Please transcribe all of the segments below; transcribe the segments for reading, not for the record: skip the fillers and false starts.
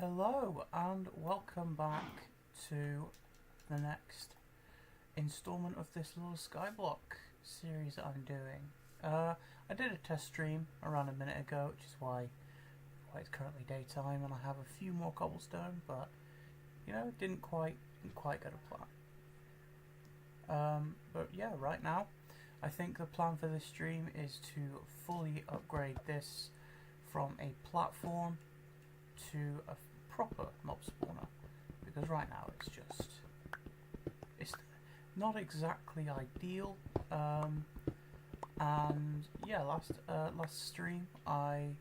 Hello and welcome back to the next installment of this little Skyblock series that I'm doing. I did a test stream around a minute ago, which is why it's currently daytime, and I have a few more cobblestone, but you know, it didn't quite go to plan. But yeah, right now I think the plan for this stream is to fully upgrade this from a platform to a proper mob spawner, because right now it's not exactly ideal. And yeah, last stream I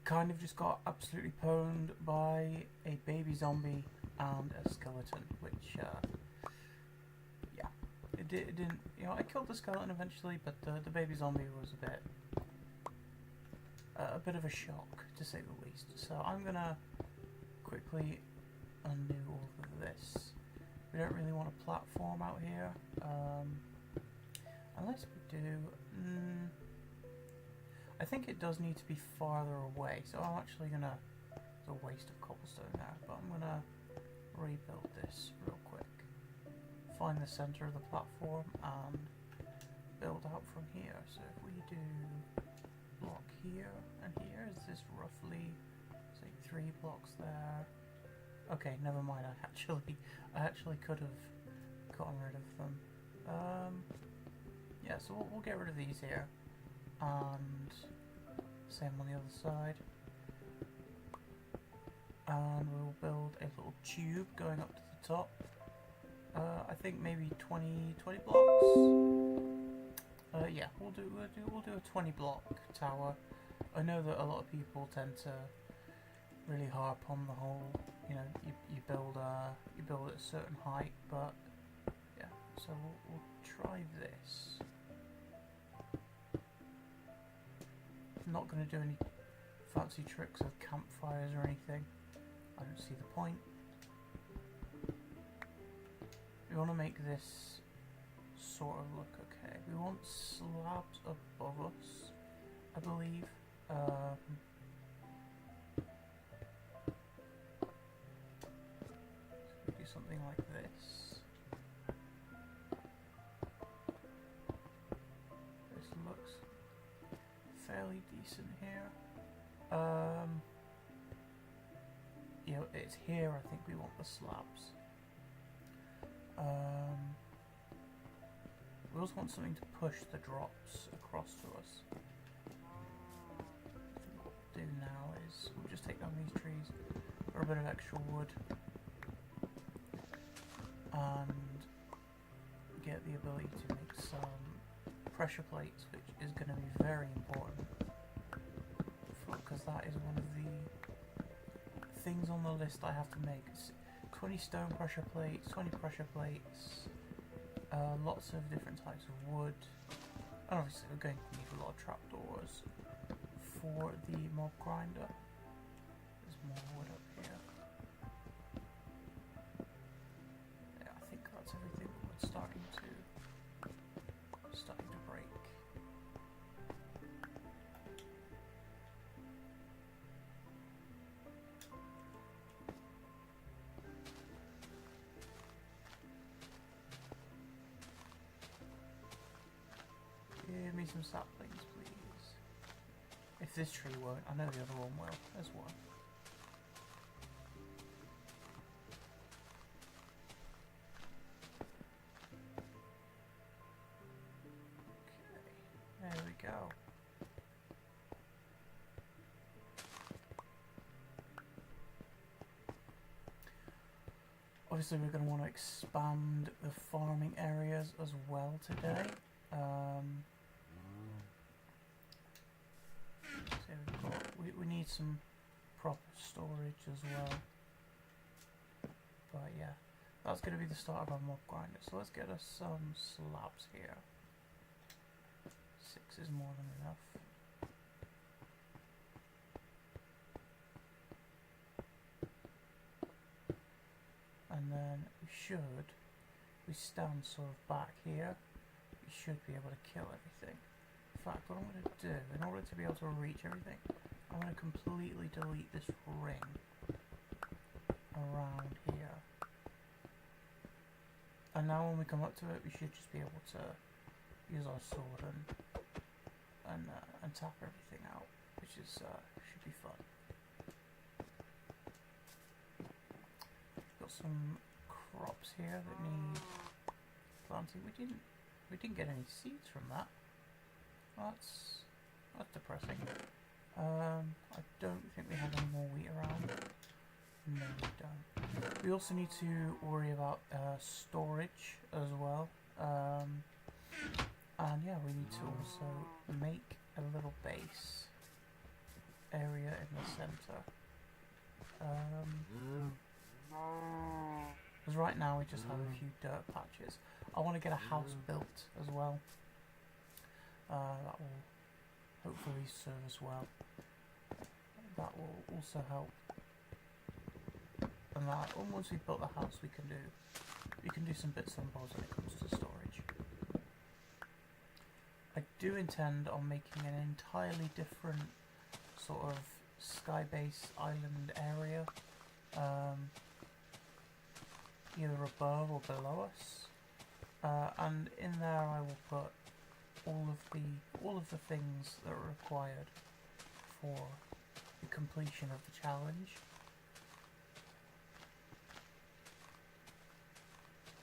kind of just got absolutely pwned by a baby zombie and a skeleton, which yeah, it didn't, you know, I killed the skeleton eventually, but the baby zombie was a bit of a shock, to say the least. So I'm gonna quickly undo all of this. We don't really want a platform out here, unless we do. I think it does need to be farther away, so I'm actually gonna, it's a waste of cobblestone now, but I'm gonna rebuild this real quick. Find the center of the platform and build out from here. So if we do block here and here, is this roughly, say, 3 blocks there? Okay, never mind. I actually could have gotten rid of them. Yeah, so we'll get rid of these here, and same on the other side. And we'll build a little tube going up to the top. I think maybe 20 blocks. Yeah, we'll do a 20 block tower. I know that a lot of people tend to really harp on the whole, you know, you build at a certain height, but yeah. So we'll try this. I'm not going to do any fancy tricks with campfires or anything. I don't see the point. We want to make this sort of look okay. We want slabs above us, I believe. So we do something like this. This looks fairly decent here. You know, it's here I think we want the slabs. We also want something to push the drops across to us. What we'll do now is we'll just take down these trees for a bit of extra wood and get the ability to make some pressure plates, which is going to be very important, because that is one of the things on the list I have to make. It's 20 stone pressure plates, 20 pressure plates, lots of different types of wood, and obviously we're going to need a lot of trapdoors for the mob grinder. There's more wood up here. Yeah, I think that's everything. Wood's starting to break. Give me some saplings, please. If this tree won't, I know the other one will. There's one. Okay, there we go. Obviously we're going to want to expand the farming areas as well today. So we need some proper storage as well. But yeah, that's going to be the start of our mob grinder. So let's get us some slabs here. 6 is more than enough. And then we stand sort of back here, we should be able to kill everything. In fact, what I'm going to do, in order to be able to reach everything, I'm going to completely delete this ring around here. And now when we come up to it, we should just be able to use our sword and tap everything out, which is should be fun. Got some crops here that need planting. We didn't get any seeds from that. That's depressing. I don't think we have any more wheat around. No, we don't. We also need to worry about storage as well. And yeah, we need to also make a little base area in the center. Because right now we just have a few dirt patches. I want to get a house built as well. That will hopefully serve us well. That will also help. And that once we've built the house, we can do some bits and bobs when it comes to storage. I do intend on making an entirely different sort of sky-based island area, either above or below us, and in there I will put all of the things that are required for the completion of the challenge.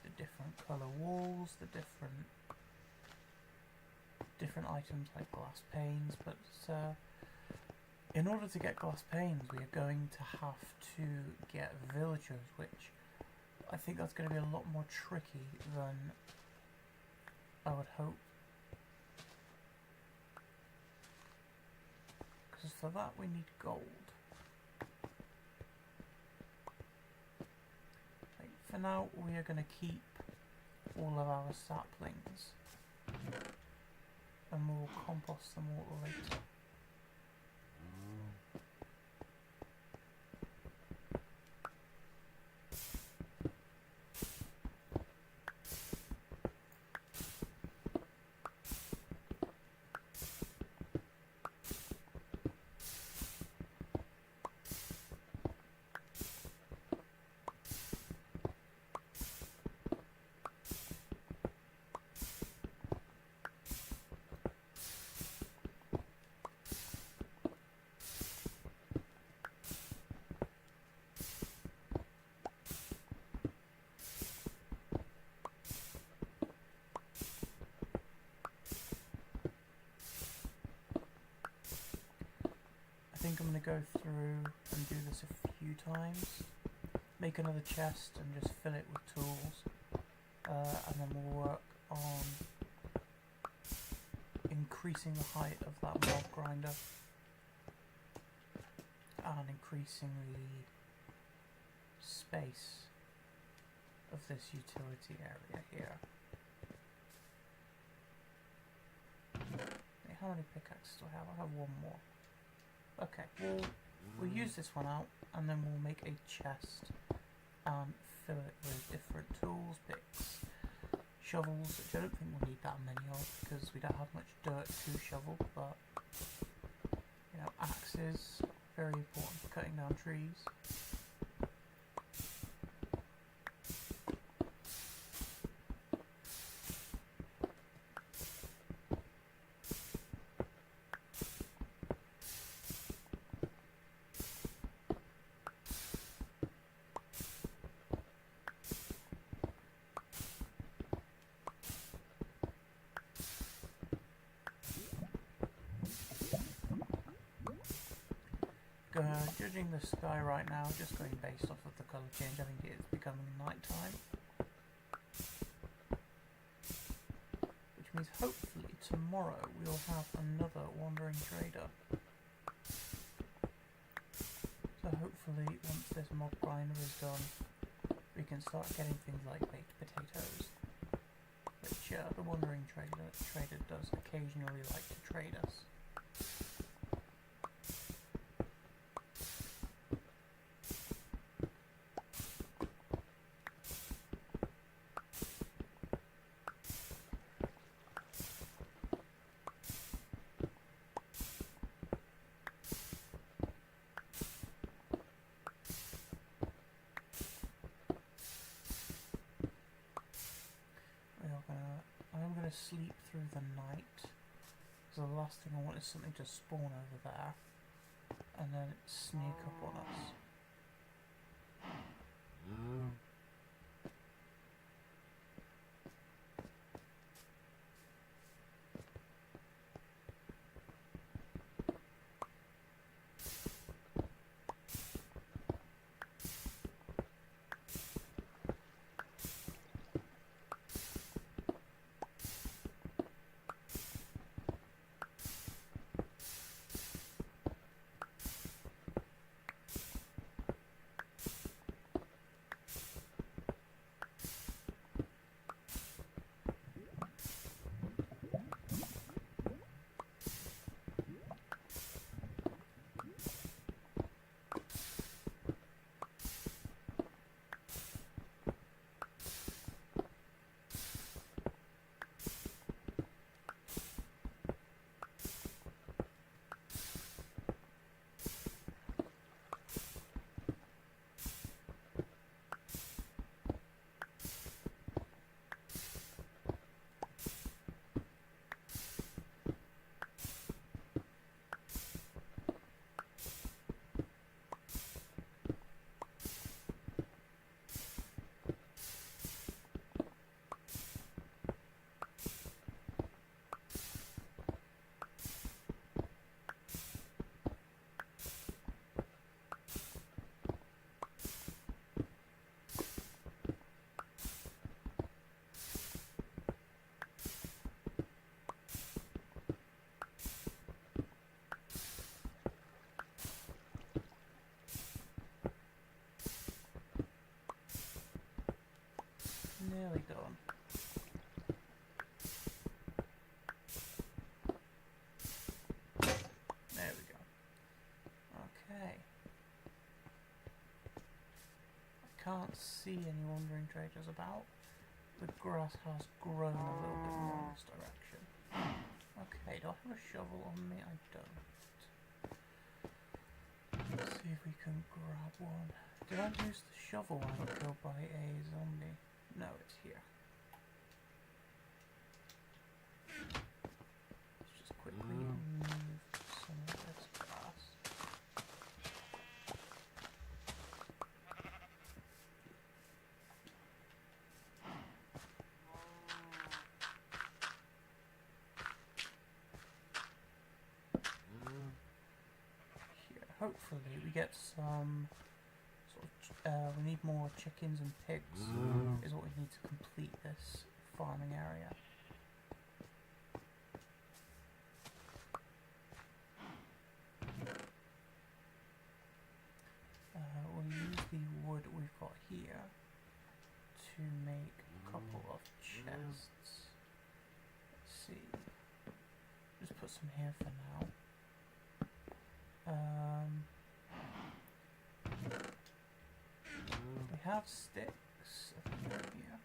The different colour walls, the different items like glass panes, but in order to get glass panes we are going to have to get villagers, which I think that's going to be a lot more tricky than I would hope. Because for that we need gold. Like, for now we are going to keep all of our saplings and we'll compost them all later. I think I'm going to go through and do this a few times, make another chest and just fill it with tools, and then we'll work on increasing the height of that mob grinder and increasing the space of this utility area here. Wait, how many pickaxes do I have? I have one more. Okay, we'll use this one out and then we'll make a chest and fill it with different tools, picks, shovels, which I don't think we'll need that many of because we don't have much dirt to shovel, but you know, axes, very important for cutting down trees. Judging the sky right now, just going based off of the colour change, I think it's becoming night time. Which means hopefully tomorrow we'll have another wandering trader. So hopefully once this mob grinder is done, we can start getting things like baked potatoes, which the wandering trader does occasionally like to trade us. sleep through the night. So the last thing I want is something to spawn over there and then sneak up on us. Nearly done. There we go. Okay. I can't see any wandering traders about. The grass has grown a little bit more in this direction. Okay, do I have a shovel on me? I don't. Let's see if we can grab one. Did I use the shovel when I got killed by a zombie? No, it's here. Let's just quickly move some of this grass. Here, hopefully we get some we need more chickens and pigs is what we need to complete this farming area. We'll use the wood we've got here to make a couple of chests. Let's see. Just put some here for now. We have sticks, I think they're here.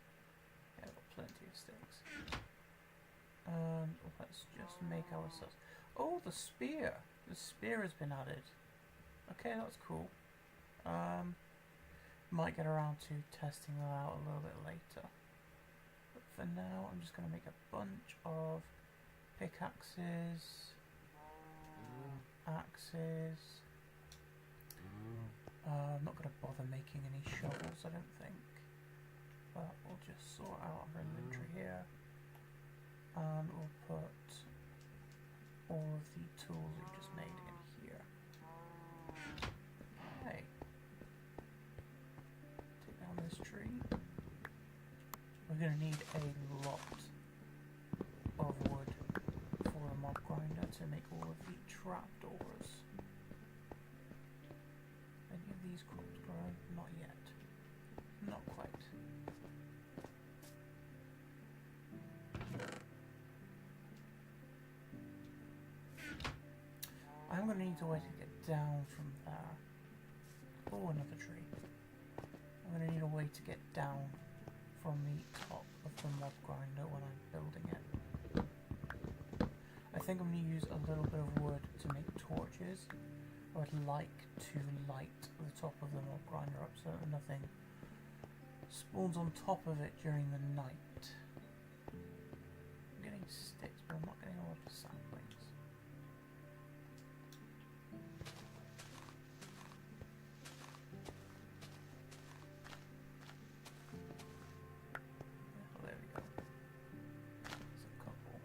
Yeah, I've got plenty of sticks. Let's just make ourselves... Oh, the spear! The spear has been added. Okay, that's cool. Might get around to testing that out a little bit later. But for now, I'm just going to make a bunch of pickaxes, axes. I'm not going to bother making any shovels, I don't think. But we'll just sort out our inventory here. And we'll put all of the tools we just made in here. Okay. Take down this tree. We're going to need a lot of wood for a mob grinder to make all of the trapdoors. Any of these crops grown? Not yet. Not quite. I'm going to need a way to get down from there. Oh, another tree. I'm going to need a way to get down from the top of the mob grinder when I'm building it. I think I'm going to use a little bit of wood to make torches. I would like to light the top of the mob grinder up so that nothing spawns on top of it during the night. I'm getting sticks, but I'm not getting a lot of saplings. Oh, there we go. There's a couple.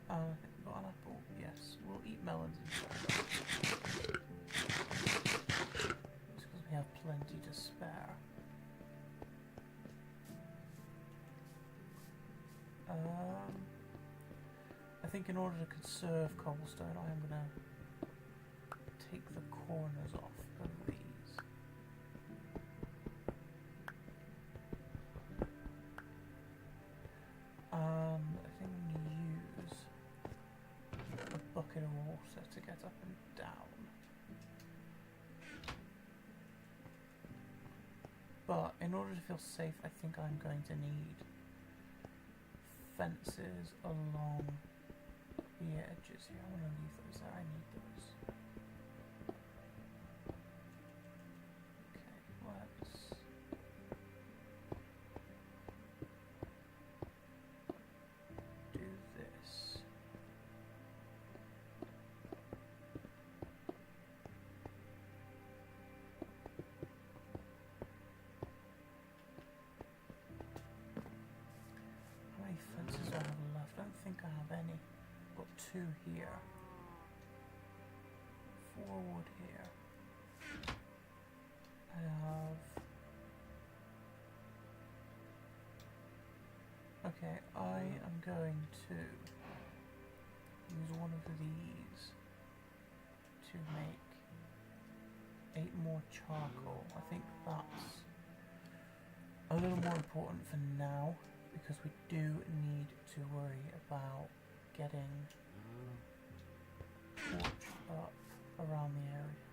I think we've got an apple. Yes, we'll eat melons instead. Just because we have plenty to spare. I think in order to conserve cobblestone, I am going to take the corners off of these. I think I'm going to use a bucket of water to get up and down. But in order to feel safe, I think I'm going to need fences along the edges here. I want to leave those there. I need those. Okay, let's do this. How many fences do I have left? I don't think I have any. Got 2 here. 4 wood here. I have... Okay, I am going to use one of these to make 8 more charcoal. I think that's a little more important for now, because we do need to worry about getting torch up around the area.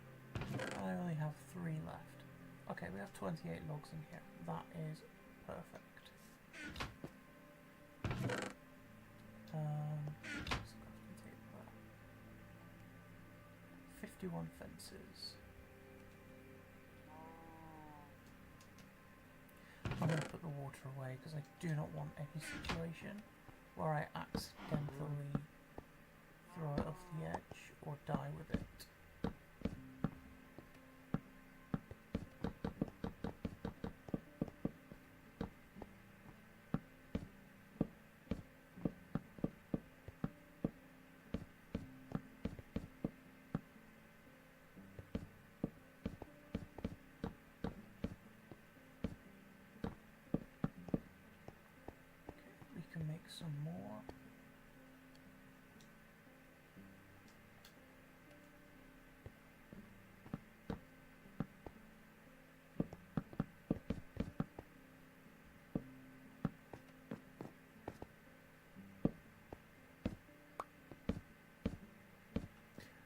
I only have 3 left. Okay, we have 28 logs in here. That is perfect. 51 fences. I'm going to put the water away because I do not want any situation where I accidentally throw it off the edge or die with it. We can make some more.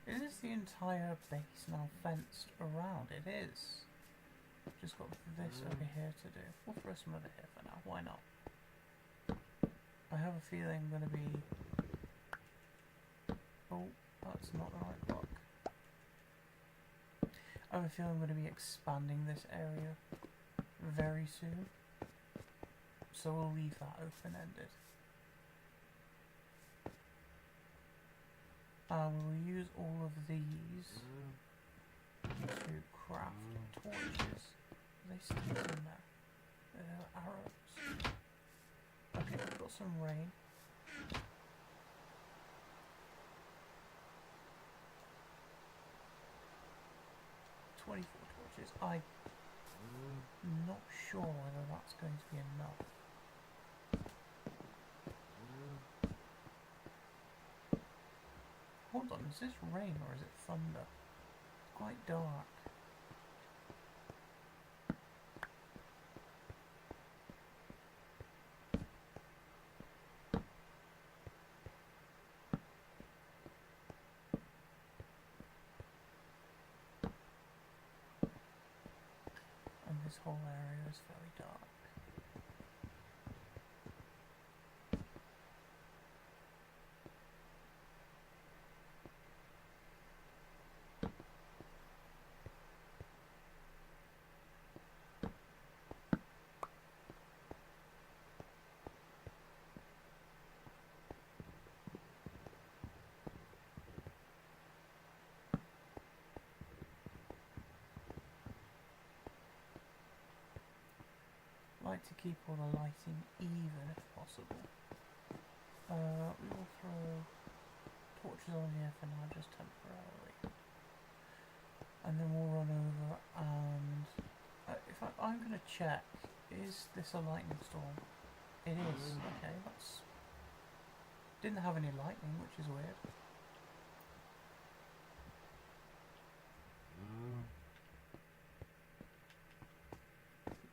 Is the entire base now fenced around? It is. Just got this over here to do. We'll throw some over here for now. Why not? I have a feeling I'm going to be... Oh, that's not the right block. I have a feeling I'm going to be expanding this area very soon. So we'll leave that open-ended. We'll use all of these to craft torches. They still in there. They're arrows. Okay, we've got some rain. $24 torches. I'm not sure whether that's going to be enough. Hold on, is this rain or is it thunder? It's quite dark. And this whole area is very dark. like to keep all the lighting even if possible. We will throw torches on here for now, just temporarily. And then we'll run over and... I'm going to check, is this a lightning storm? It is, okay, that's... Didn't have any lightning, which is weird.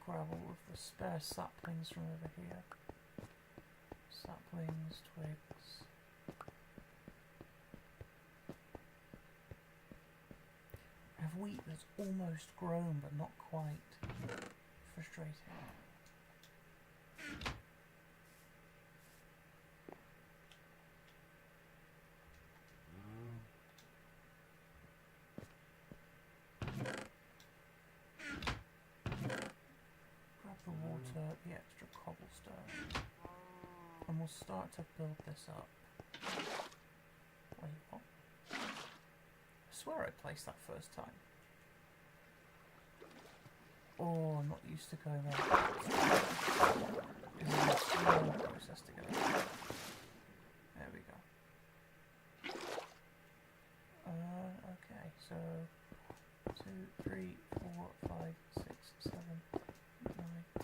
Grab all of the spare saplings from over here. Saplings, twigs. I have wheat that's almost grown but not quite. Frustrating. The water, the extra cobblestone, and we'll start to build this up. Wait, what? I swear I placed that first time. Oh, I'm not used to going there. It's a slow process to go. There we go. Okay, so 2, 3, 4, 5, 6, 7, 9,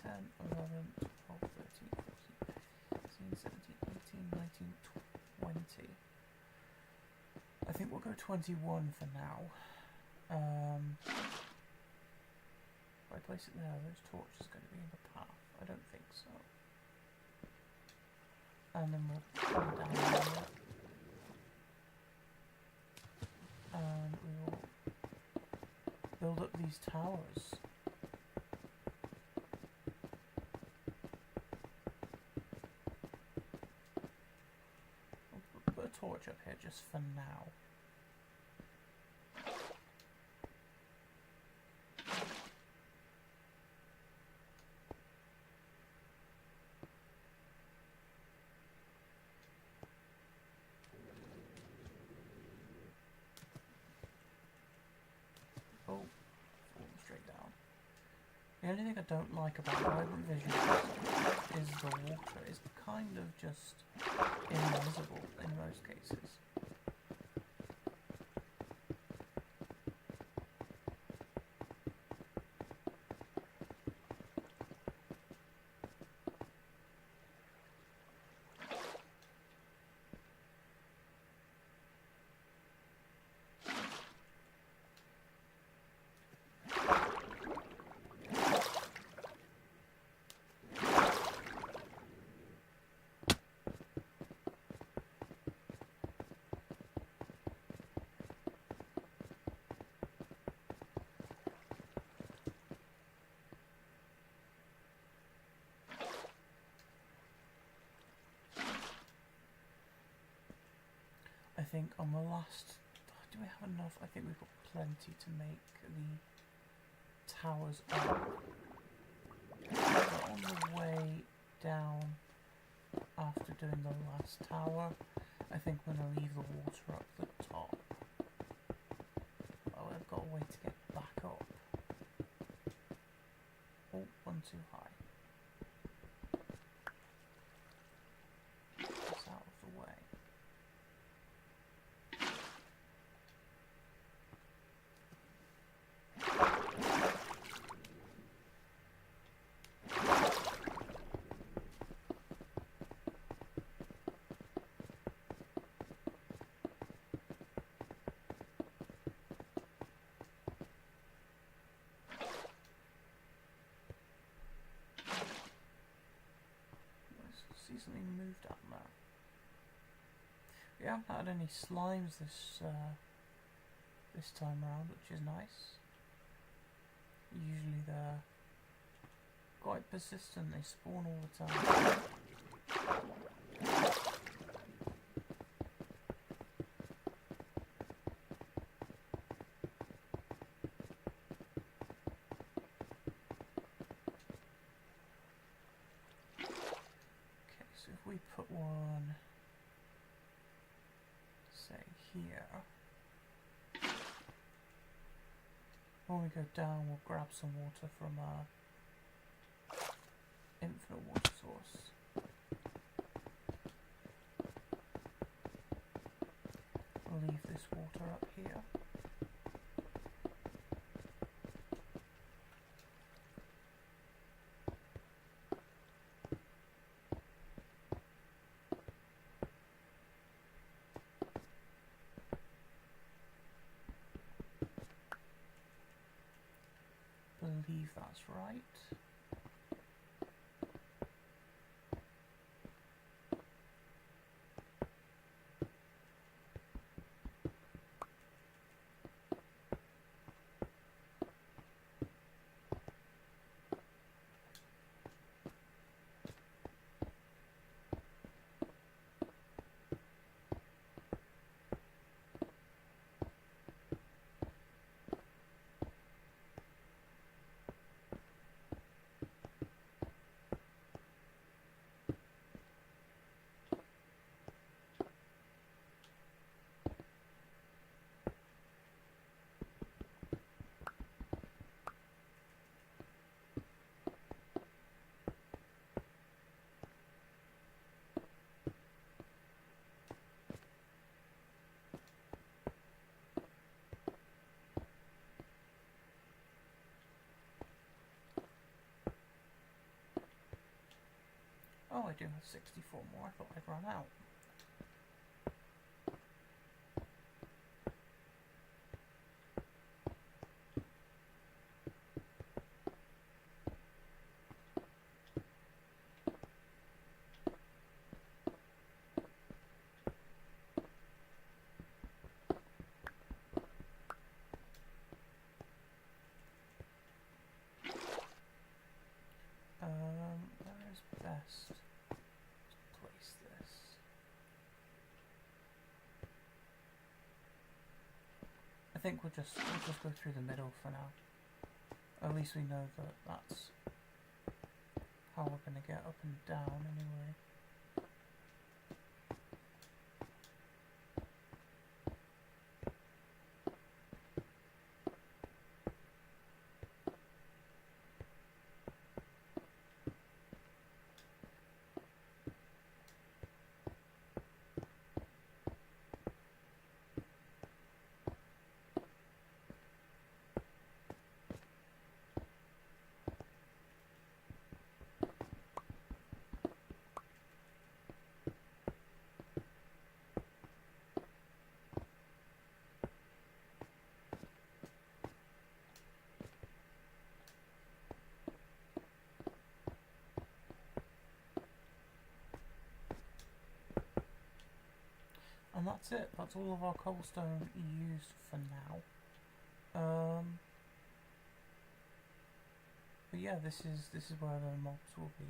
10, 11, 12, 13, 14, 15, 17, 18, 19, 20. I think we'll go 21 for now. If I place it there, those torches are going to be in the path. I don't think so. And then we'll come down here. And we will build up these towers. We'll put a torch up here just for now. The only thing I don't like about Vibrant Vision is the water. It's kind of just invisible in most cases. I think on the last... Do we have enough? I think we've got plenty to make the towers up. But on the way down after doing the last tower, I think we're going to leave the water up the top. Oh, I've got a way to get back up. Oh, one too high. That's out of the way. See something moved up there. We haven't had any slimes this time around, which is nice. Usually they're quite persistent, they spawn all the time. So if we put one, say here, when we go down we'll grab some water from additional water source. I'll leave this water up here. Believe that's right. Oh, I do have 64 more. I thought I'd run out. Where is best to place this? I think we'll just go through the middle for now. At least we know that that's how we're going to get up and down anyway. And that's it. That's all of our cobblestone used for now. But yeah, this is where the mobs will be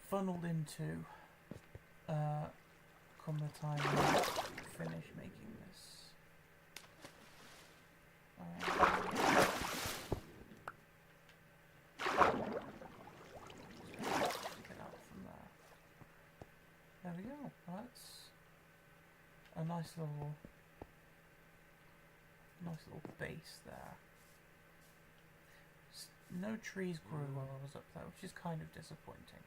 funneled into come the time we finish making this. Get out from there. There we go. That's a nice little base there. No trees grew while I was up there, which is kind of disappointing.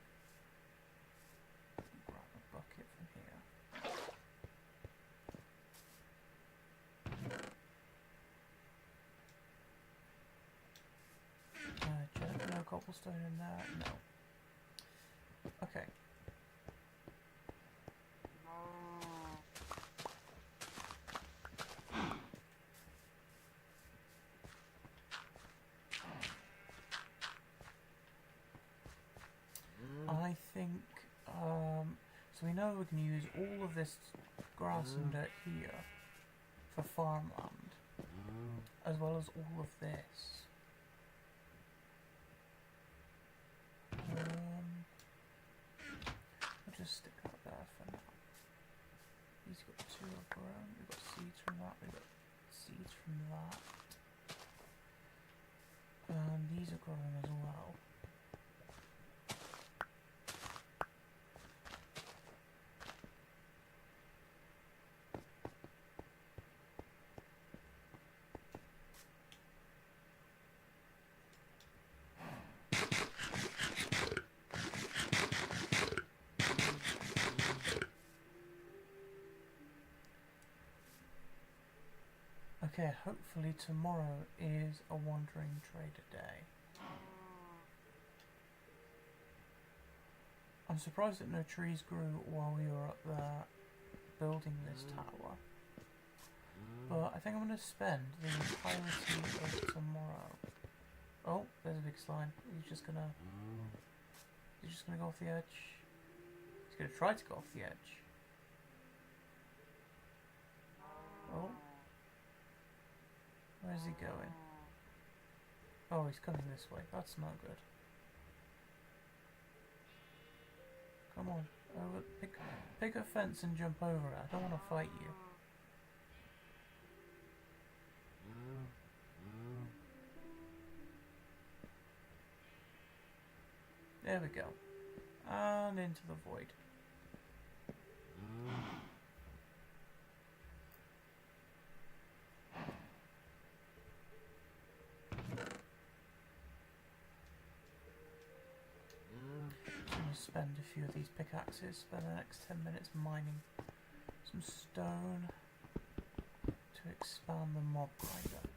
Grab a bucket from here. No cobblestone in there? No. Okay. I think, so we know we can use all of this grass and dirt here for farmland, as well as all of this. I'll just stick that there for now. These got 2 of grown, we've got seeds from that, we've got seeds from that. And these are growing as well. Okay, hopefully tomorrow is a wandering trader day. I'm surprised that no trees grew while we were up there building this tower. But I think I'm going to spend the entirety of tomorrow. Oh, there's a big slime. He's just gonna go off the edge. He's gonna try to go off the edge. Oh. Where's he going? Oh, he's coming this way. That's not good. Come on. Over, pick a fence and jump over it. I don't want to fight you. There we go. And into the void. I'm going to spend a few of these pickaxes, spend the next 10 minutes mining some stone to expand the mob grinder.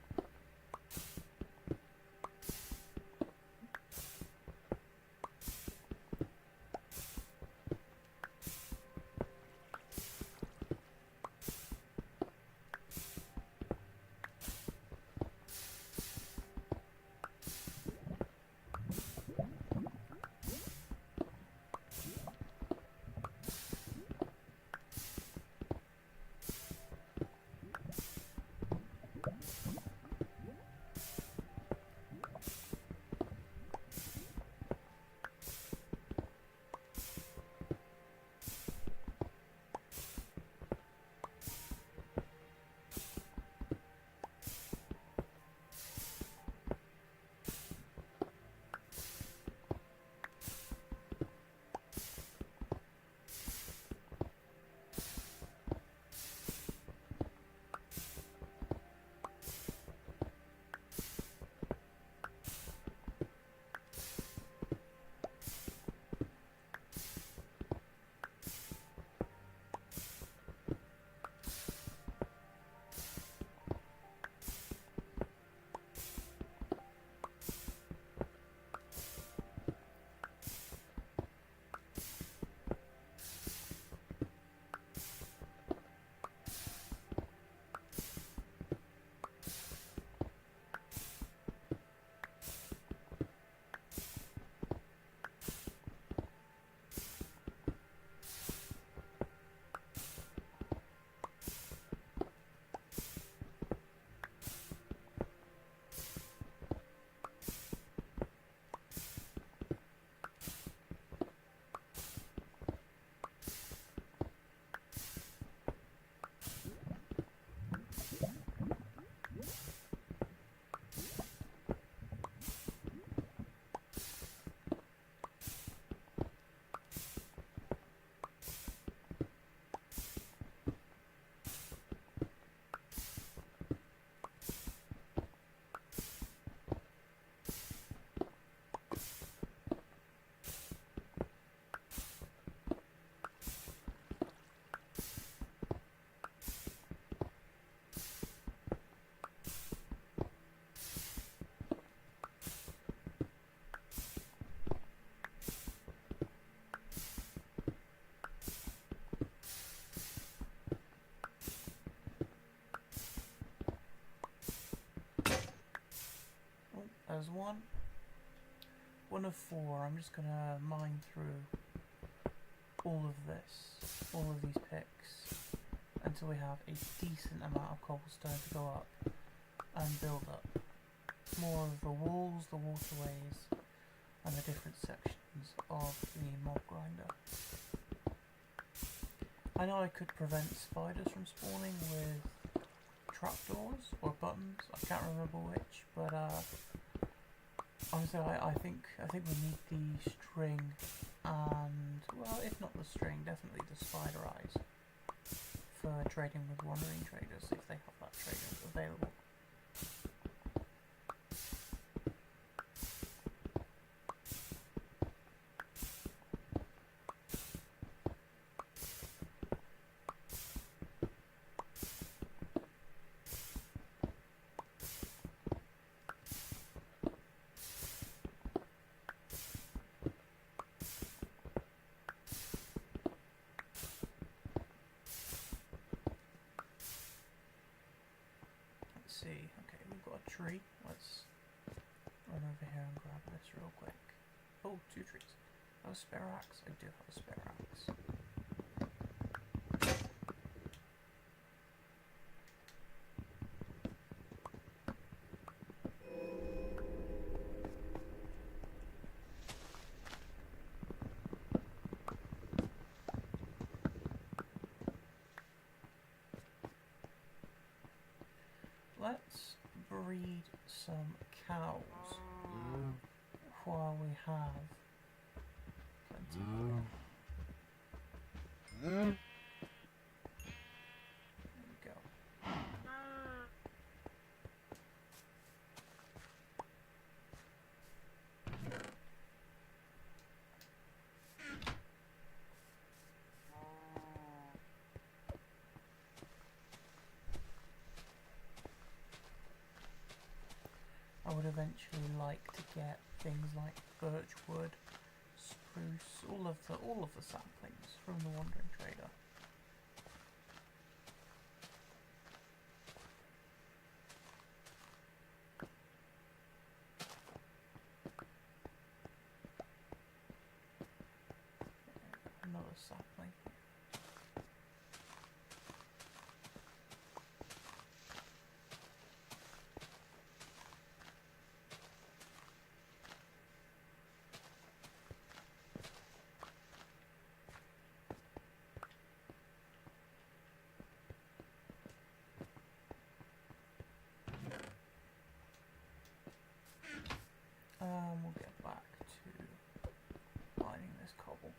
There's one of four. I'm just gonna mine through all of these picks, until we have a decent amount of cobblestone to go up and build up more of the walls, the waterways, and the different sections of the mob grinder. I know I could prevent spiders from spawning with trapdoors or buttons. I can't remember which, but honestly, I think we need the string and, well, if not the string, definitely the spider eyes for trading with wandering traders, if they have that trader available. see. Okay, we've got a tree. Let's run over here and grab this real quick. Oh, 2 trees. Have a spare axe? I do have a spare axe. Let's breed some cows while we have plenty of milk. There we go. I would eventually like to get things like birch wood, spruce, all of the saplings from the Wandering Trader. Another sapling. We'll get back to mining this cobble.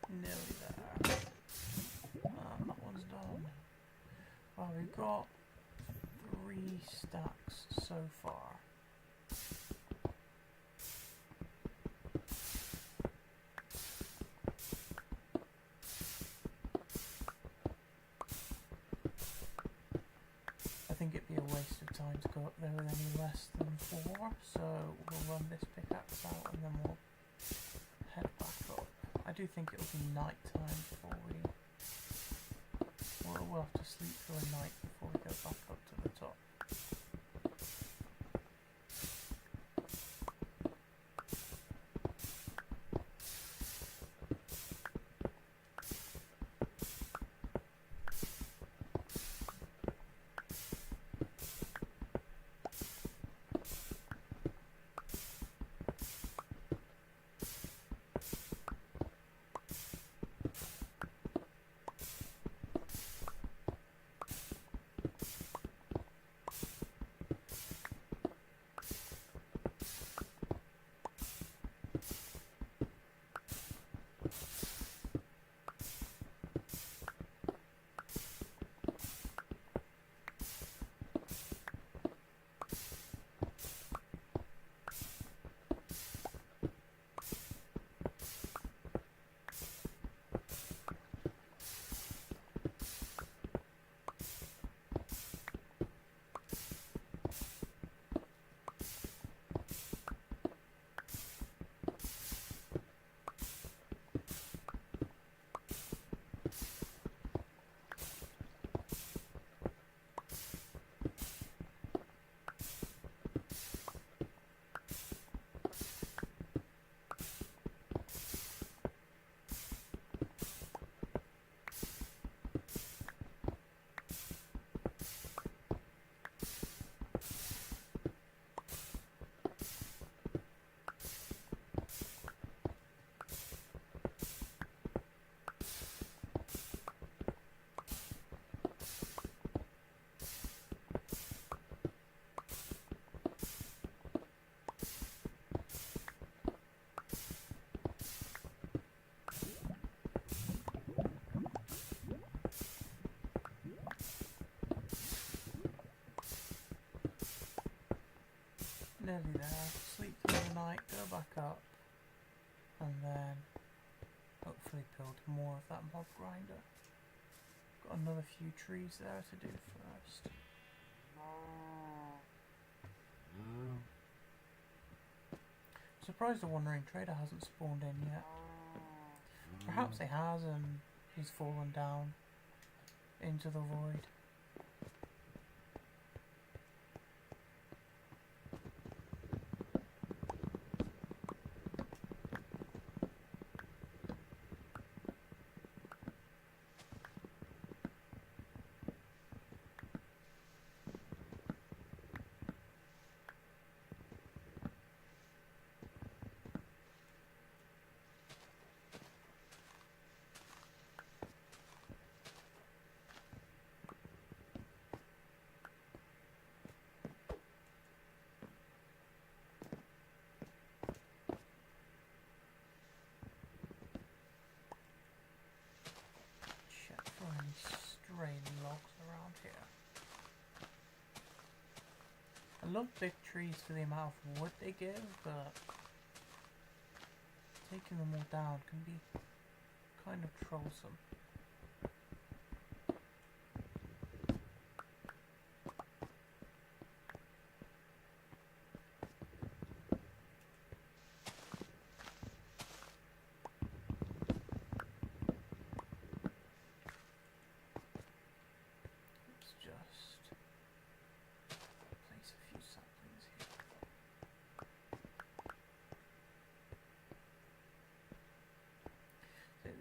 Nearly there. That one's done. Well, we've got 3 stacks so far. I think it'd be a waste of time to go up there with any less than 4, so we'll run this pickaxe out and then we'll head back up. I do think it'll be night time before we'll have to sleep through a night before we go back up to the top. nearly there. Sleep through the night, go back up, and then hopefully build more of that mob grinder. Got another few trees there to do first. Surprised the Wandering Trader hasn't spawned in yet. Perhaps he has and he's fallen down into the void. Around here. I love big trees for the amount of wood they give, but taking them all down can be kind of troublesome.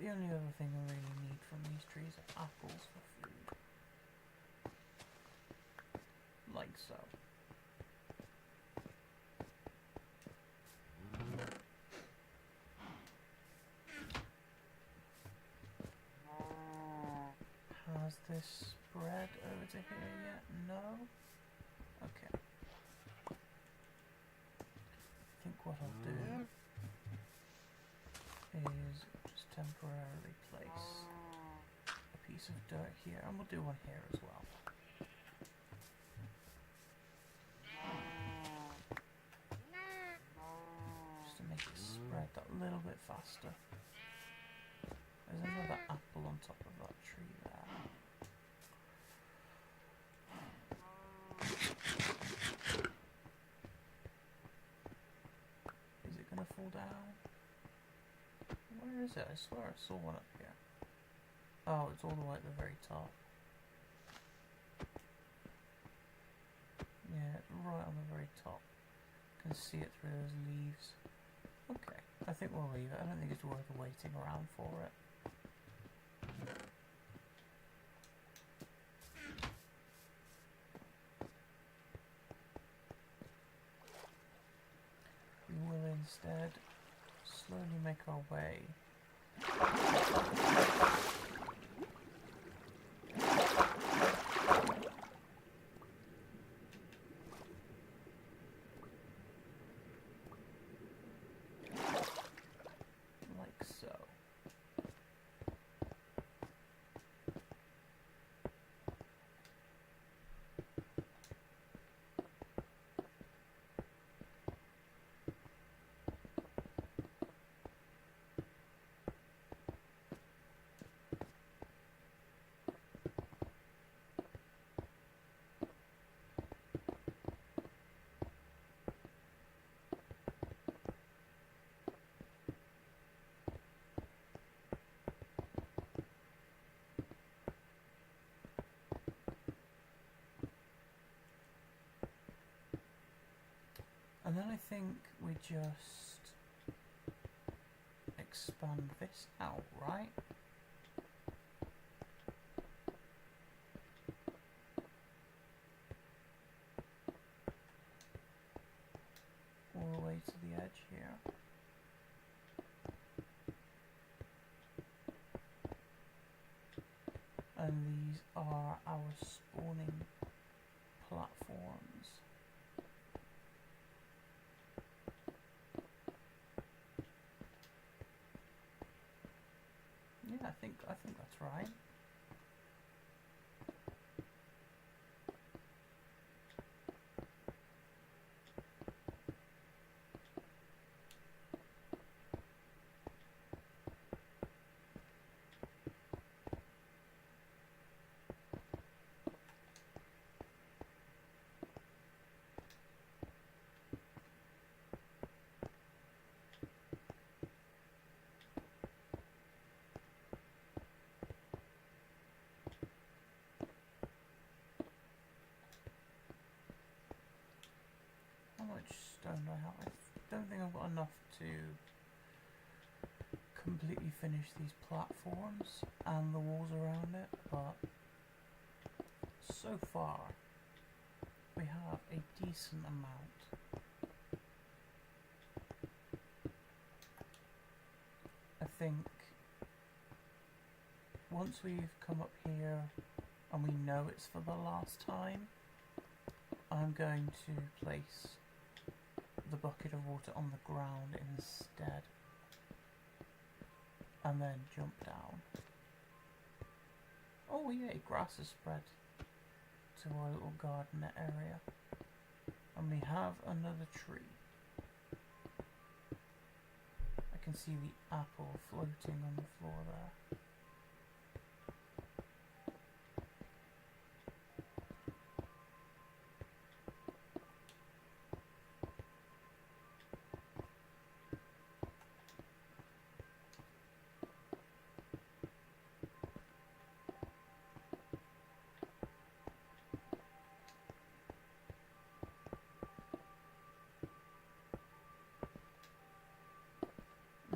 The only other thing I really need from these trees are apples for food. Like so. Has this spread over to here yet? No? Okay. I think what I'll do is just temporarily place a piece of dirt here, and we'll do one here as well. Just to make it spread that little bit faster. There's another apple on top of that tree there. Is it going to fall down? Where is it? I swear I saw one up here. Oh, it's all the way at the very top. Yeah, right on the very top. You can see it through those leaves. Okay, I think we'll leave it. I don't think it's worth waiting around for it. We will instead slowly make our way like so. And then I think we just expand this out, right? All the way to the edge here. And these are our spawning platforms. Yeah, I think that's right. stone do I have? I don't think I've got enough to completely finish these platforms and the walls around it, but so far we have a decent amount. I think once we've come up here and we know it's for the last time, I'm going to place the bucket of water on the ground instead, and then jump down. Oh yay, grass is spread to our little garden area, and we have another tree. I can see the apple floating on the floor there.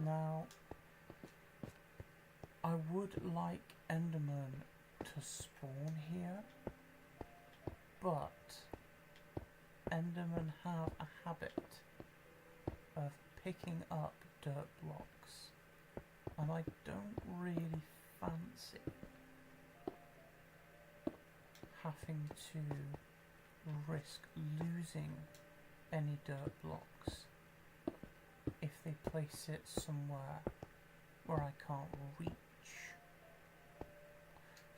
Now, I would like Enderman to spawn here, but Endermen have a habit of picking up dirt blocks, and I don't really fancy having to risk losing any dirt blocks if they place it somewhere where I can't reach.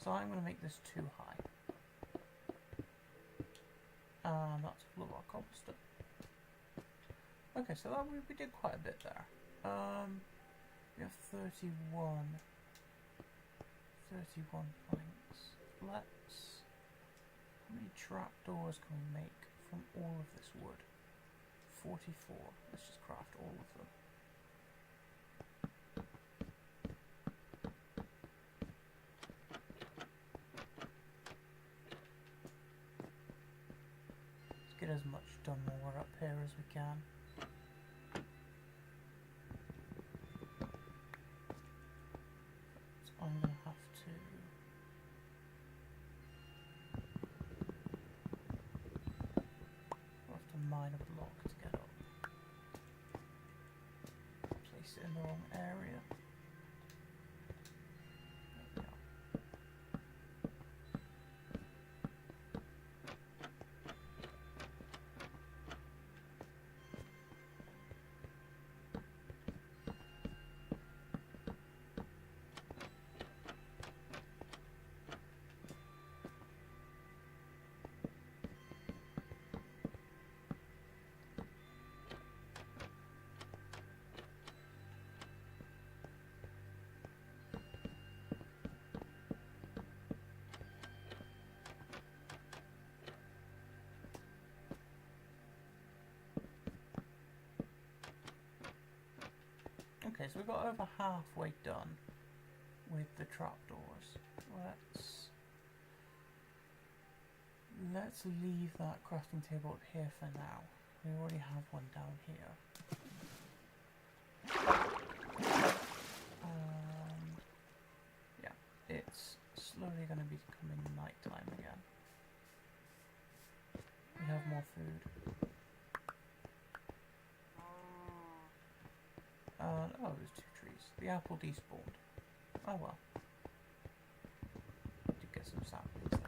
So I'm going to make this too high. And that's full of our cobblestone. Okay, so that we did quite a bit there. We have 31 planks. Let's... How many trapdoors can we make from all of this wood? 44. Let's just craft all of them. Let's get as much done while we're up here as we can. So I'm going to have to mine a block to get up. Place it in the wrong area. There we are. Okay, so we've got over halfway done with the trapdoors. Let's leave that crafting table up here for now. We already have one down here. Yeah, it's slowly going to be becoming nighttime again. We have more food. Oh, there's two trees. The apple despawned. Oh well. Did get some saplings there.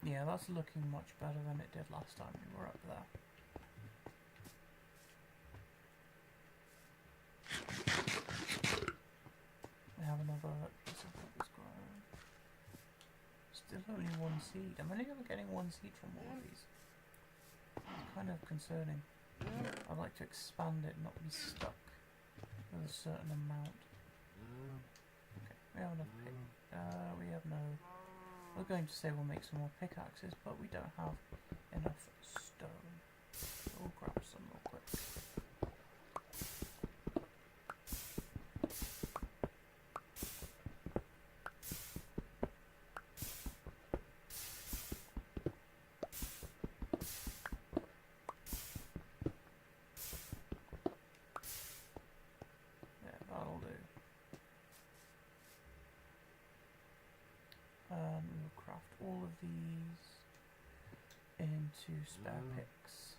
Yeah, that's looking much better than it did last time we were up there. Have another piece of what was grown. Still only one seed. I'm only ever getting one seed from all of these. It's kind of concerning. I'd like to expand it, not be stuck with a certain amount. Okay, we have enough hay. We have no We're going to say we'll make some more pickaxes, but we don't have enough stone. So we'll grab some real quick. Yeah, that'll do. We'll craft all of these into spare picks.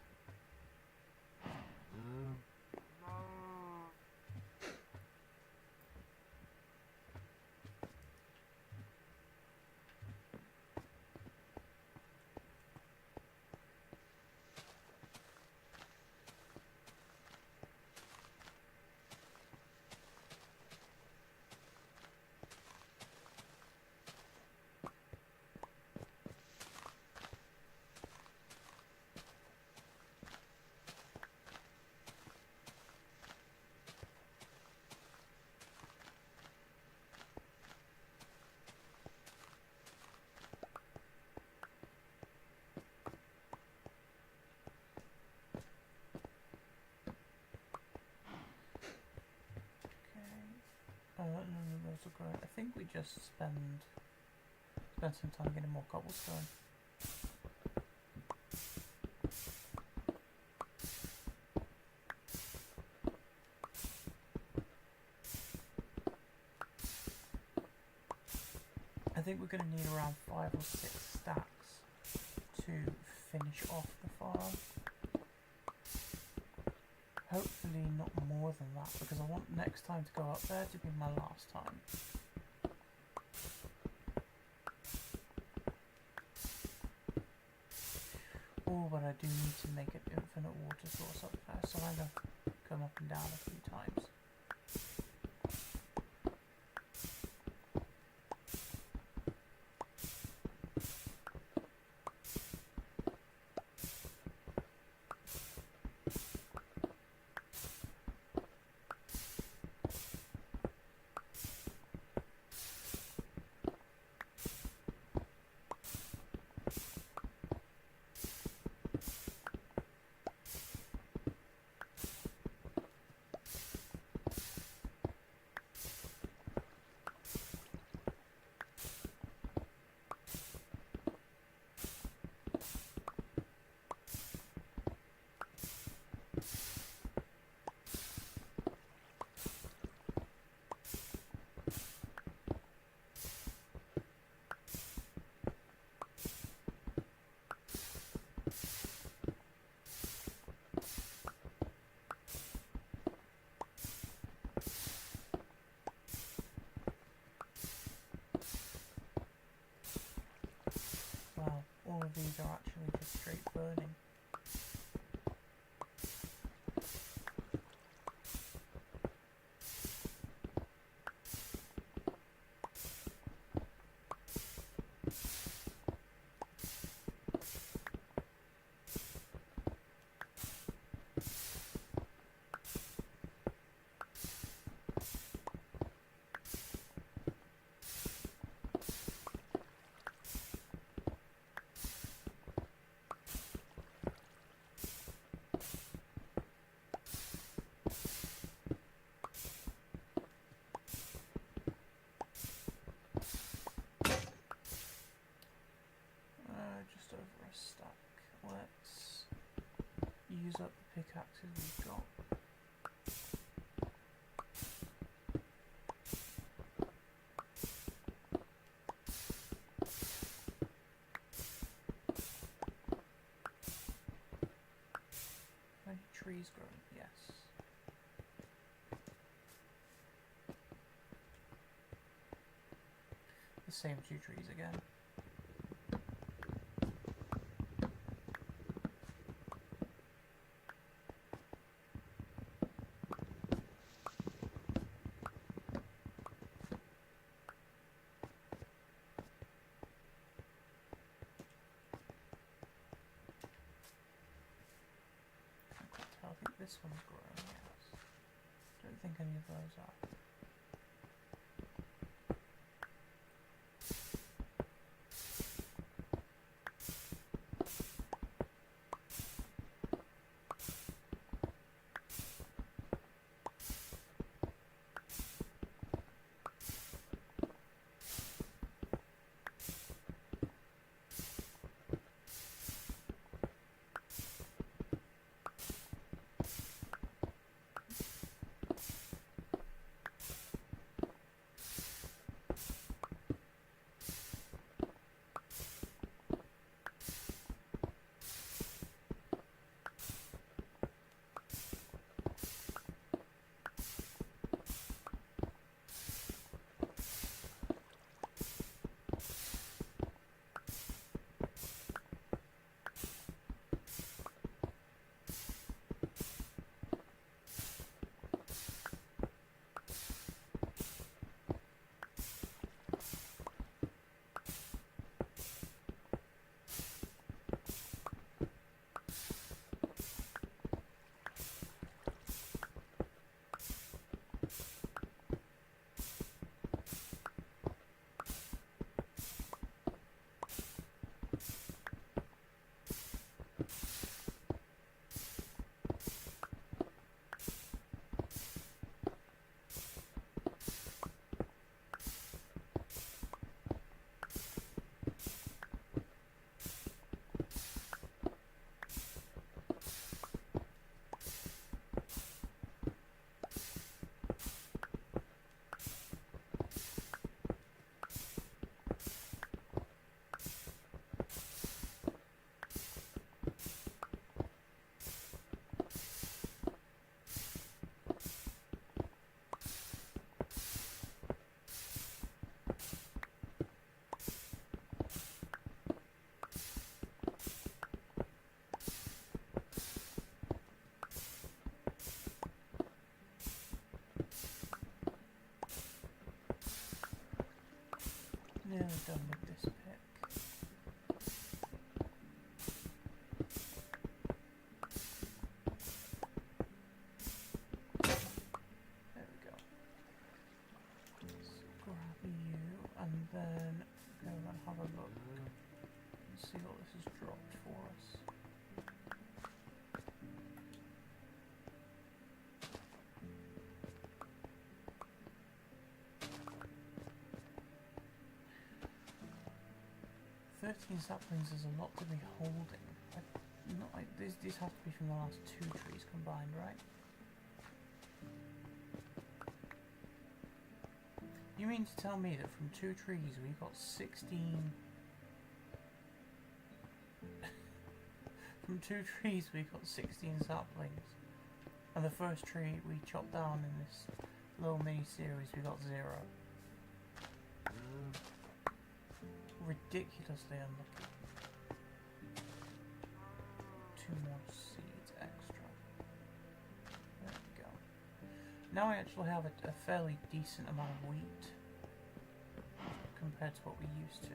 No, those are great. I think we just spend some time getting more cobblestone. I think we're going to need around 5 or 6 stacks to finish off the farm. Hopefully not more than that, because I want next time to go up there to be my last time. Oh, but I do need to make an infinite water source up there, so I'm going to come up and down a few times. Wow, all of these are actually just straight burning. Just over a stack. Let's use up the pickaxes we've got. Any trees growing? Yes. The same 2 trees again. I think this one's growing, yes. Don't think any of those are. 13 saplings is a lot to be holding. These have to be from the last 2 trees combined, right? You mean to tell me that from 2 trees we got 16... From 2 trees we got 16 saplings. And the first tree we chopped down in this little mini-series we got 0. Ridiculously unlucky. 2 more seeds extra. There we go. Now I actually have a fairly decent amount of wheat compared to what we used to.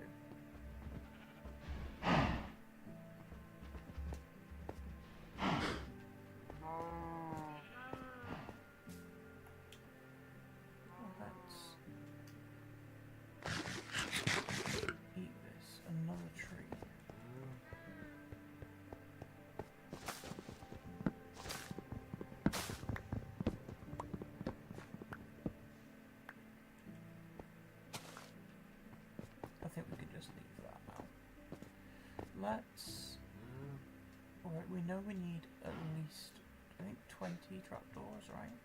Alright, we know we need at least, I think, 20 trapdoors, right?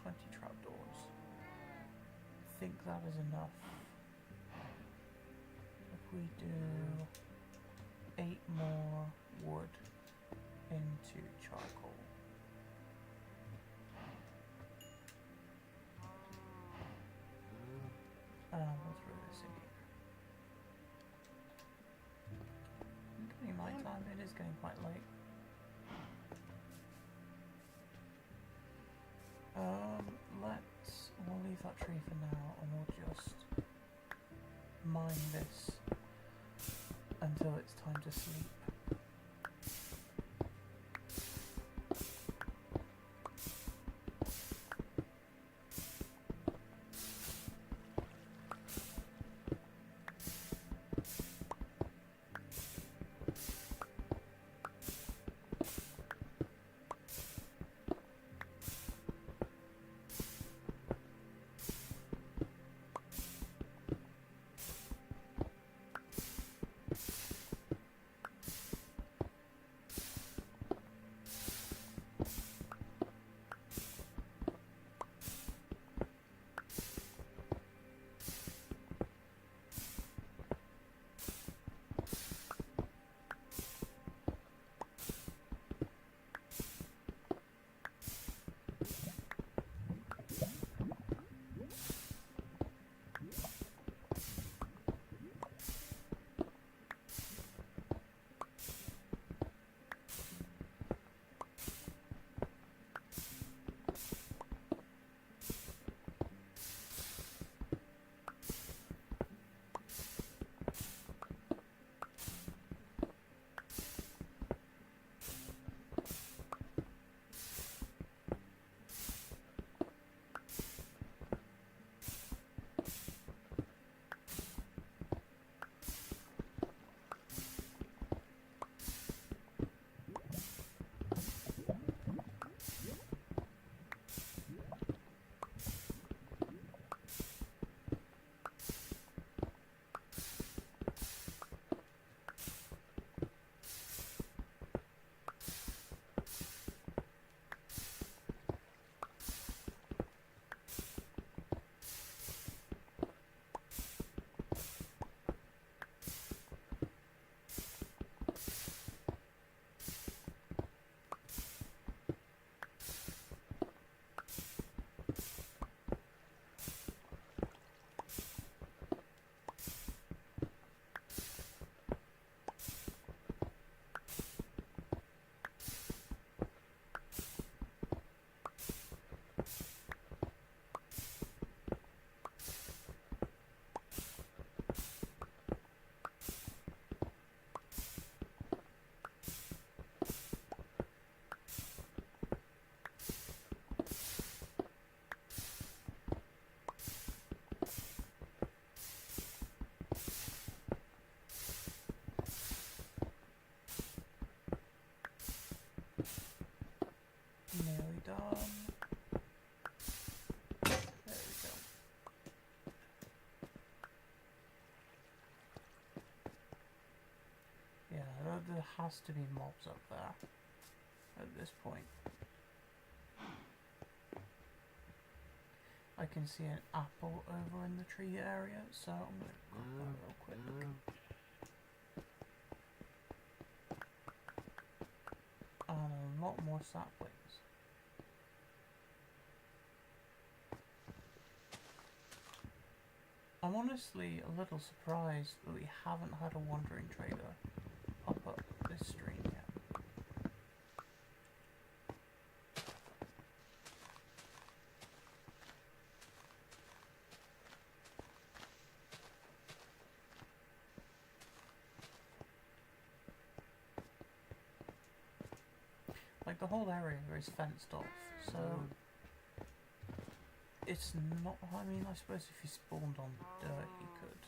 20 trapdoors. I think that is enough. If we do 8 more wood into charcoal. We'll throw this in here. My time, it is getting quite late. We'll leave that tree for now and we'll just mine this until it's time to sleep. Nearly done. There we go. has to be mobs up there at this point. I can see an apple over in the tree area, so I'm going to grab that real quick. And a lot more saplings. I'm honestly a little surprised that we haven't had a wandering trader pop up this stream yet. Like, the whole area is fenced off, so it's not, I mean, I suppose if you spawned on dirt you could.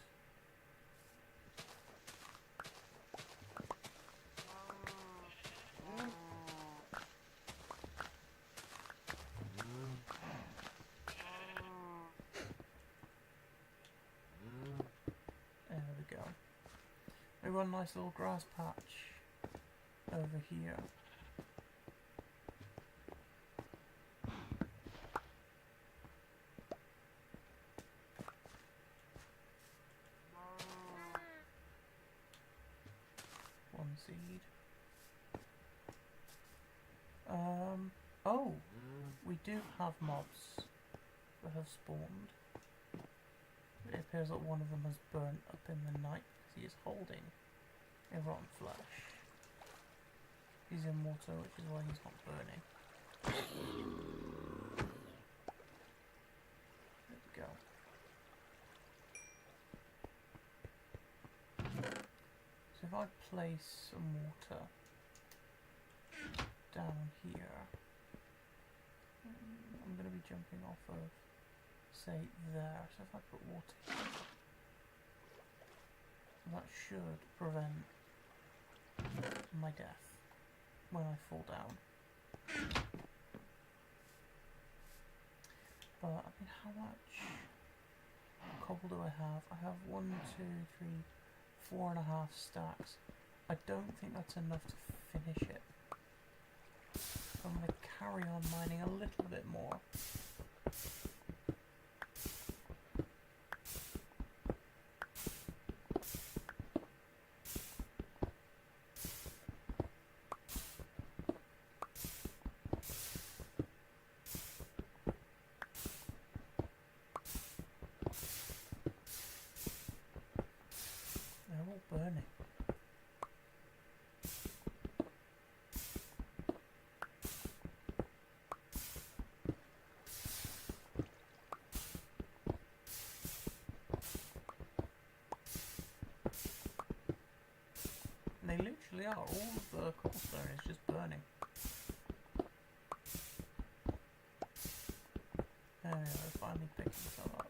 There we go. We've got a nice little grass patch over here. One seed. Oh, we do have mobs that have spawned. It appears that one of them has burnt up in the night because he is holding a rotten flesh. He's in water, which is why he's not burning. There we go. So if I place some water down here, I'm going to be jumping off of, say, there. So if I put water here, that should prevent my death when I fall down. But, I mean, how much cobble do I have? I have 1, 2, 3, 4.5 stacks. I don't think that's enough to finish it. So I'm going to carry on mining a little bit more. They're all burning. They literally are. All of the cobblestone is just burning. There we are, they're finally picking some up.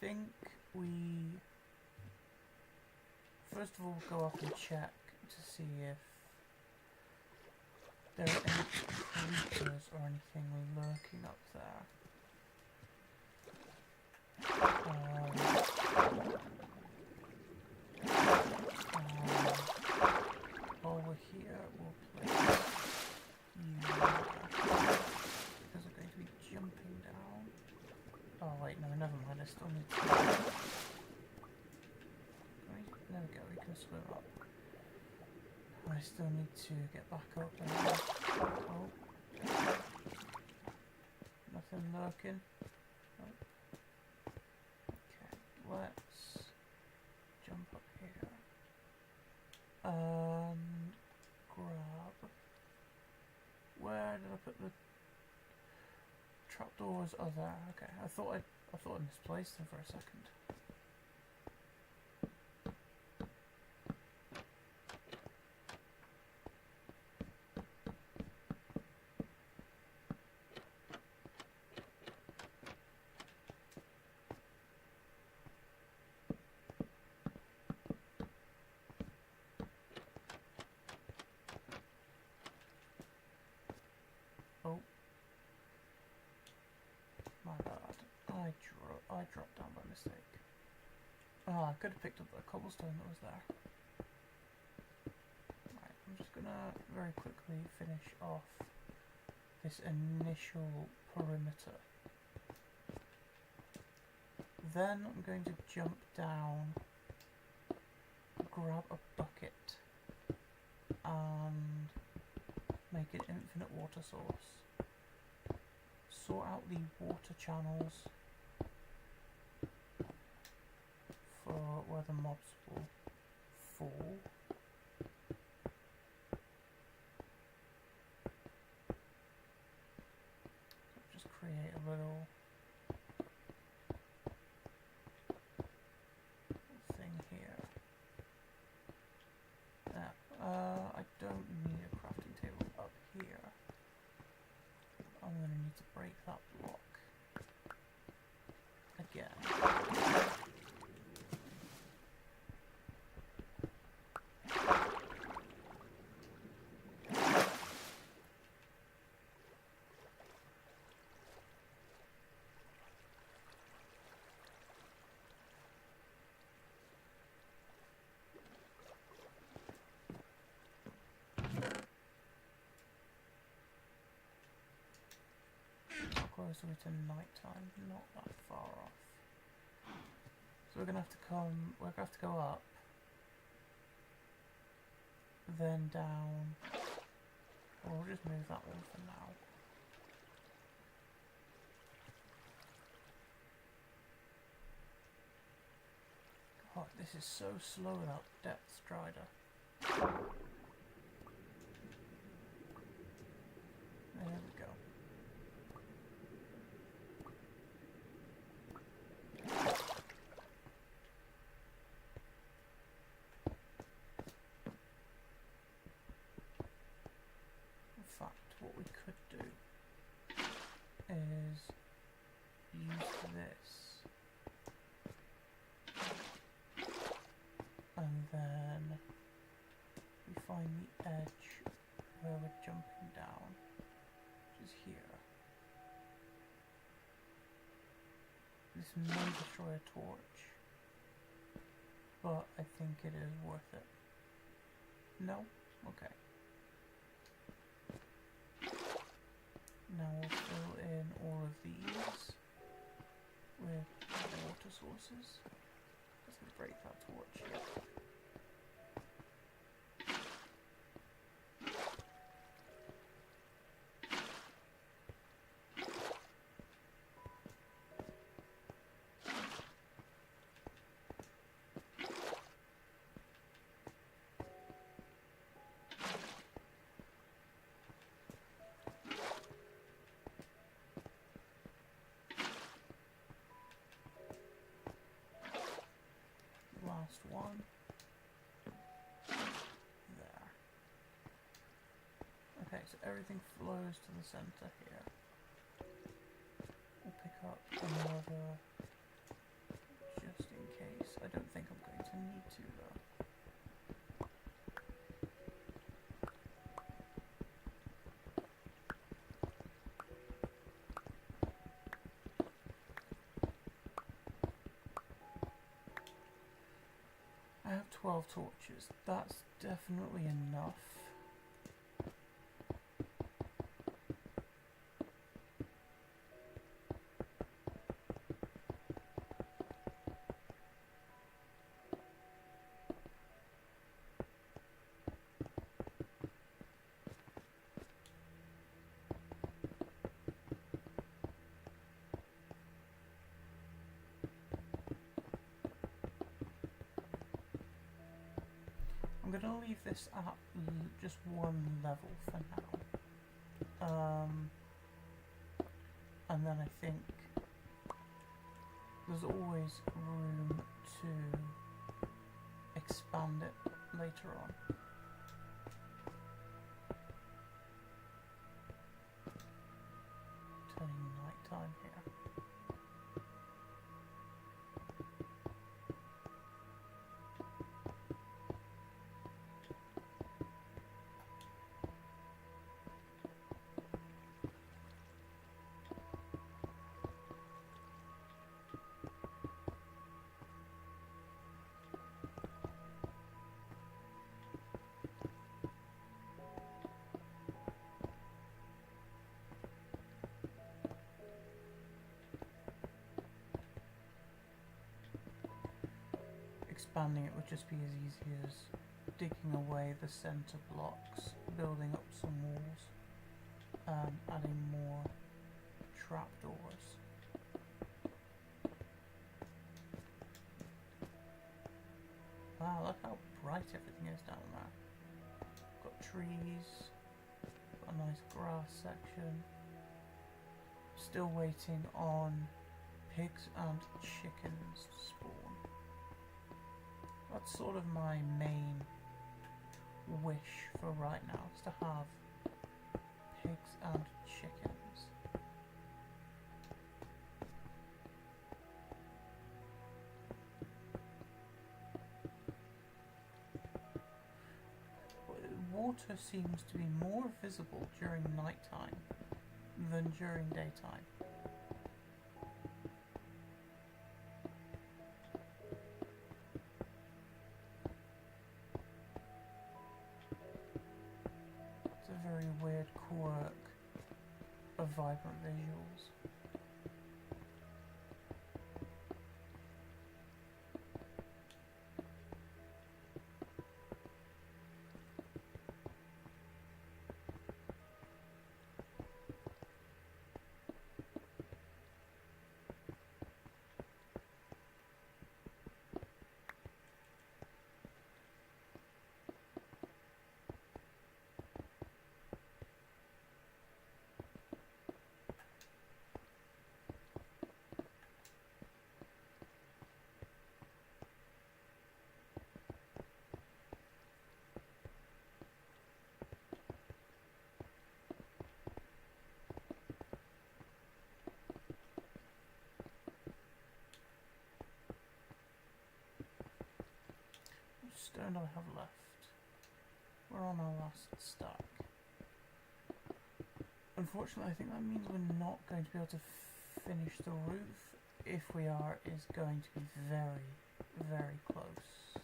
think we first of all go up and check to see if there are any creatures or anything lurking up there. While we're here, we'll place you there, because we're going to be jumping down. Oh wait, no, never mind, I still need to... There we go, we can swim up. I still need to get back up and... Oh. Nothing lurking. Oh. Okay, let's jump up here. Grab. Where did I put the trapdoors? Oh, there. Okay, I thought I misplaced them for a second. Oh, my bad. I dropped down by mistake. Oh, I could have picked up the cobblestone that was there. Right, I'm just gonna very quickly finish off this initial perimeter. Then I'm going to jump down, grab a bucket, and make an infinite water source. Sort out the water channels for where the mobs will fall. So just create a little thing here. Now, I don't need a crafting table up here. I'm going to need to break that block again. Closer to night time, not that far off. So we're gonna have to go up, then down. Or we'll just move that one for now. God, this is so slow without Depth Strider. There we go. What we could do is use this and then we find the edge where we're jumping down, which is here. This may destroy a torch, but I think it is worth it. No? Okay. Now we'll fill in all of these with water sources. Just gonna break that torch here. Last one. There. Okay, so everything flows to the center here. We'll pick up another 12 torches. That's definitely enough. I'm going to leave this at just one level for now. And then I think there's always room to expand it later on. Turning nighttime here. Expanding it would just be as easy as digging away the centre blocks, building up some walls, adding more trapdoors. Wow, look how bright everything is down there. Got trees, got a nice grass section. Still waiting on pigs and chickens to spawn. That's sort of my main wish for right now, is to have pigs and chickens. Water seems to be more visible during nighttime than during daytime. Very weird quirk of vibrant visuals. Stone do I have left? We're on our last stack. Unfortunately, I think that means we're not going to be able to finish the roof. If we are, it's going to be very, very close.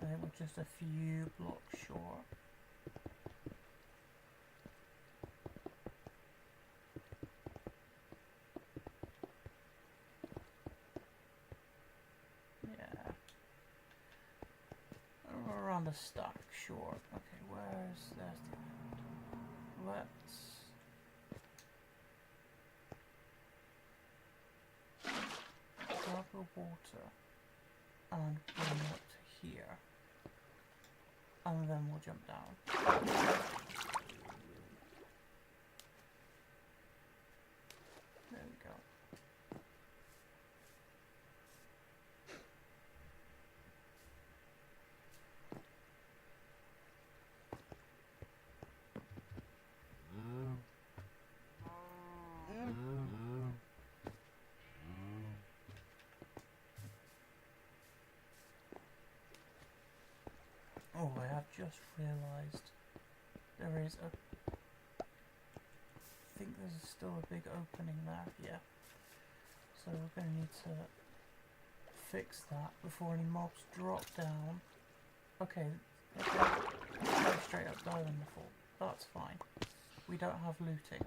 I think we're just a few blocks short. A stack short. Okay, there's the end. Let's grab the water and bring it to here, and then we'll jump down. There we go. Oh, I have just realised there is I think there's still a big opening there, yeah. So we're going to need to fix that before any mobs drop down. Okay, go straight up diving before. That's fine. We don't have looting.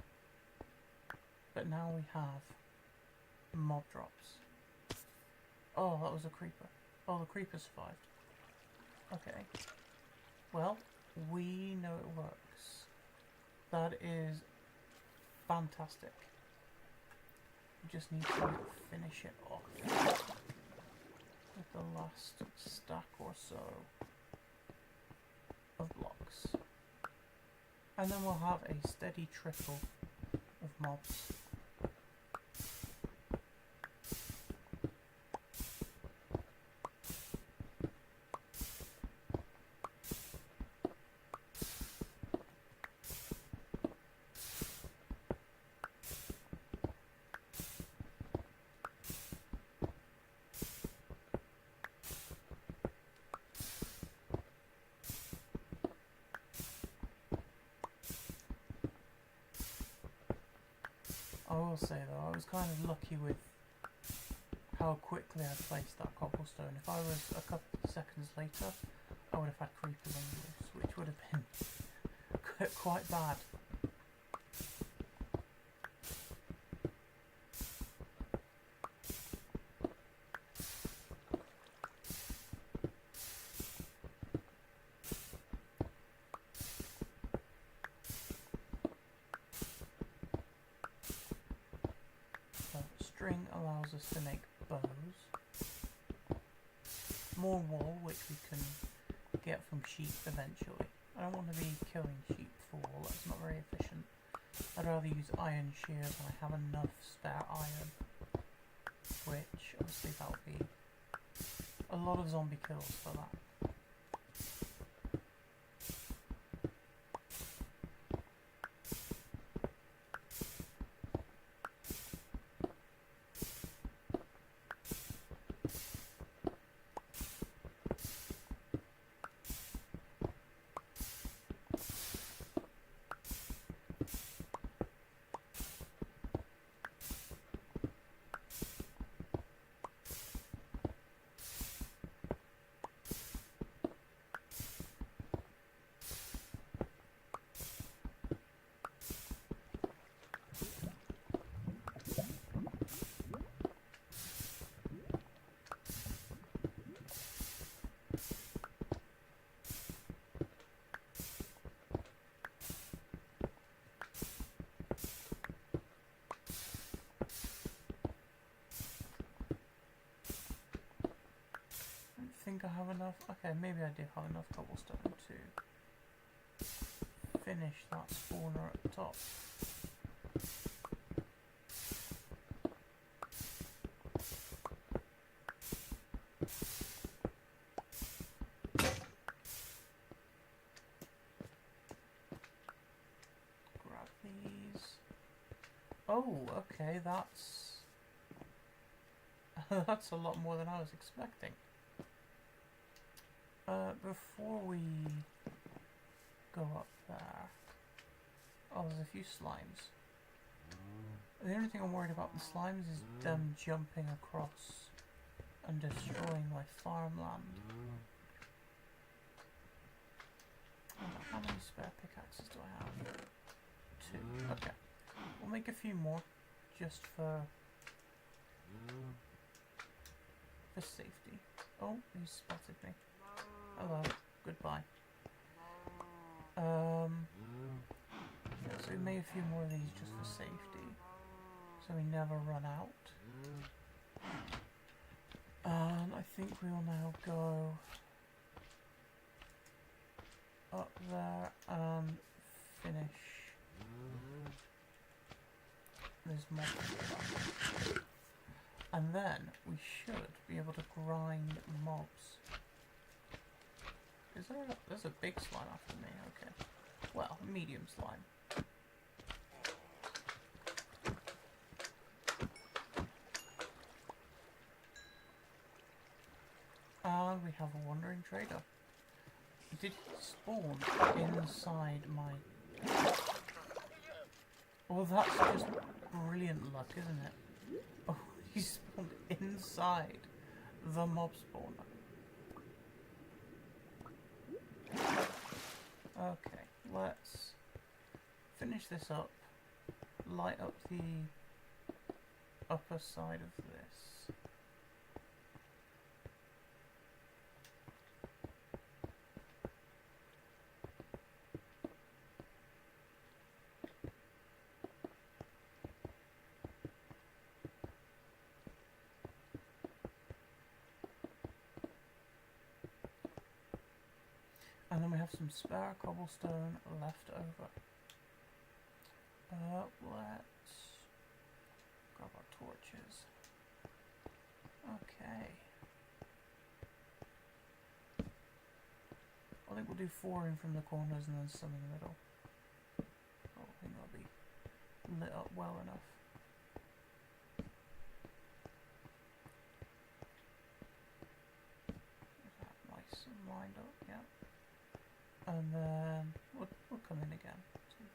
But now we have mob drops. Oh, that was a creeper. Oh, the creeper survived. Okay. Well, we know it works. That is fantastic. We just need to finish it off with the last stack or so of blocks. And then we'll have a steady trickle of mobs. I will say though, I was kind of lucky with how quickly I placed that cobblestone. If I was a couple of seconds later, I would have had creepers on loose, which would have been quite bad. String allows us to make bows, more wool which we can get from sheep eventually. I don't want to be killing sheep for wool, that's not very efficient. I'd rather use iron shears when I have enough spare iron, which obviously that would be a lot of zombie kills for that. I think I have enough. Okay, maybe I do have enough cobblestone to finish that spawner at the top. Grab these. Oh, okay, that's that's a lot more than I was expecting. Before we go up there, oh, there's a few slimes. The only thing I'm worried about the slimes is them jumping across and destroying my farmland. How many spare pickaxes do I have? 2. Okay. We'll make a few more just for safety. Oh, he spotted me. Hello, goodbye. Yeah, so we made a few more of these just for safety, so we never run out. And I think we will now go up there and finish this mob. And then we should be able to grind mobs. Is there there's a big slime after me, okay. Well, medium slime. And we have a wandering trader. Did he spawn inside my... Well, that's just brilliant luck, isn't it? Oh, He spawned inside the mob spawner. Okay, let's finish this up. Light up the upper side of this. And then we have some spare cobblestone left over. Let's grab our torches. Okay. I think we'll do 4 in from the corners and then some in the middle. I think that'll be lit up well enough. Nice and lined up, yeah. And then we'll come in again. 2,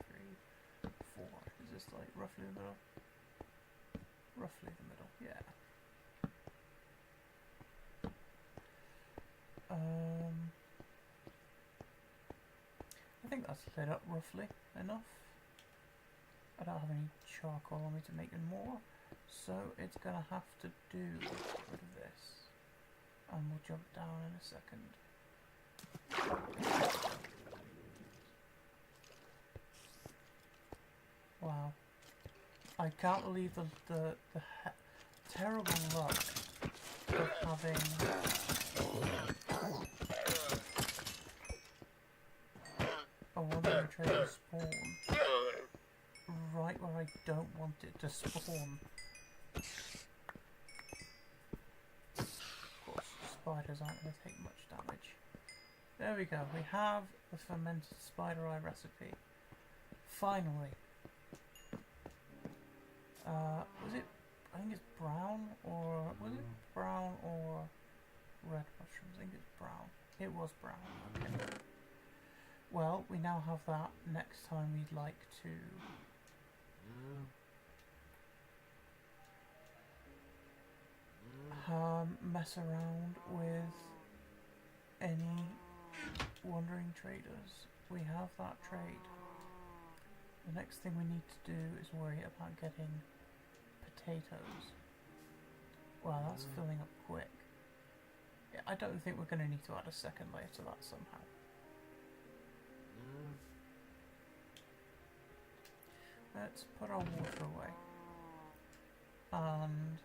3, 4. Is this like roughly the middle? Roughly the middle, yeah. I think that's lit up roughly enough. I don't have any charcoal on me to make it more, so it's gonna have to do with this. And we'll jump down in a second. Wow. I can't believe the terrible luck of having a wandering trader spawn right where I don't want it to spawn. Of course, spiders aren't going to take much damage. There we go, we have the fermented spider eye recipe. Finally. Was it, I think it's brown, or, was it brown or red mushrooms? I think it's brown. It was brown, okay. Well, we now have that. Next time we'd like to mess around with any wandering traders. We have that trade. The next thing we need to do is worry about getting potatoes. Wow, that's filling up quick. Yeah, I don't think we're going to need to add a second layer to that somehow. Let's put our water away. And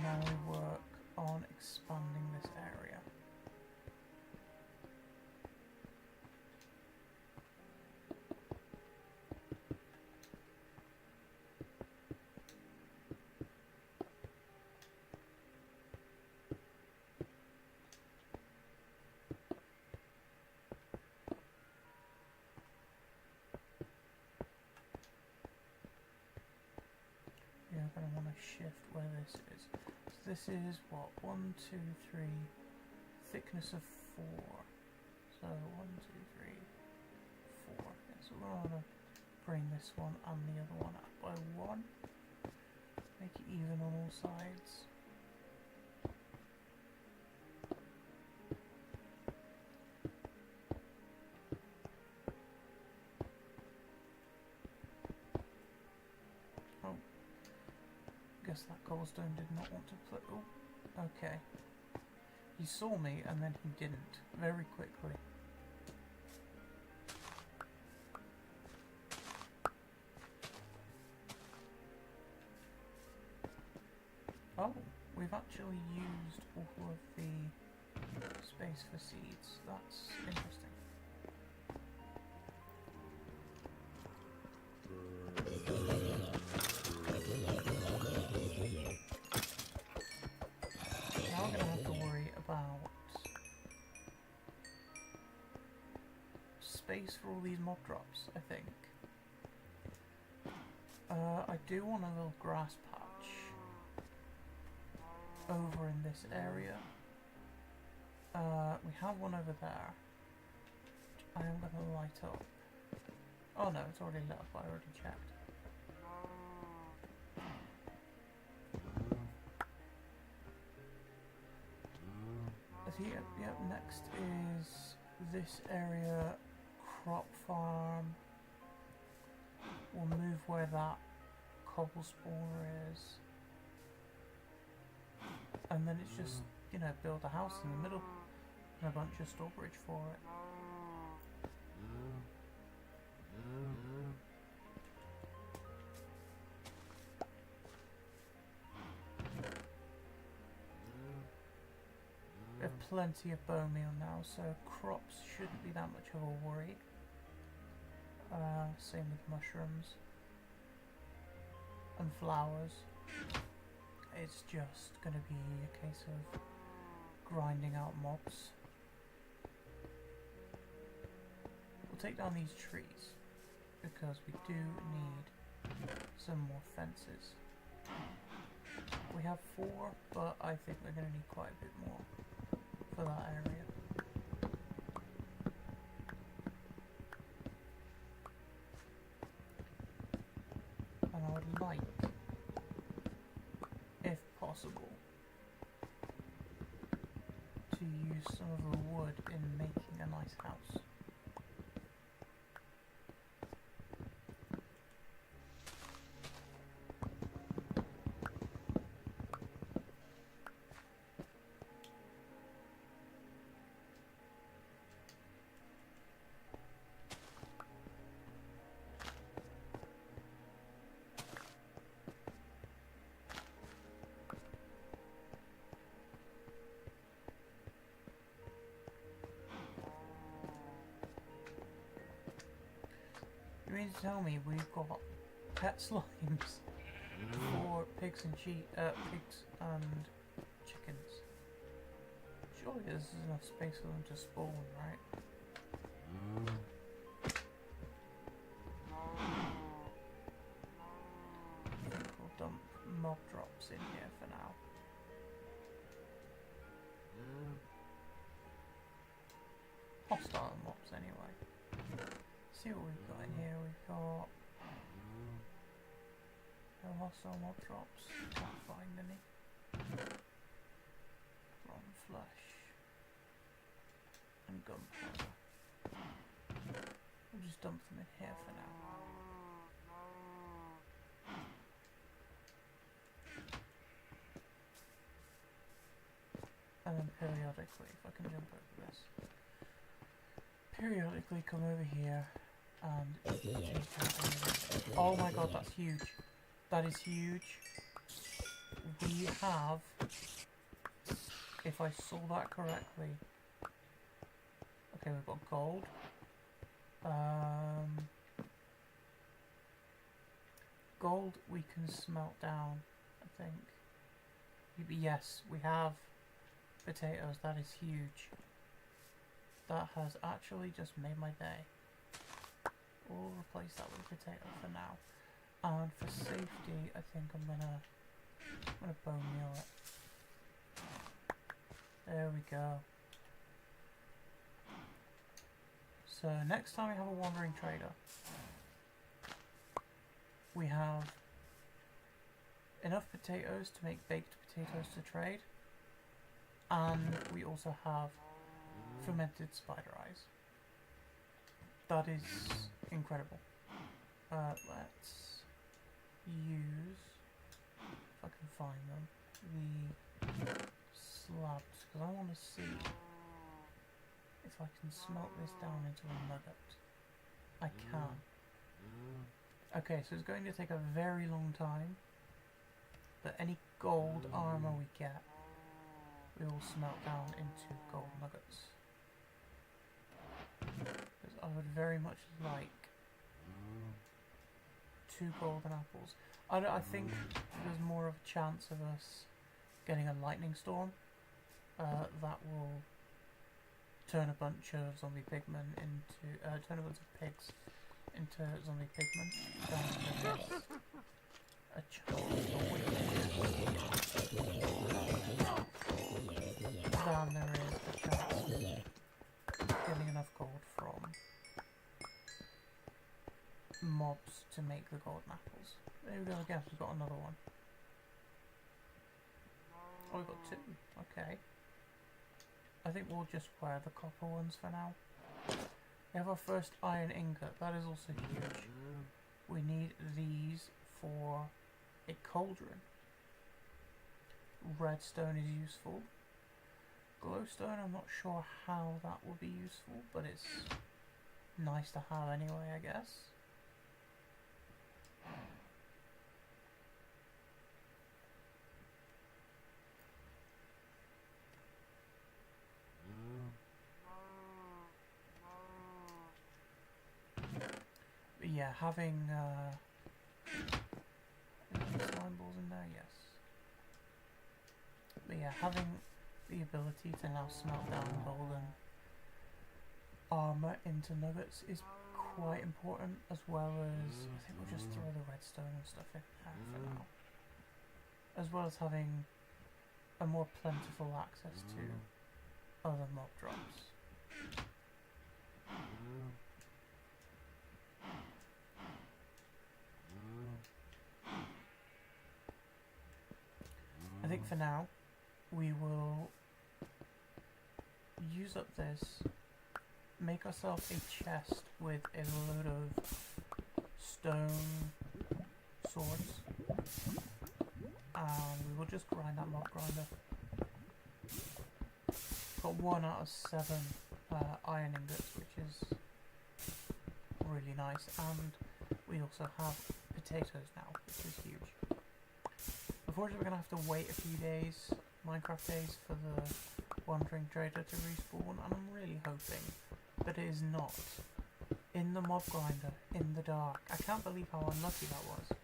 now we work on expanding this area. You're going to want to shift where this is. So this is what? 1, 2, 3, thickness of 4. So 1, 2, 3, 4. Yeah, so we're going to bring this one and the other one up by 1. Make it even on all sides. Guess that cobblestone did not want to play. Oh, okay. He saw me and then he didn't. Very quickly. Oh, we've actually used all of the space for seeds. That's interesting. Now I'm going to have to worry about space for all these mob drops, I think. I do want a little grass patch over in this area. We have one over there, which I am going to light up. Oh no, it's already lit up, I already checked. Yep, next is this area, crop farm. We'll move where that cobble spawner is. And then it's just, you know, build a house in the middle and a bunch of storage for it. We have plenty of bone meal now, so crops shouldn't be that much of a worry. Same with mushrooms and flowers. It's just going to be a case of grinding out mobs. We'll take down these trees because we do need some more fences. We have 4, but I think we're going to need quite a bit more for that area. And I would like, if possible, to use some of the wood in making a nice house. You mean to tell me we've got pet slimes for pigs and pigs and chickens? Surely there's enough space for them to spawn, right? I think we'll dump mob drops in here for now. Hostile mobs anyway. See what we've got in here. We've got no hostile mob drops. Can't find any. Rotten flesh and gunpowder. We'll just dump them in here for now. And then periodically, if I can jump over this, periodically come over here and take out. Oh my god, that's huge. That is huge. We have, if I saw that correctly, okay, we've got gold. Gold we can smelt down, I think. Yes, we have potatoes. That is huge. That has actually just made my day. We'll replace that with potato for now. And for safety, I think I'm gonna bone meal it. There we go. So next time we have a wandering trader, we have enough potatoes to make baked potatoes to trade, and we also have fermented spider eyes. That is incredible. Let's use, if I can find them, the slabs, because I want to see if I can smelt this down into a nugget. I can. Okay, so it's going to take a very long time, but any gold armor we get, we will smelt down into gold nuggets. Because I would very much like 2 golden apples. I think there's more of a chance of us getting a lightning storm that will turn a bunch of zombie pigmen into turn a bunch of pigs into zombie pigmen than there is a chance of getting enough gold from mobs to make the golden apples. There we go, I guess we've got another one. Oh, we've got 2, okay. I think we'll just wear the copper ones for now. We have our first iron ingot. That is also huge. We need these for a cauldron. Redstone is useful. Glowstone, I'm not sure how that will be useful, but it's nice to have anyway, I guess. But yeah, having slime balls in there, yes. But yeah, having the ability to now smelt down golden armor into nuggets is quite important, as well as I think we'll just throw the redstone and stuff in there for now, as well as having a more plentiful access to other mob drops. I think for now we will use up this, make ourselves a chest with a load of stone swords, and we will just grind that mob grinder. Got 1 out of 7 iron ingots, which is really nice, and we also have potatoes now, which is huge. Unfortunately, we're going to have to wait a few days, Minecraft days, for the Wandering Trader to respawn, and I'm really hoping that it is not in the mob grinder, in the dark. I can't believe how unlucky that was.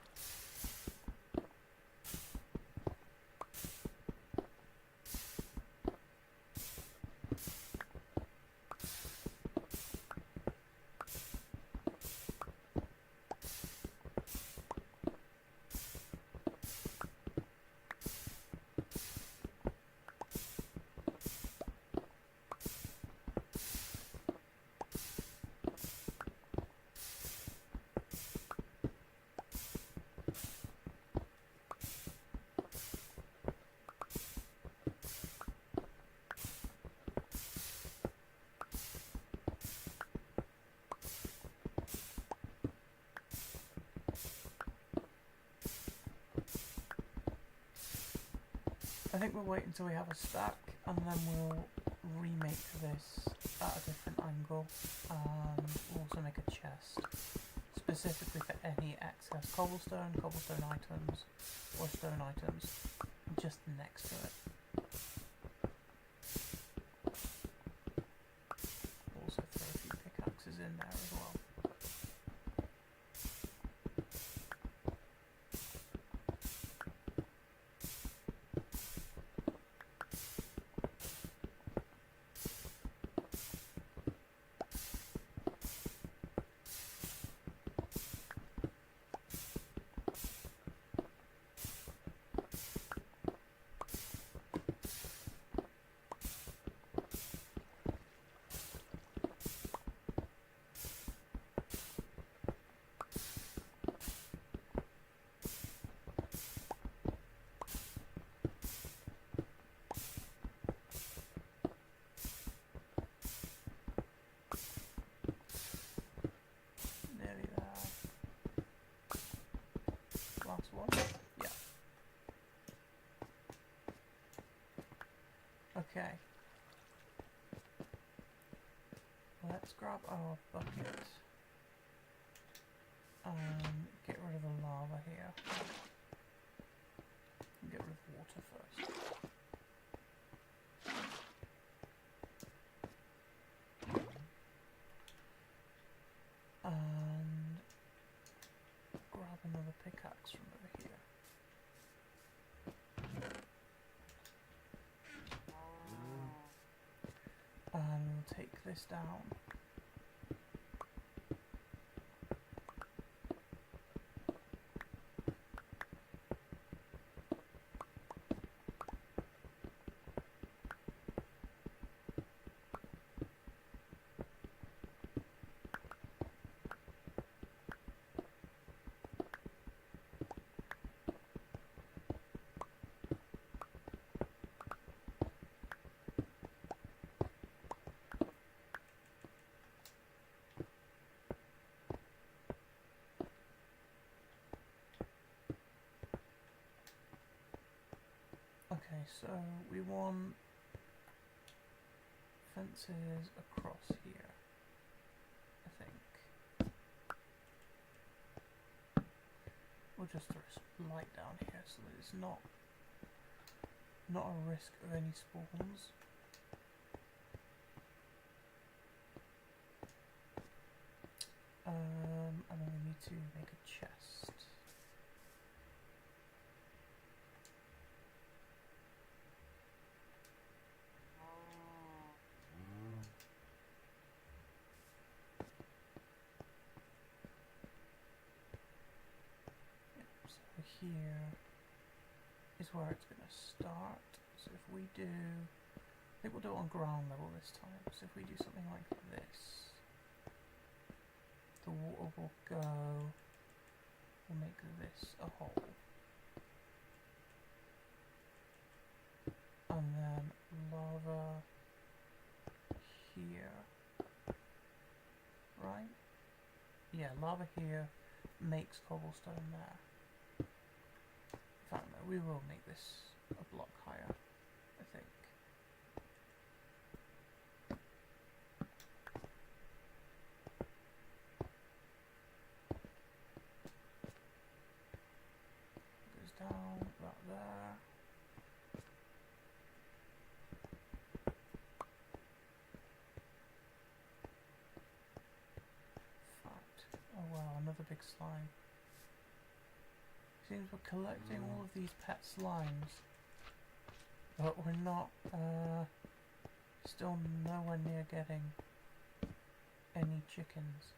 I think we'll wait until we have a stack, and then we'll remake this at a different angle, and we'll also make a chest specifically for any excess cobblestone items, or stone items just next to it. Also throw a few pickaxes in there as well. Okay. Let's grab our bucket and get rid of the lava here. Get rid of water first. And grab another pickaxe from over here. And we'll take this down. Okay, so we want fences across here, I think. We'll just throw some light down here so that it's not a risk of any spawns. And then we need to make a chest. So here is where it's going to start. So if we do, I think we'll do it on ground level this time. So if we do something like this, the water will go, we'll make this a hole. And then lava here, right? Yeah, lava here makes cobblestone there. In fact, no, we will make this a block higher, I think. Goes down about there. Oh wow, another big slime. Seems we're collecting all of these pet slimes, but we're not, still nowhere near getting any chickens.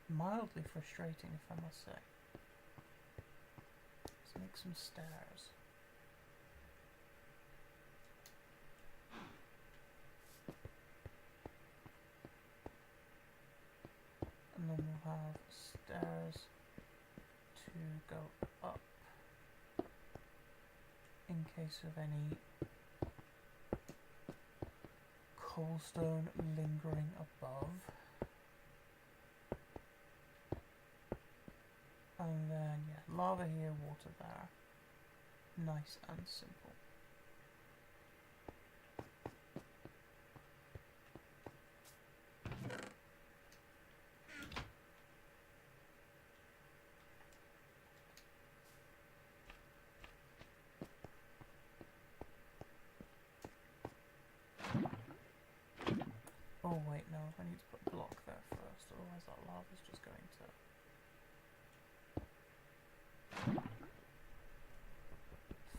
Mildly frustrating, if I must say. Let's make some stairs. And then we'll have stairs to go up in case of any cobblestone lingering above. And then, yeah, lava here, water there. Nice and simple. Oh wait, no, I need to put a block there first, otherwise that lava's just going to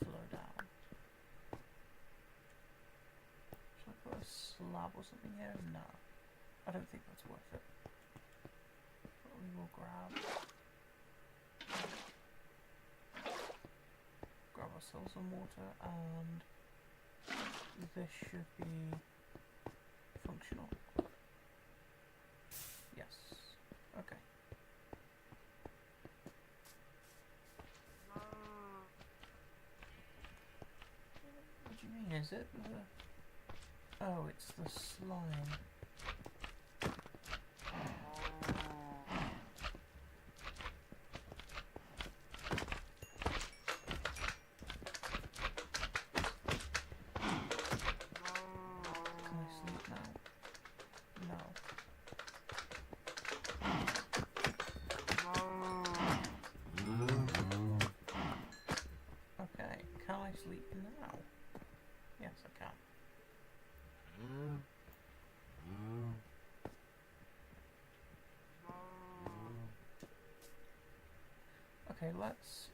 flow down. Should I put a slab or something here? No, I don't think that's worth it. But we will grab ourselves some water, and this should be functional. Yes. Okay. What do you mean? Is it the... Oh, it's the slime. Sleep now? Yes, I can. Okay, let's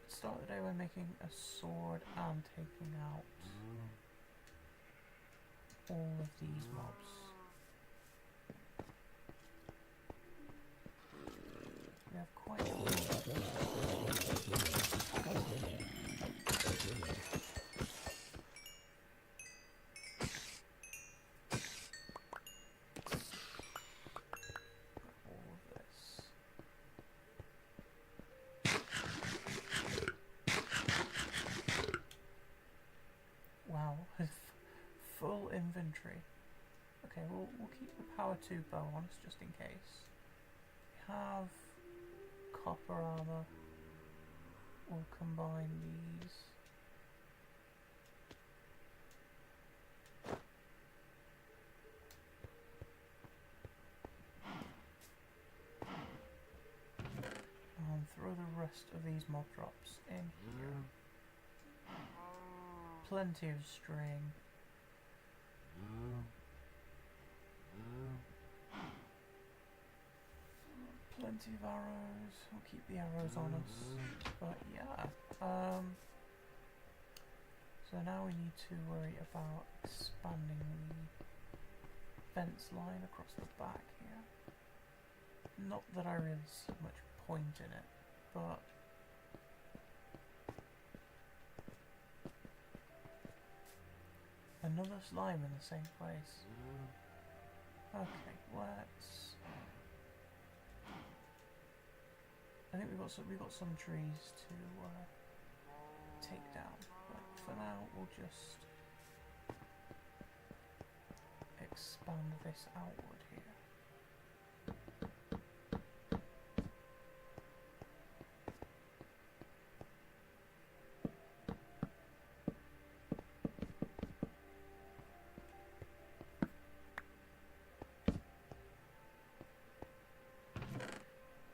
start the day by making a sword and taking out all of these mobs. We have quite a lot. Full inventory. Okay, we'll keep the power 2 bow on us just in case. We have copper armor. we'll combine these. And throw the rest of these mob drops in here. Plenty of string. Plenty of arrows. We'll keep the arrows on us. But yeah. So now we need to worry about expanding the fence line across the back here. Not that I really see much point in it, but another slime in the same place. Okay, let's. I think we've got some trees to take down, but for now we'll just expand this outward here.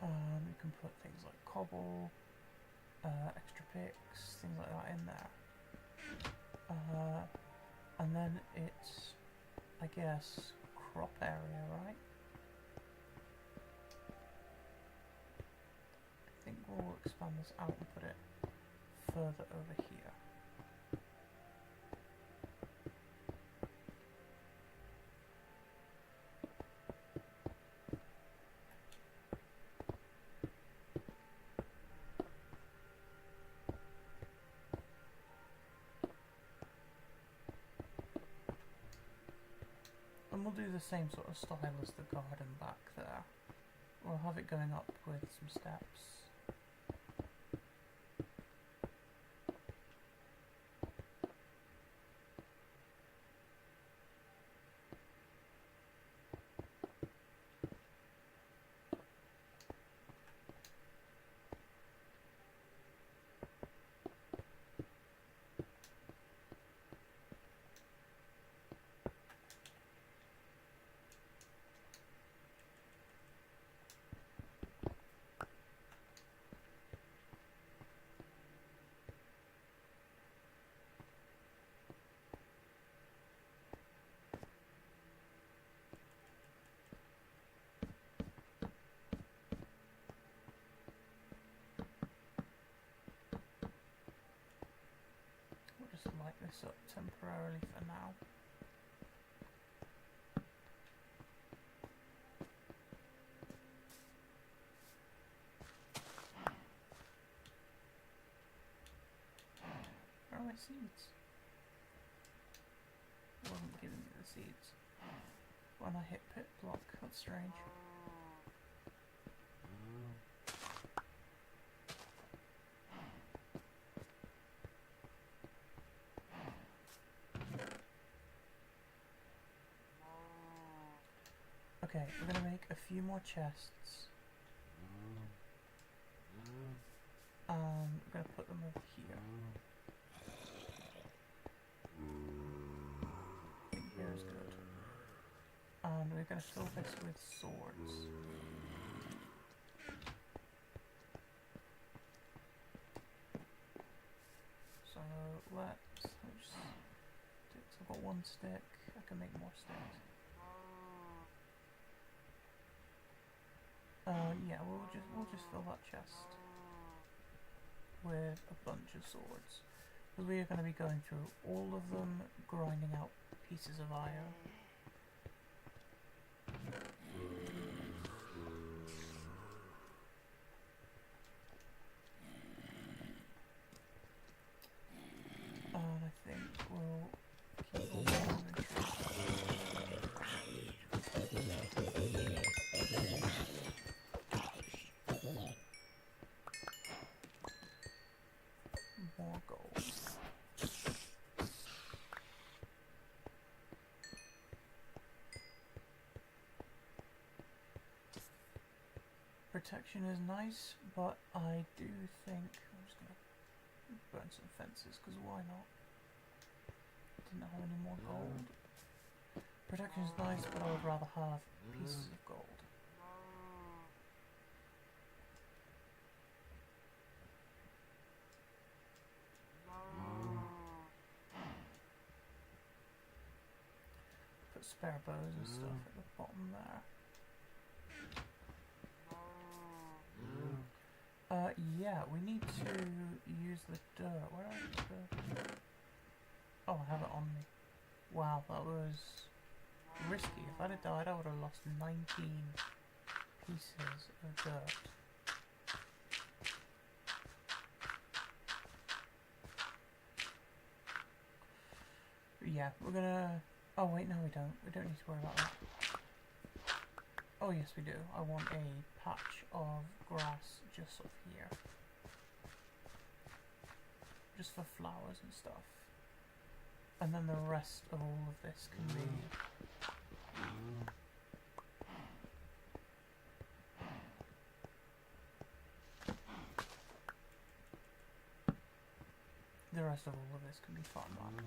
We can put things like cobble, extra picks, things like that in there. And then it's, I guess, crop area, right? I think we'll expand this out and put it further over here. And we'll do the same sort of style as the garden back there. We'll have it going up with some steps. Just light this up temporarily for now. Where are my seeds? It wasn't giving me the seeds when I hit pit block. That's strange. Okay, we're going to make a few more chests. We're going to put them over here. I think here is good. And we're going to fill this with swords. So let's just sticks. I've got one stick. I can make more sticks. Yeah, we'll just fill that chest with a bunch of swords, because we are going to be going through all of them, grinding out pieces of iron. And I think we'll keep all the more gold. Protection is nice, but I do think I'm just gonna find some fences, because why not? Didn't have any more gold. Protection's nice, but I would rather have pieces of gold. Put spare bows and stuff at the bottom there. Yeah, we need to use the dirt. Where are the... Oh, I have it on me. Wow, that was risky. If I'd have died, I would have lost 19 pieces of dirt. Yeah, we're gonna... Oh wait, no we don't. We don't need to worry about that. Oh yes we do. I want a patch of grass just up here. Just for flowers and stuff. And then the rest of all of this can be... The rest of all of this can be farmland.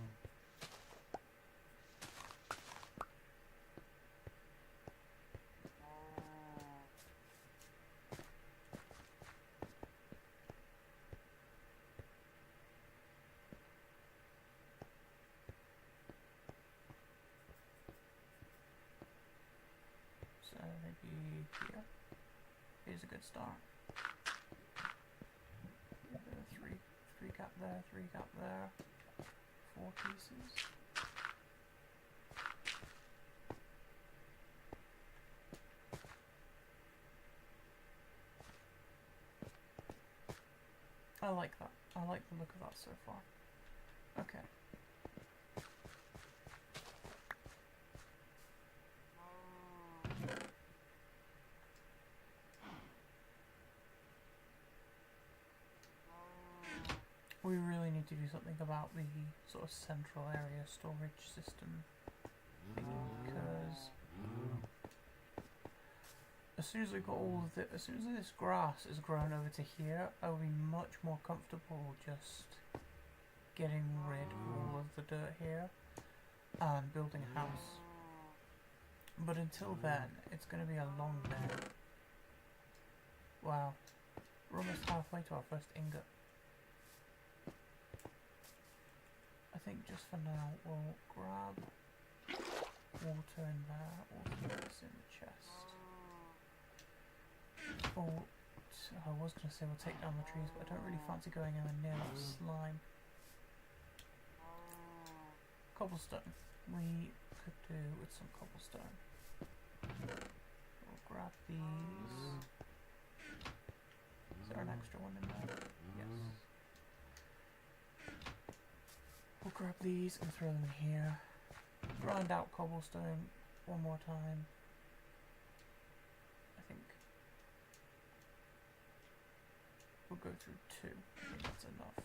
So maybe here is a good start. Three gap there, 3 gap there, 4 pieces. I like that. I like the look of that so far. Okay. We really need to do something about the sort of central area storage system thingy, because as soon as we got all of as soon as this grass is grown over to here, I will be much more comfortable just getting rid of all of the dirt here and building a house. But until then, it's going to be a long day. Wow, we're almost halfway to our first ingot. I think just for now we'll grab water in there, water this in the chest. Oh, I was going to say we'll take down the trees, but I don't really fancy going in near that slime. Cobblestone. We could do with some cobblestone. We'll grab these. Is there an extra one in there? Yes. We'll grab these and throw them in here. Grind out cobblestone one more time. I think we'll go through 2. I think that's enough.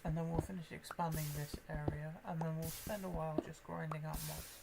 And then we'll finish expanding this area, and then we'll spend a while just grinding out mobs.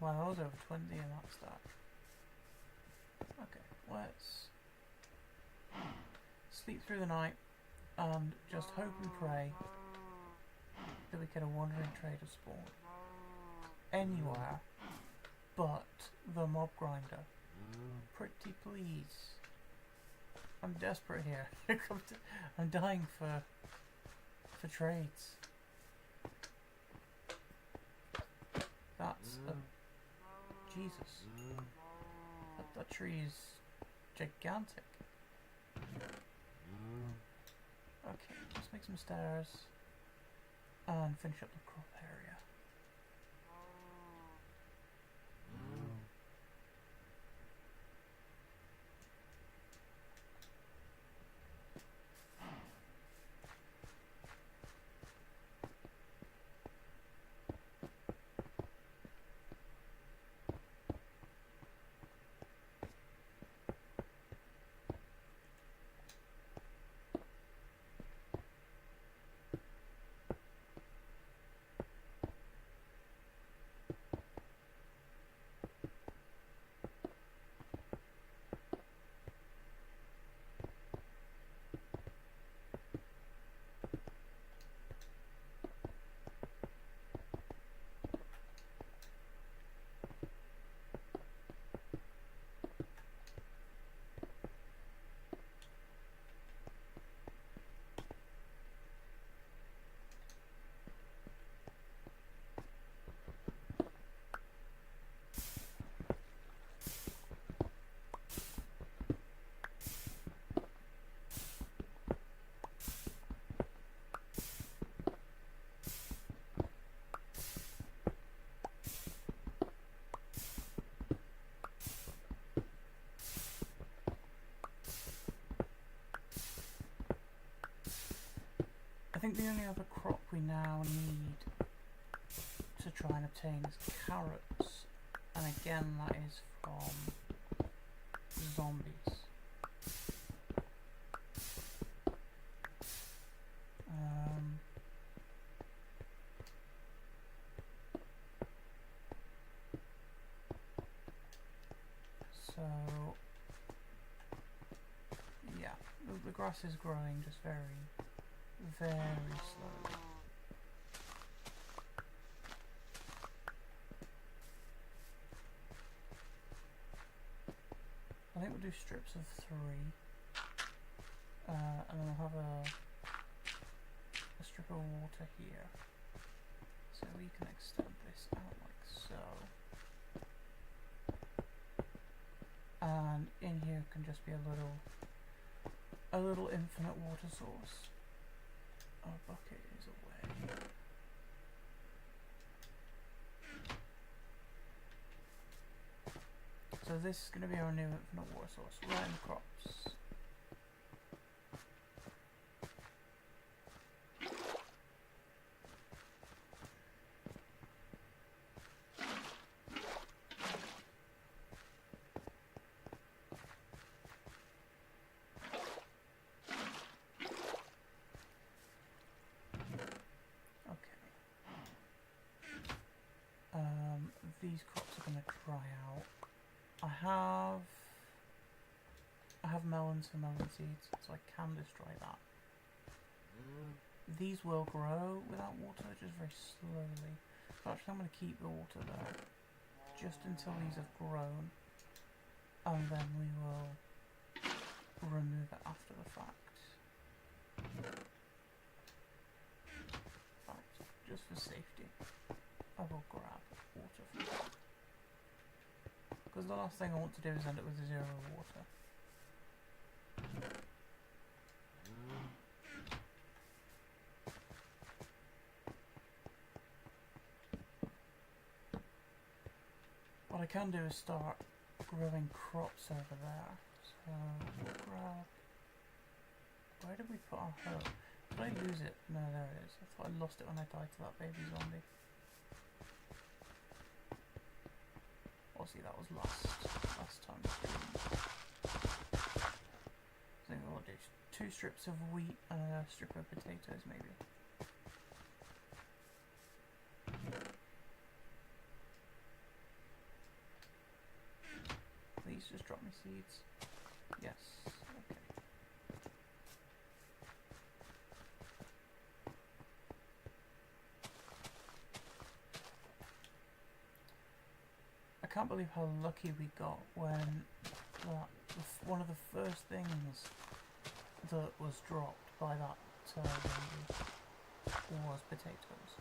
Well, I was over 20 and that's that. Okay, let's sleep through the night and just hope and pray that we get a wandering trader spawn anywhere but the mob grinder. Pretty please. I'm desperate here. I'm dying for trades. That's Jesus. That tree is gigantic. Okay, let's make some stairs and finish up the crop area. I think the only other crop we now need to try and obtain is carrots, and again that is from zombies. So yeah, the grass is growing just very slowly. I think we'll do strips of 3, and then we'll have a strip of water here, so we can extend this out like so, and in here can just be a little infinite water source. Our bucket is away. So this is going to be our new infinite water source, right in the crops. These crops are going to dry out. I have melons for melon seeds, so I can destroy that. These will grow without water, just very slowly. So actually I'm going to keep the water there, just until these have grown, and then we will remove it after the fact. Right, just for safety, I will grab water from that. Because the last thing I want to do is end up with 0 water. What I can do is start growing crops over there. So we'll grab... Where did we put our hoe? Did I lose it? No, there it is. I thought I lost it when I died to that baby zombie. Obviously that was last time. I think we'll do 2 strips of wheat and a strip of potatoes maybe. just drop me seeds. Yes. Okay. I can't believe how lucky we got when one of the first things that was dropped by that lady was potatoes.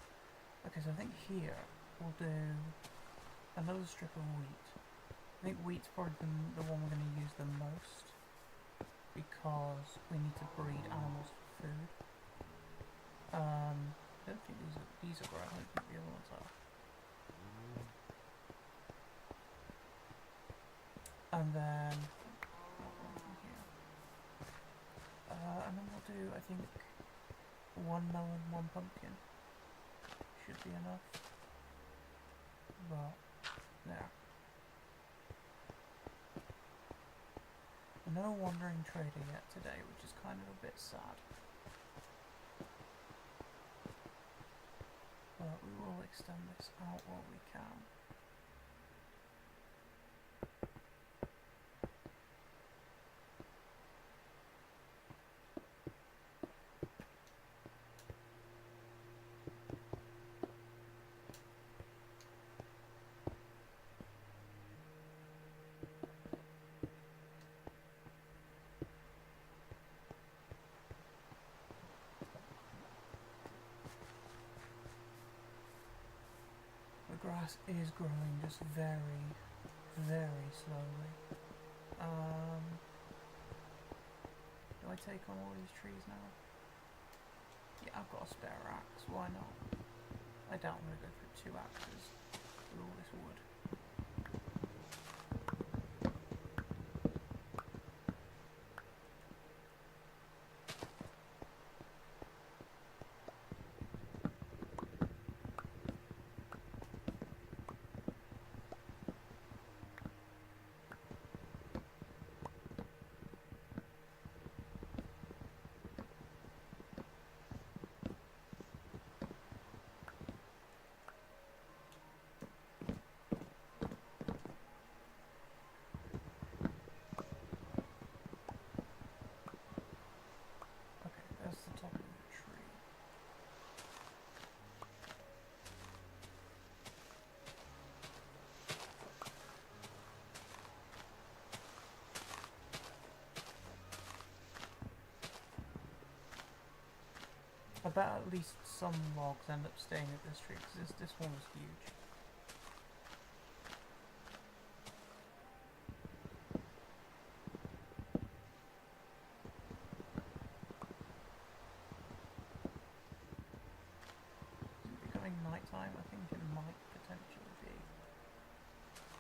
Okay, so I think here we'll do another strip of wheat. I think wheat's probably the one we're going to use the most because we need to breed animals for food. I don't think these are growing. I don't think the other ones are. And then and then we'll do, I think, 1 melon, 1 pumpkin. Should be enough. But there. No wandering trader yet today, which is kind of a bit sad. But we will extend this out while we can. The grass is growing just very, very slowly. Do I take on all these trees now? Yeah, I've got a spare axe, why not? I doubt I'm going to go through 2 axes with all this wood. I bet at least some logs end up staying at this tree, because this one was huge. Is it becoming nighttime? I think it might potentially be.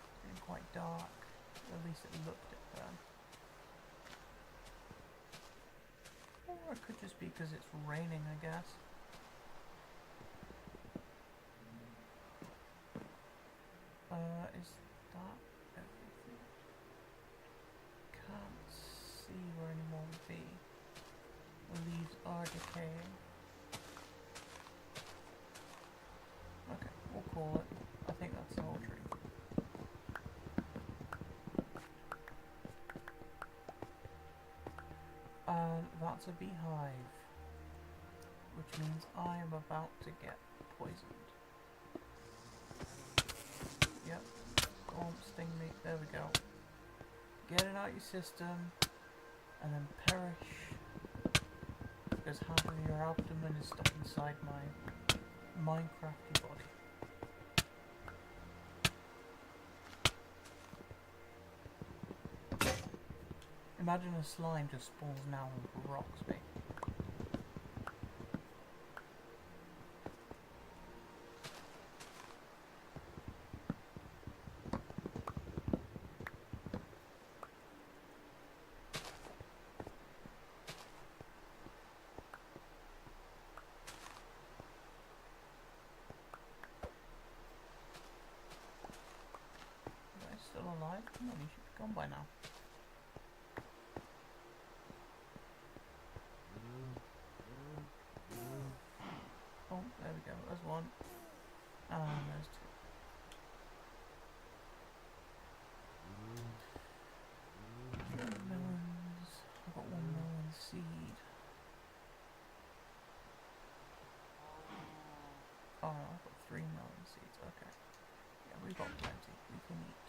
It's getting quite dark. At least it looked it then. Or it could just be because it's raining, I guess. Is that everything? Can't see where any more would be. The leaves are decaying. Okay, we'll call it. I think that's the whole tree. That's a beehive, which means I am about to get poisoned. Yep, go on, sting me, there we go. Get it out your system, and then perish, because half of your abdomen is stuck inside my Minecrafty body. Imagine a slime just spawns now and rocks me. Are they still alive? Come on, you should be gone by now. Oh, there we go, there's one. And there's 2. I've got 3 melon seeds. Okay. Yeah, we've got plenty. We can eat.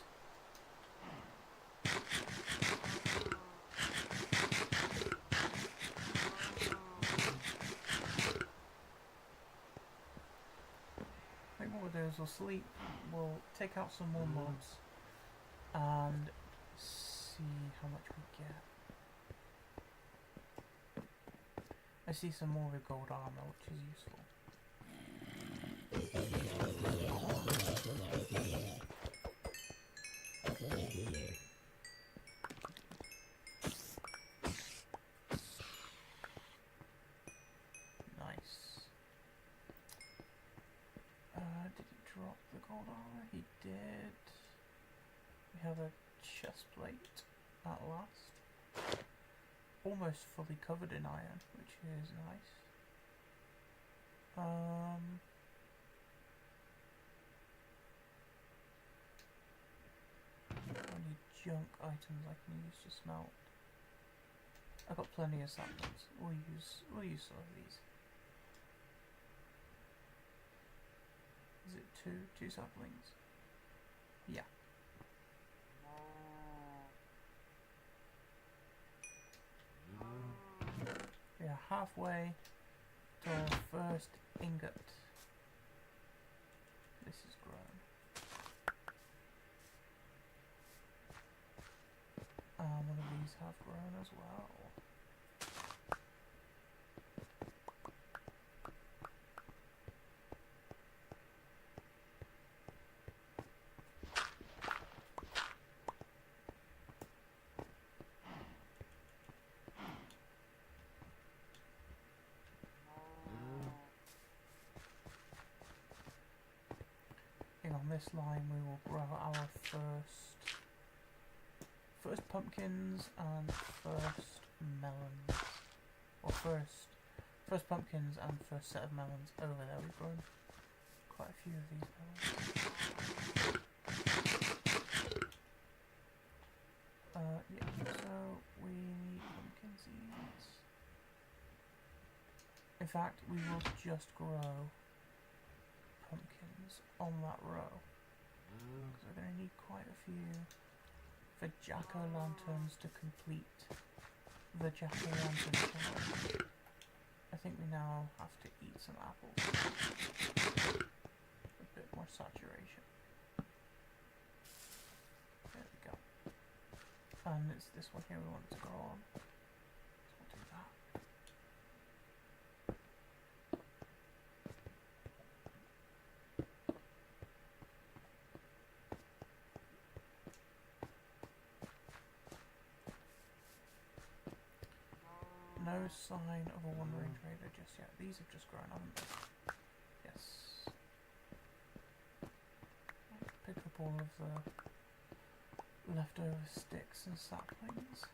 I think what we'll do is we'll sleep. We'll take out some more mobs and see how much we get. I see some more with gold armor, which is useful. Nice. Did he drop the gold armor? He did. We have a chest plate at last. Almost fully covered in iron, which is nice. Any junk items I can use to smelt. I've got plenty of saplings. We'll use some of these. Is it two saplings? Yeah. We are halfway to our first ingot. This is grown. One of these have grown as well. On this line we will grow our first pumpkins and first melons, or first pumpkins and first set of melons. Over there we've grown quite a few of these melons. Yeah, so we need pumpkin seeds. In fact, we will just grow pumpkins on that row, because we're going to need quite a few for jack-o'-lanterns to complete the jack-o'-lantern challenge. I think we now have to eat some apples. A bit more saturation. There we go. And it's this one here we want it to go on. So we'll do that. No sign of a wandering trader just yet. These have just grown, haven't they? Yes. Pick up all of the leftover sticks and saplings.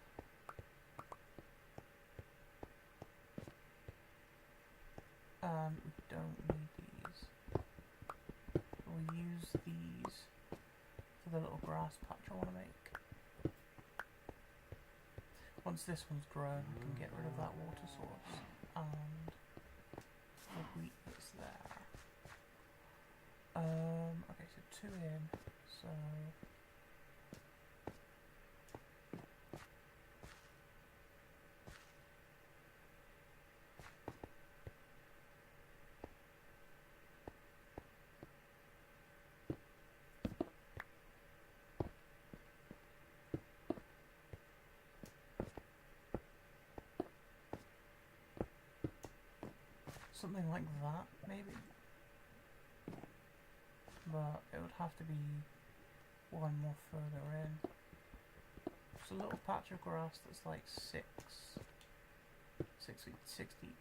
And we don't need these. We'll use these for the little grass patch I want to make. Once this one's grown, we can get rid of that water source and the wheat that's there. Okay, so 2 in, so something like that, maybe. But it would have to be one more further in. It's a little patch of grass that's like 6 deep.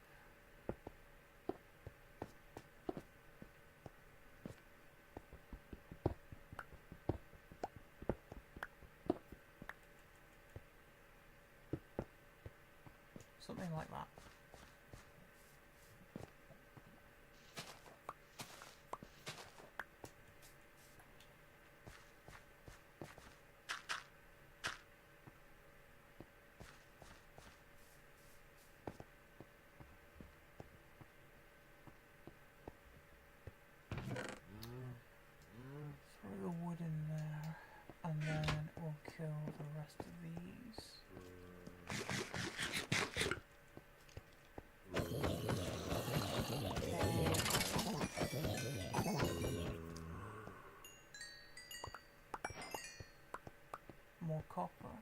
Something like that. more copper.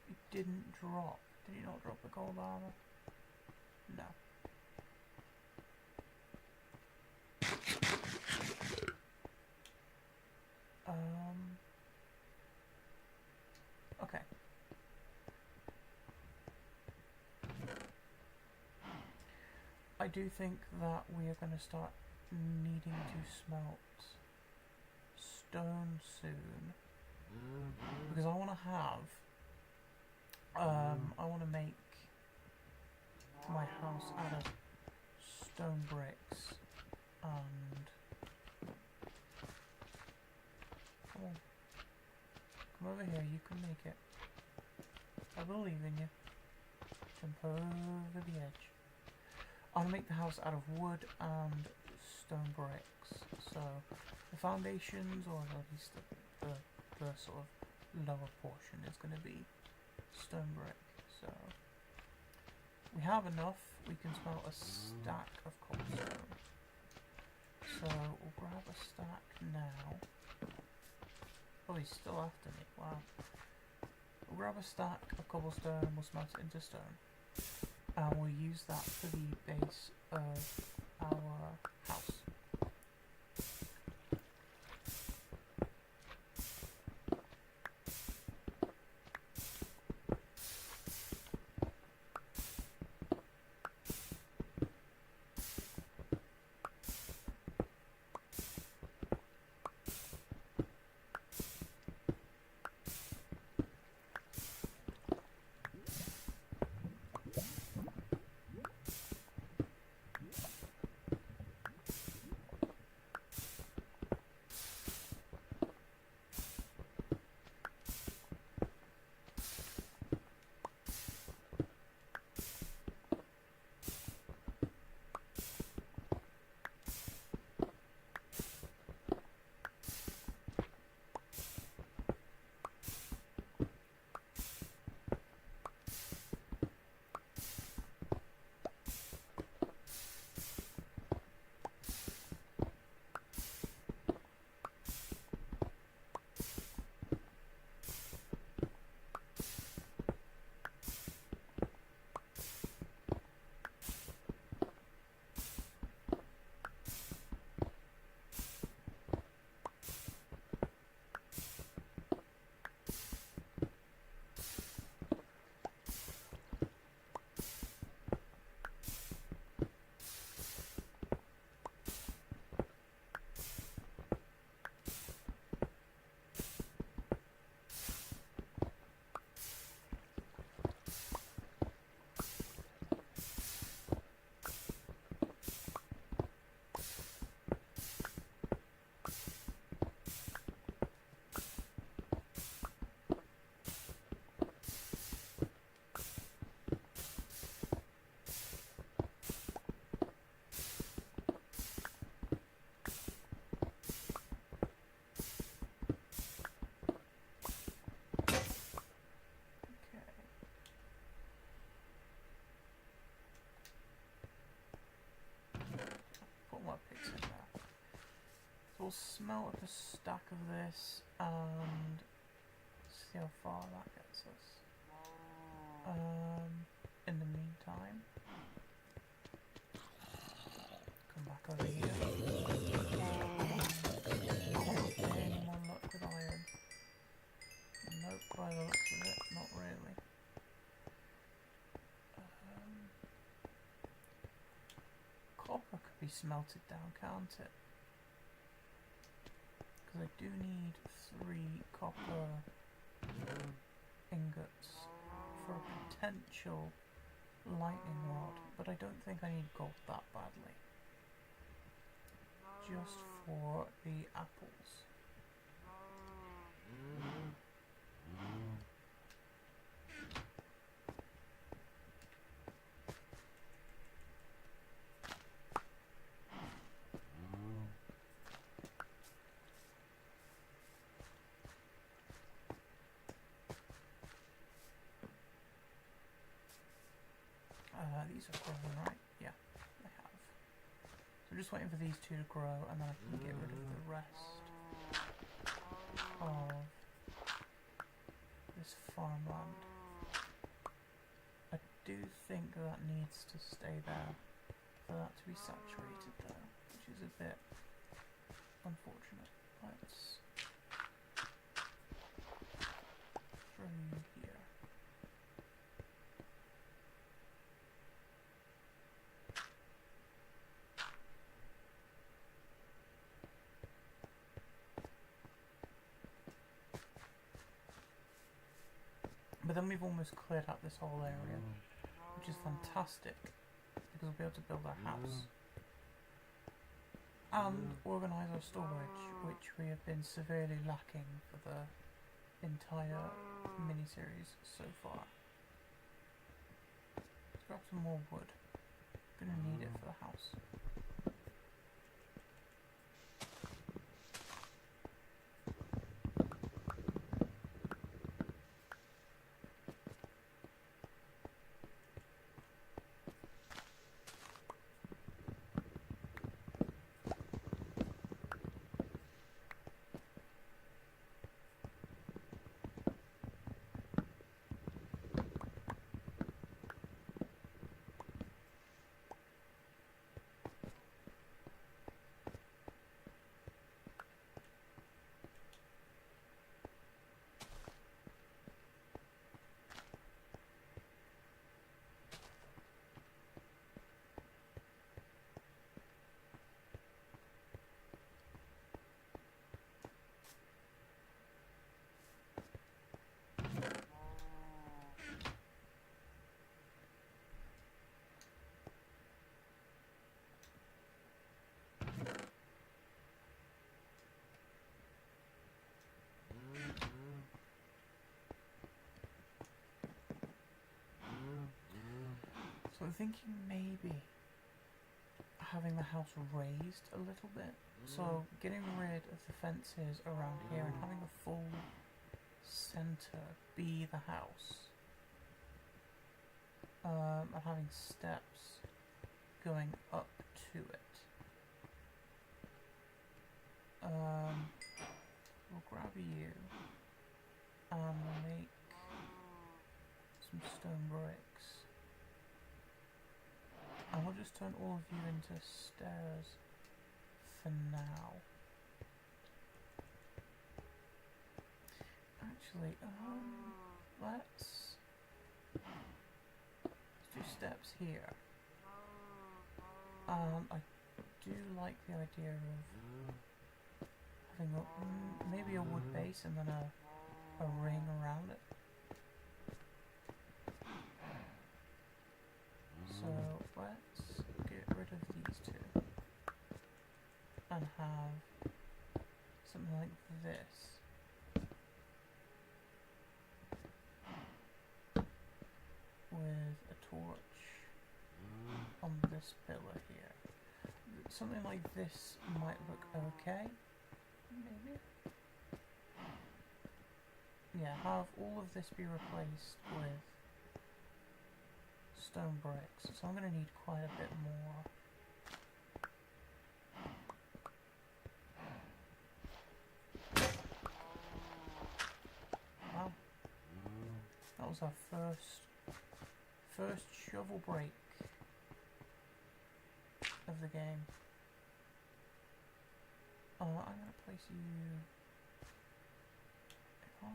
It didn't drop. Did he not drop the gold armor? No. Okay. I do think that we are going to start needing to smelt stone soon, because I want to have, I want to make my house out of stone bricks and, come on, come over here, you can make it. I believe in you. Jump over the edge. I want to make the house out of wood and stone bricks. So the foundations, or at least the sort of lower portion, is going to be stone brick. So we have enough. We can smelt a stack of cobblestone. So we'll grab a stack now. Oh, he's still after me. Wow. We'll grab a stack of cobblestone and we'll smelt it into stone. And we'll use that for the base of our house. We'll smelt up a stack of this and see how far that gets us. In the meantime, come back over here. Any more luck with iron? Nope, by the looks of it, not really. Copper could be smelted down, can't it? Because I do need 3 copper ingots for a potential lightning rod, but I don't think I need gold that badly. Just for the apples. These are growing, right? Yeah, they have. I'm just waiting for these two to grow, and then I can get rid of the rest of this farmland. I do think that needs to stay there for that to be saturated though, which is a bit unfortunate. Let's throw you here. But then we've almost cleared out this whole area, which is fantastic, because we'll be able to build our house and organise our storage, which we have been severely lacking for the entire mini-series so far. Let's grab some more wood. Gonna need it for the house. So I'm thinking maybe having the house raised a little bit. So getting rid of the fences around here and having the full centre be the house. And having steps going up to it. We'll grab you and make some stone bricks. And we'll just turn all of you into stairs for now. Actually, let's do steps here. I do like the idea of having maybe a wood base and then a ring around it. So let's get rid of these two and have something like this with a torch on this pillar here. Something like this might look okay, maybe. Yeah, have all of this be replaced with stone bricks, so I'm going to need quite a bit more. Wow, that was our first shovel break of the game. I'm going to place you. If I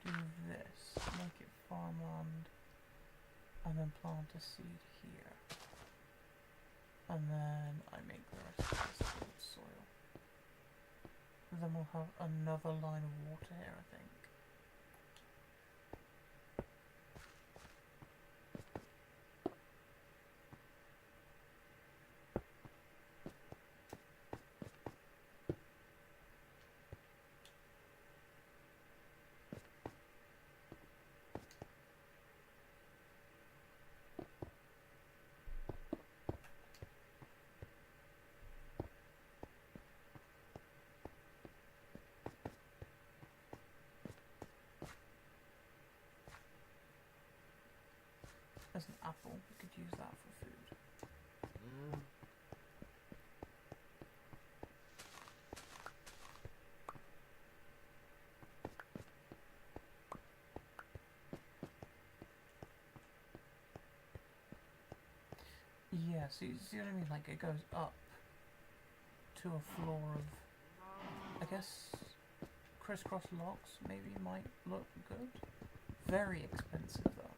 do this, make it farmland, and then plant a seed here, and then I make the rest of this good soil. And then we'll have another line of water here, I think. There's an apple. We could use that for food. Yeah, see what I mean? Like, it goes up to a floor of, I guess, crisscross locks maybe might look good. Very expensive though.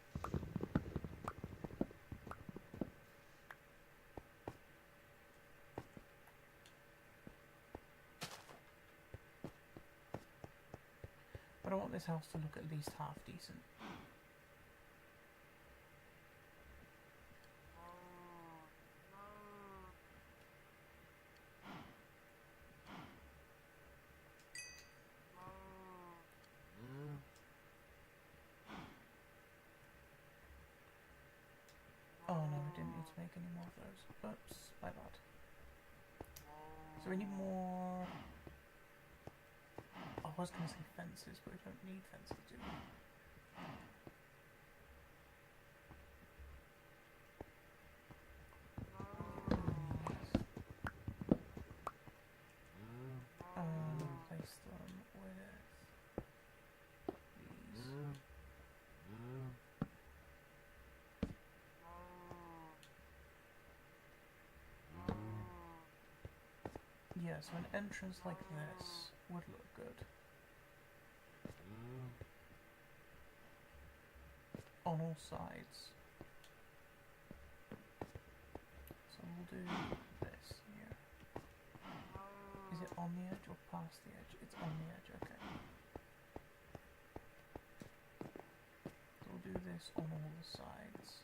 But I want this house to look at least half decent. Oh no, we didn't need to make any more of those. Oops, my bad. So we need more... I was going to say fences, but we don't need fences, do we? Replace them with these. Yeah, so an entrance like this would look good. On all sides. So we'll do this here. Is it on the edge or past the edge? It's on the edge, okay. So we'll do this on all the sides.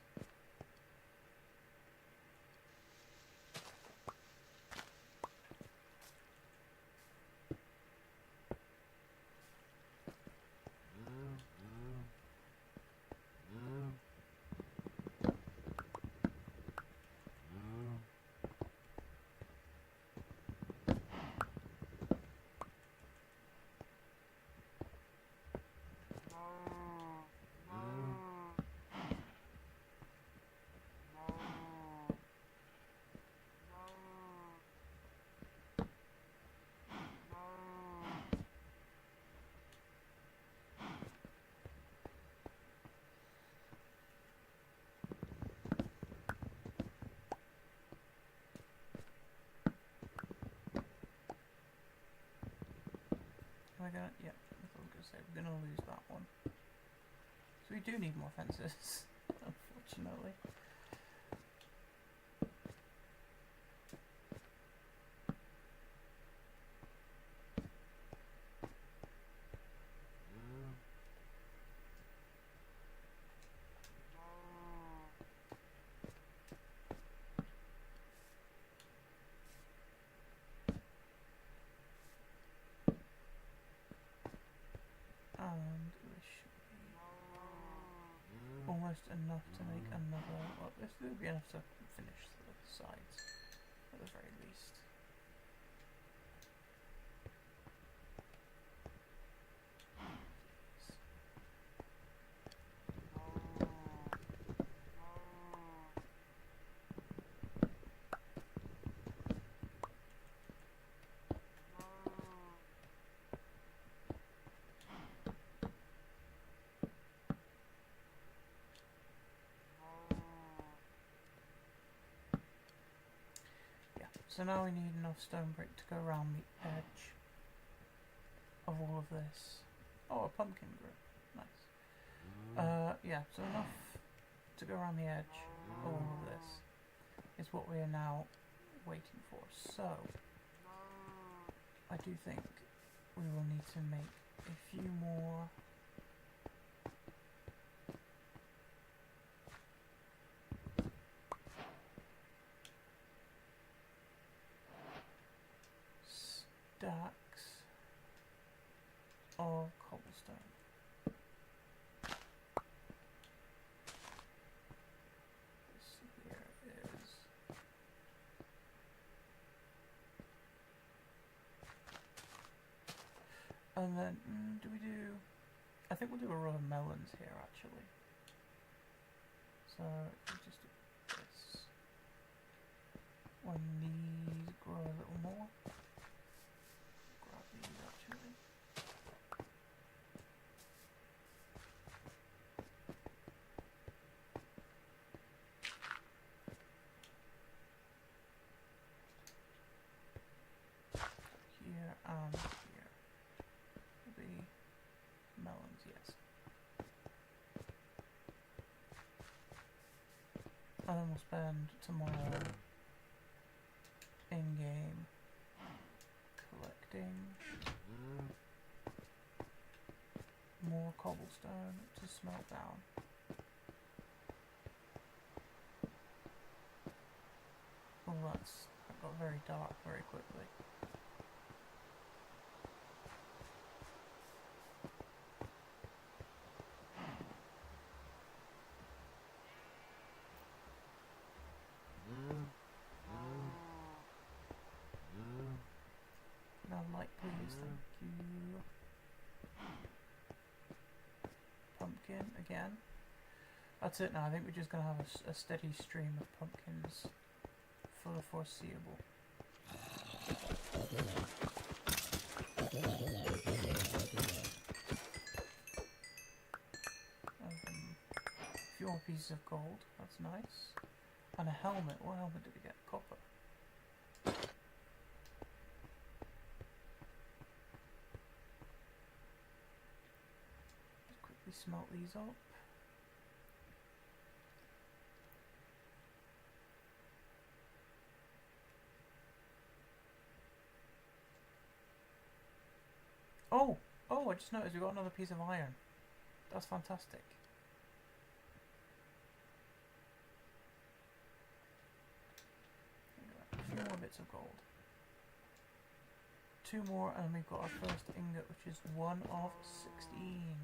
We're gonna, yeah, that's what I was gonna say. We're gonna lose that one. So we do need more fences, unfortunately. And this should be almost enough to make another, well, this will be enough to finish the sides, at the very least. So now we need enough stone brick to go around the edge of all of this. Oh, a pumpkin grip. Nice. Yeah, so enough to go around the edge of all of this is what we are now waiting for. So, I do think we will need to make a few more stacks of cobblestone. This here is and then do we do I think we'll do a row of melons here actually. So So if we just do this, when these grow a little more, grab these actually. Here and here. The melons, yes. And then we'll spend tomorrow in-game collecting more cobblestone to smelt down. Oh, that got very dark very quickly. Now light please, thank you. Pumpkin again. That's it now, I think we're just going to have a steady stream of pumpkins for the foreseeable. A few more pieces of gold, that's nice. And a helmet, what helmet did we get? Copper. Just quickly smelt these up. Oh, I just noticed we got another piece of iron. That's fantastic. A few more bits of gold. 2 more and we've got our first ingot, which is 1 of 16.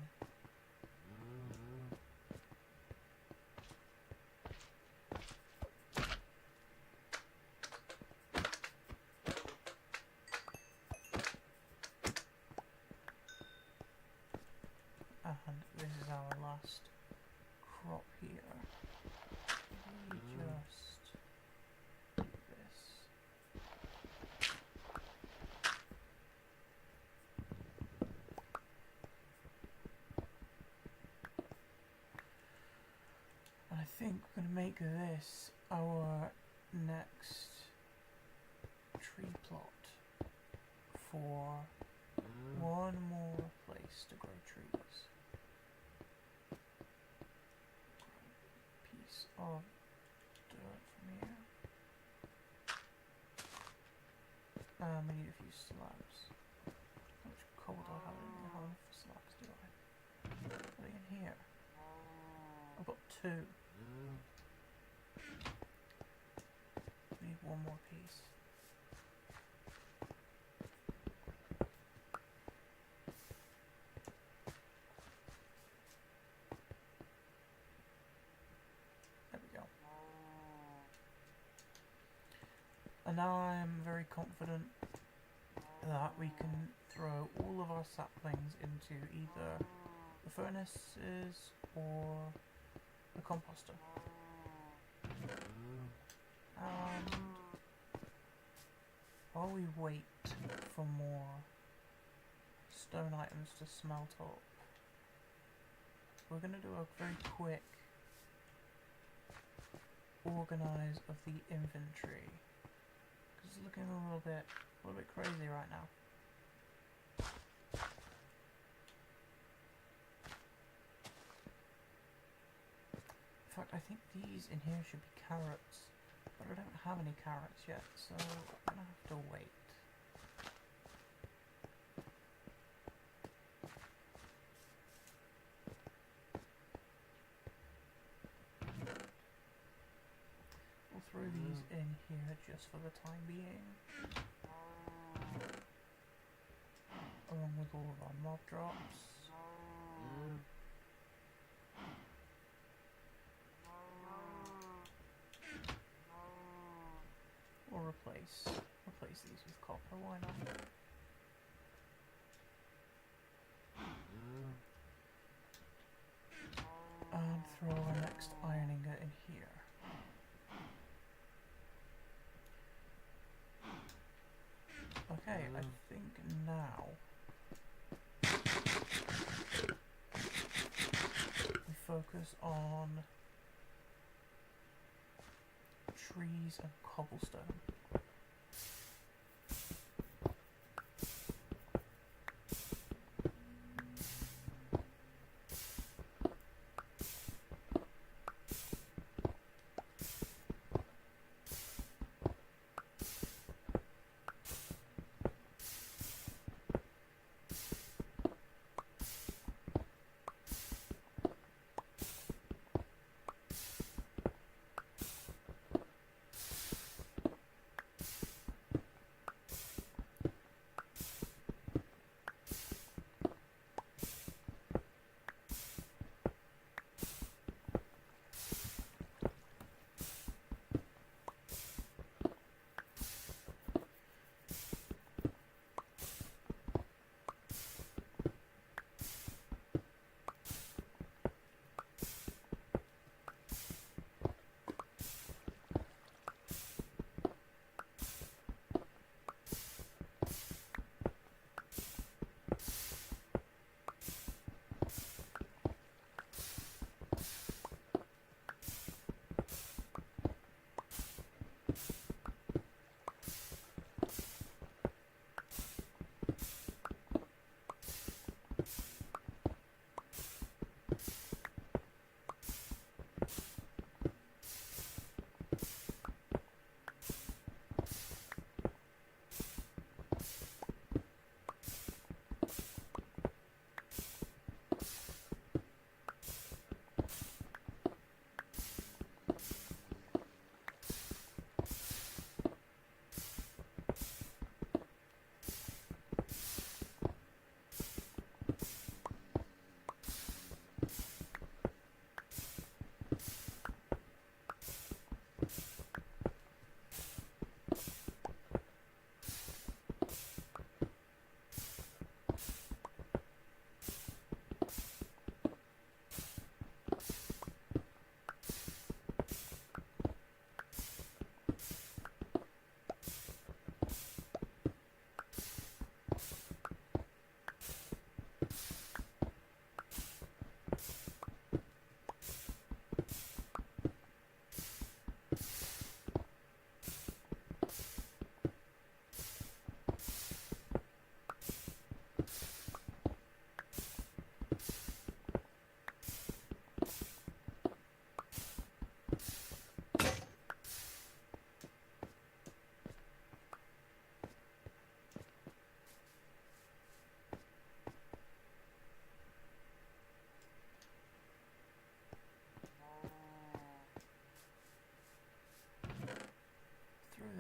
And this is our last crop here. We just do this. And I think we're going to make this our next tree plot for one more place to grow trees. Piece of dirt from here. We need a few slabs. How much coal do I have? I don't have enough slabs, do I? Are they in here? I've got 2. Need 1 more piece. And now I am very confident that we can throw all of our saplings into either the furnaces or the composter. And while we wait for more stone items to smelt up, we're going to do a very quick organize of the inventory. It's looking a little bit crazy right now. In fact, I think these in here should be carrots, but I don't have any carrots yet, so I'm gonna have to wait. We'll throw these in here just for the time being, along with all of our mob drops. Or replace these with copper, why not? And throw our next iron ingot in here. Okay, I think now we focus on trees and cobblestone.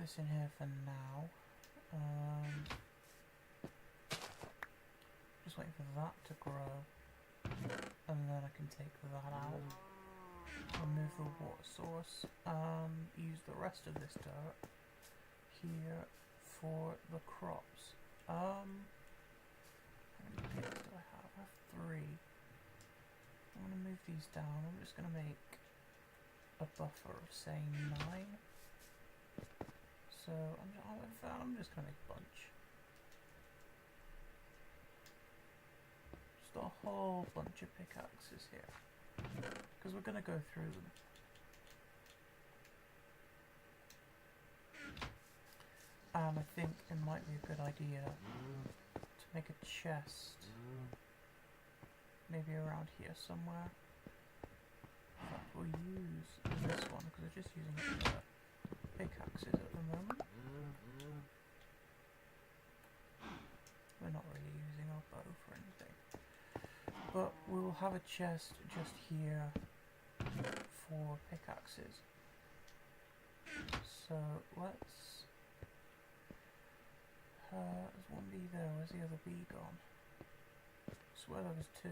This in here for now. Just waiting for that to grow, and then I can take that out, remove the water source, and use the rest of this dirt here for the crops. How many pigs do I have? I have 3. I'm going to move these down. I'm just going to make a buffer of, say, 9. So I'm just going to make a bunch. Just a whole bunch of pickaxes here. Because we're going to go through them. And I think it might be a good idea to make a chest. Maybe around here somewhere. In fact, we'll use this one because we're just using it for pickaxes at the moment. We're not really using our bow for anything. But we will have a chest just here for pickaxes. So let's... there's one bee there. Where's the other bee gone? I swear there was 2.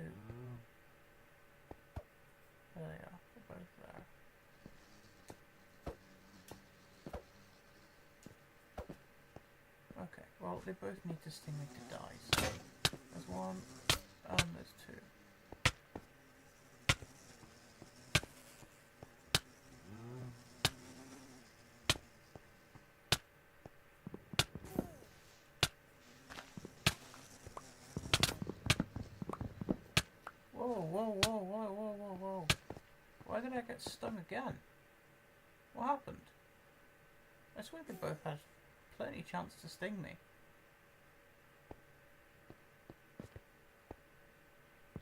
There they are. They're both there. Okay, well, they both need to stingray to die, so there's 1, and there's 2. did I get stung again? What happened? I swear they both had plenty chance to sting me.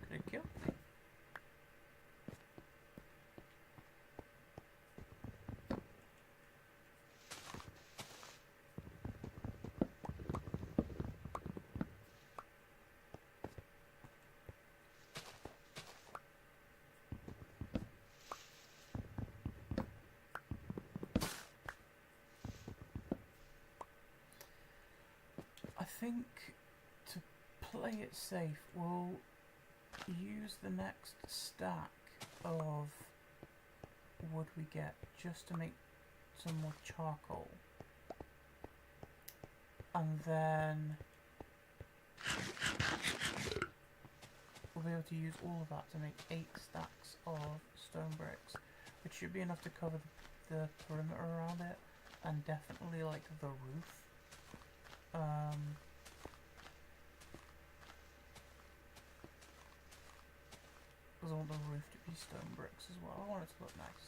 Could have killed me. I think to play it safe, we'll use the next stack of wood we get just to make some more charcoal, and then we'll be able to use all of that to make 8 stacks of stone bricks, which should be enough to cover the perimeter around it, and definitely like the roof. Because I want the roof to be stone bricks as well. I want it to look nice.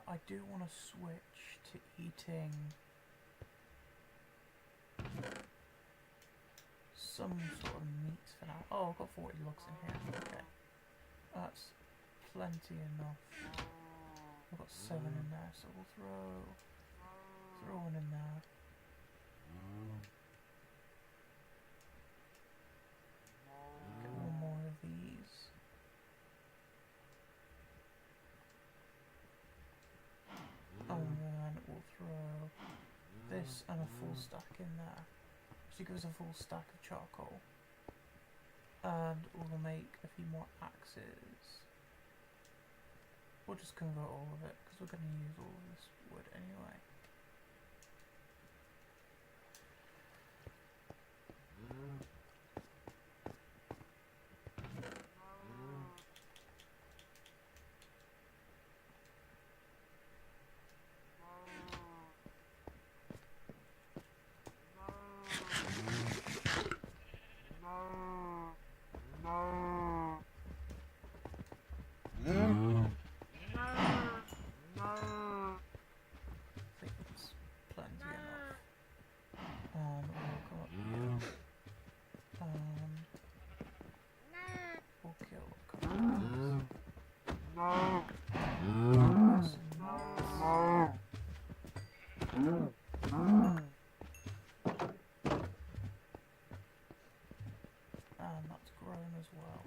I do want to switch to eating some sort of meats for now. Oh, I've got 40 logs in here. Okay. That's plenty enough. I've got 7 in there, so we'll throw one in there. Get one more of these. And then we'll throw this and a full stack in there. So give us a full stack of charcoal. And we'll make a few more axes. We'll just convert all of it, because we're going to use all of this wood anyway. And that's grown as well.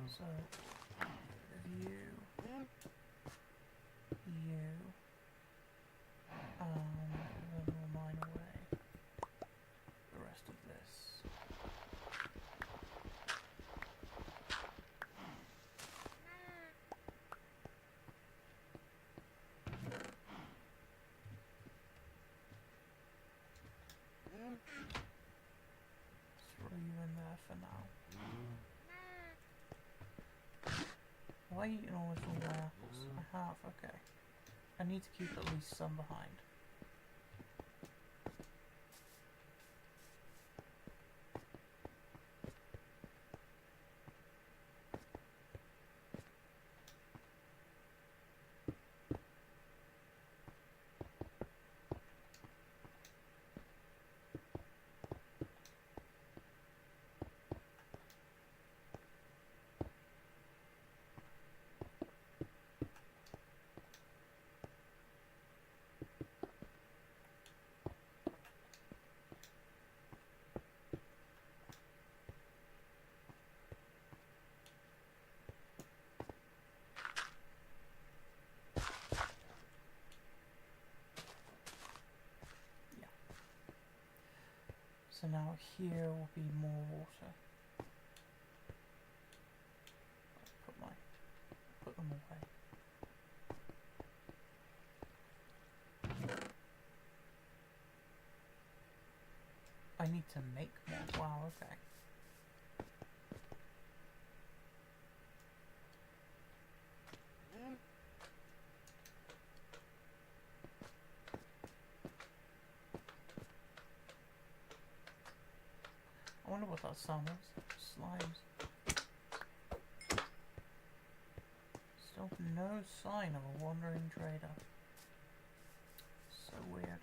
So, you, and then we'll mine away the rest of this. Throw you in there for now. Why are you eating all those raw apples? I have, okay. I need to keep at least some behind. So now here will be more water. Put them away. I need to make more. Wow, okay. I wonder what that sound is. Slimes. Still no sign of a wandering trader. So weird.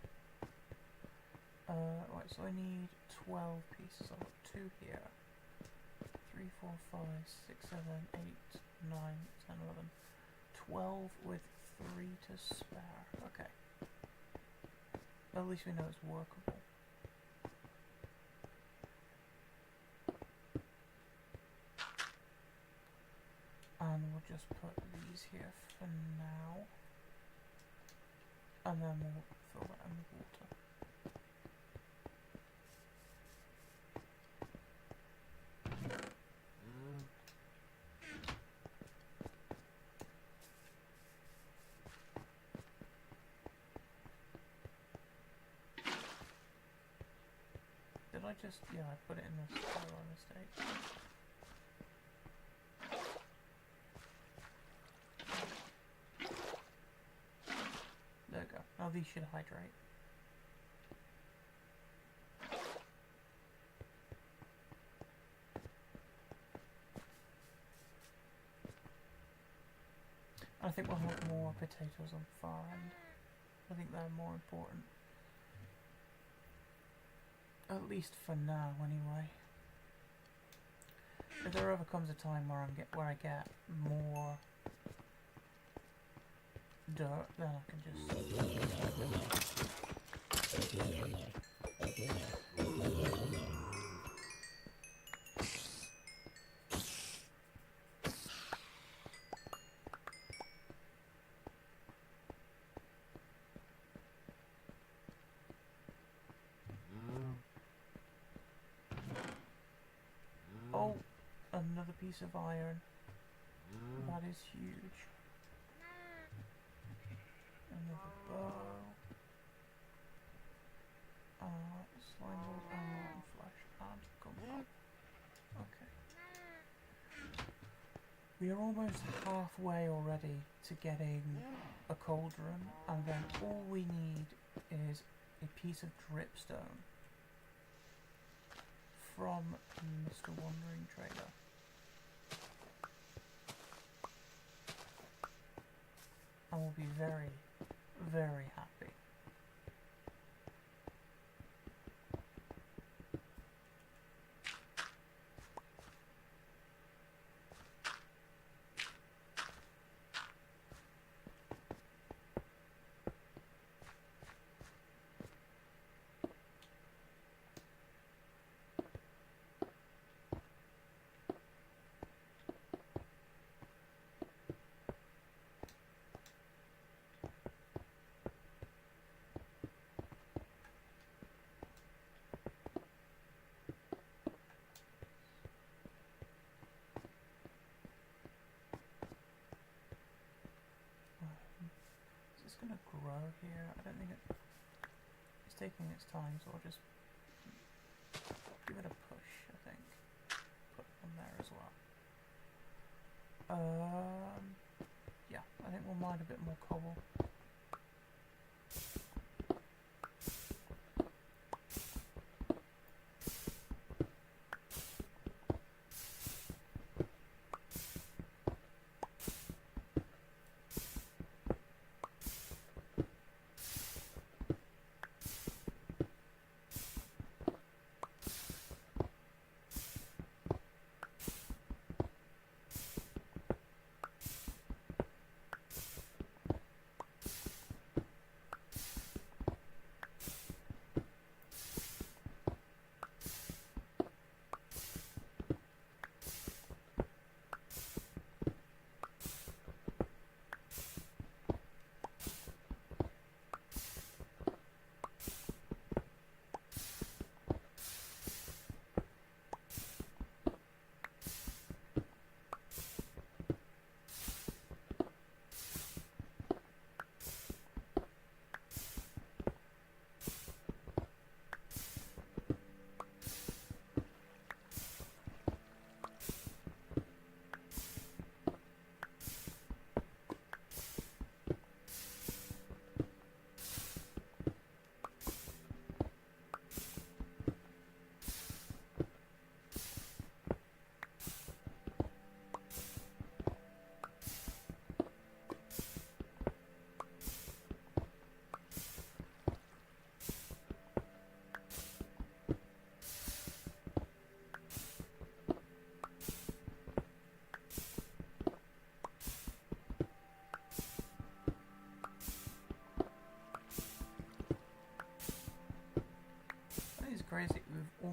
Right, so I need 12 pieces. I've got 2 here. 3, 4, 5, 6, 7, 8, 9, 10, 11. 12 with 3 to spare. Okay. At least we know it's workable. And we'll just put these here for now. And then we'll fill that in with water. Did I just... yeah, I put it in this by mistake. There we go. Now these should hydrate. I think we'll have more potatoes on far end. I think they're more important. At least for now, anyway. If there ever comes a time where I get more dirt, then I can just... Oh, another piece of iron. That is huge. Another bow. Slime balls and rotten flesh and gunpowder. Okay. We are almost halfway already to getting a cauldron, and then all we need is a piece of dripstone from Mr. Wandering Trader. And we'll be very, very happy. Going to grow here. I don't think it's taking its time, so I'll just give it a push, I think. Put them there as well. Yeah, I think we'll mine a bit more cobble.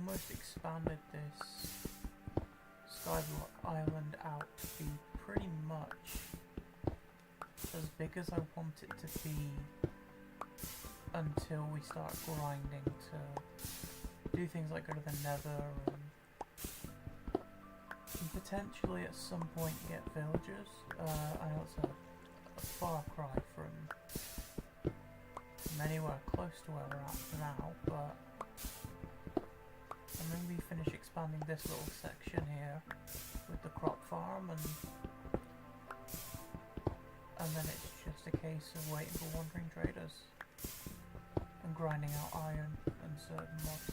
almost expanded this Skyblock island out to be pretty much as big as I want it to be until we start grinding to do things like go to the nether and potentially at some point get villagers. I know it's a far cry from anywhere close to where we're at now, but and then we finish expanding this little section here with the crop farm, and then it's just a case of waiting for wandering traders and grinding out iron and certain mobs.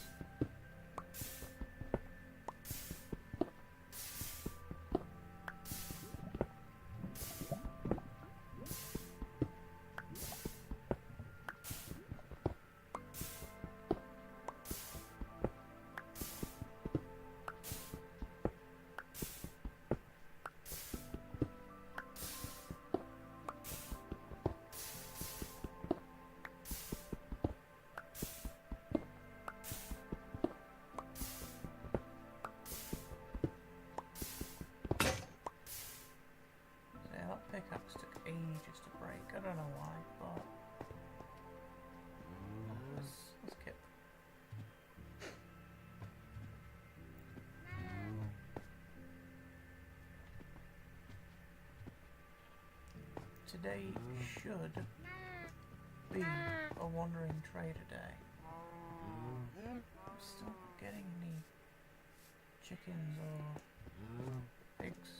Pickaxe took ages to break. I don't know why, but let's skip. Today should be a wandering trader day. I'm still not getting any chickens or pigs.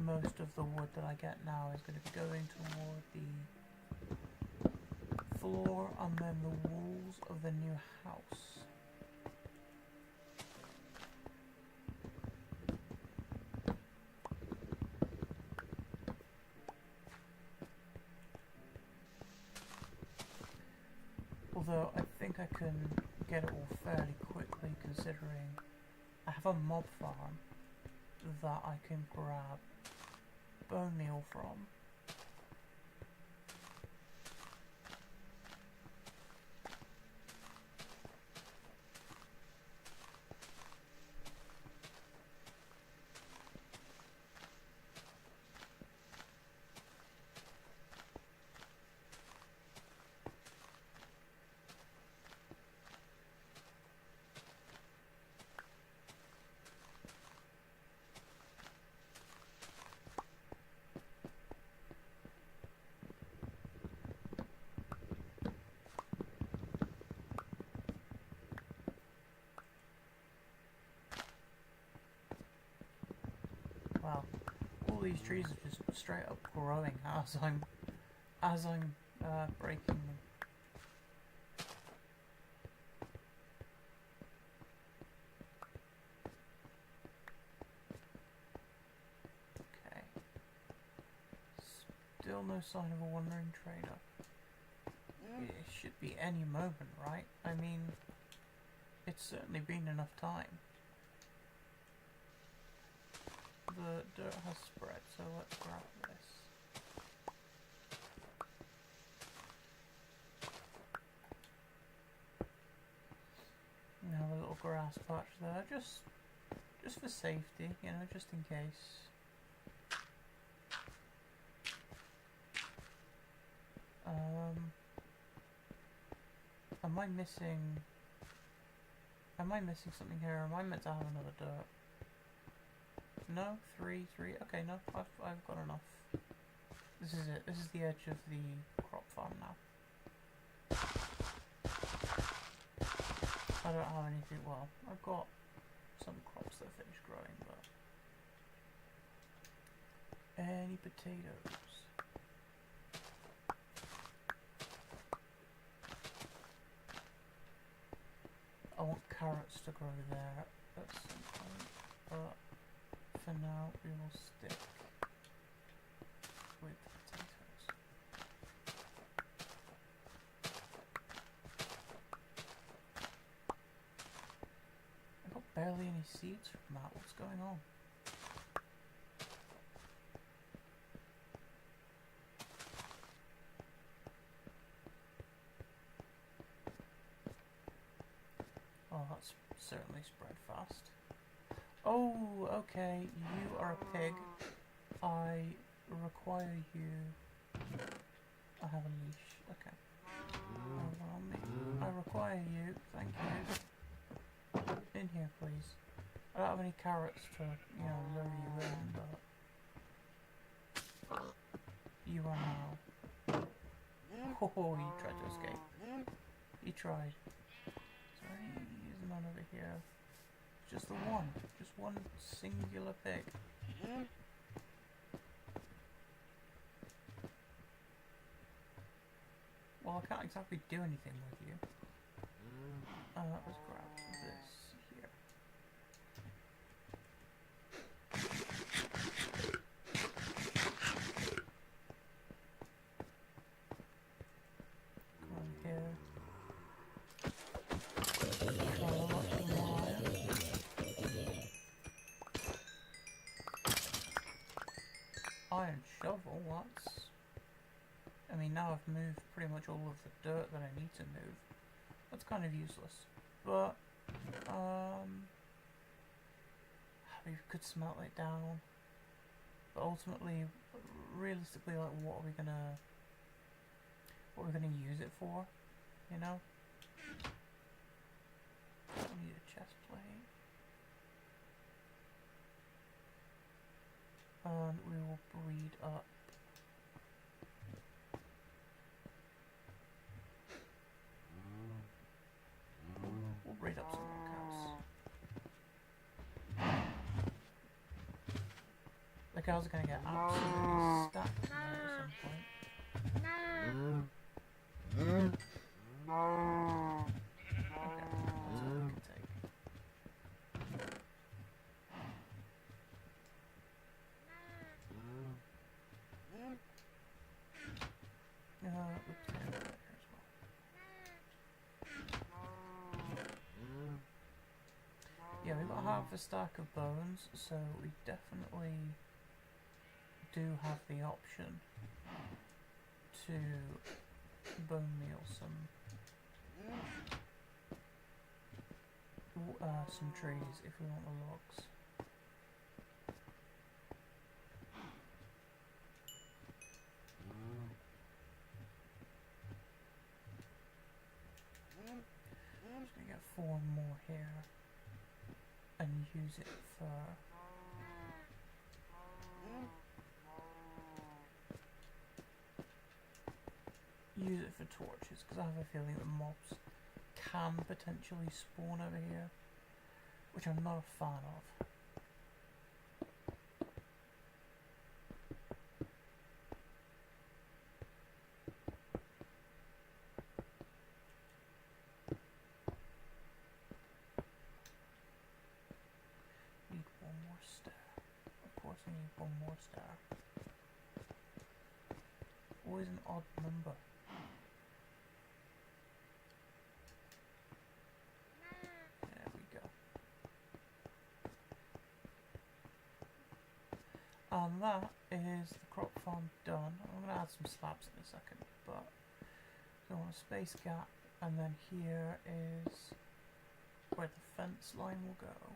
Most of the wood that I get now is going to be going toward the floor and then the walls of the new house. Although I think I can get it all fairly quickly, considering I have a mob farm that I can grab bone meal from. Wow, all these trees are just straight up growing as I'm breaking them. Okay. Still no sign of a wandering trader. It should be any moment, right? I mean, it's certainly been enough time. The dirt has spread, so let's grab this. We have a little grass patch there, just for safety, you know, just in case. Am I missing something here? Am I meant to have another dirt? No, three. Okay, no, I've got enough. This is it. This is the edge of the crop farm now. I don't have anything. Well, I've got some crops that are finished growing, but any potatoes? I want carrots to grow there at some point, but for And now we will stick with potatoes. I got barely any seeds from that. What's going on? Oh, that's certainly spread fast. Oh, okay, you are a pig. I require you... I have a leash, okay. Hold on me. I require you, thank you. In here, please. I don't have any carrots to, you know, lure you in, but... You are now... Oh, you tried to escape. You tried. There's none over here. Just the one. Just one singular pig. Well, I can't exactly do anything with you. Let's grab this here. Come on here. Iron shovel, that's... I mean, now I've moved pretty much all of the dirt that I need to move. That's kind of useless. But, we could smelt it down. But ultimately, realistically, like, what are we gonna use it for? You know? I need a chest plate. And we will breed up. We'll breed up some more cows. The cows are going to get absolutely stacked tonight at some point. Okay, that's all we can take. Oops, there as well. Yeah, we've got half a stack of bones, so we definitely do have the option to bone meal some trees if we want the logs. I'm just gonna get 4 more here and use it for torches, because I have a feeling that mobs can potentially spawn over here, which I'm not a fan of. Need one more star. Of course I need one more star. Always an odd number. There we go. And that is the crop farm done. I'm going to add some slabs in a second, but I want a space gap, and then here is where the fence line will go.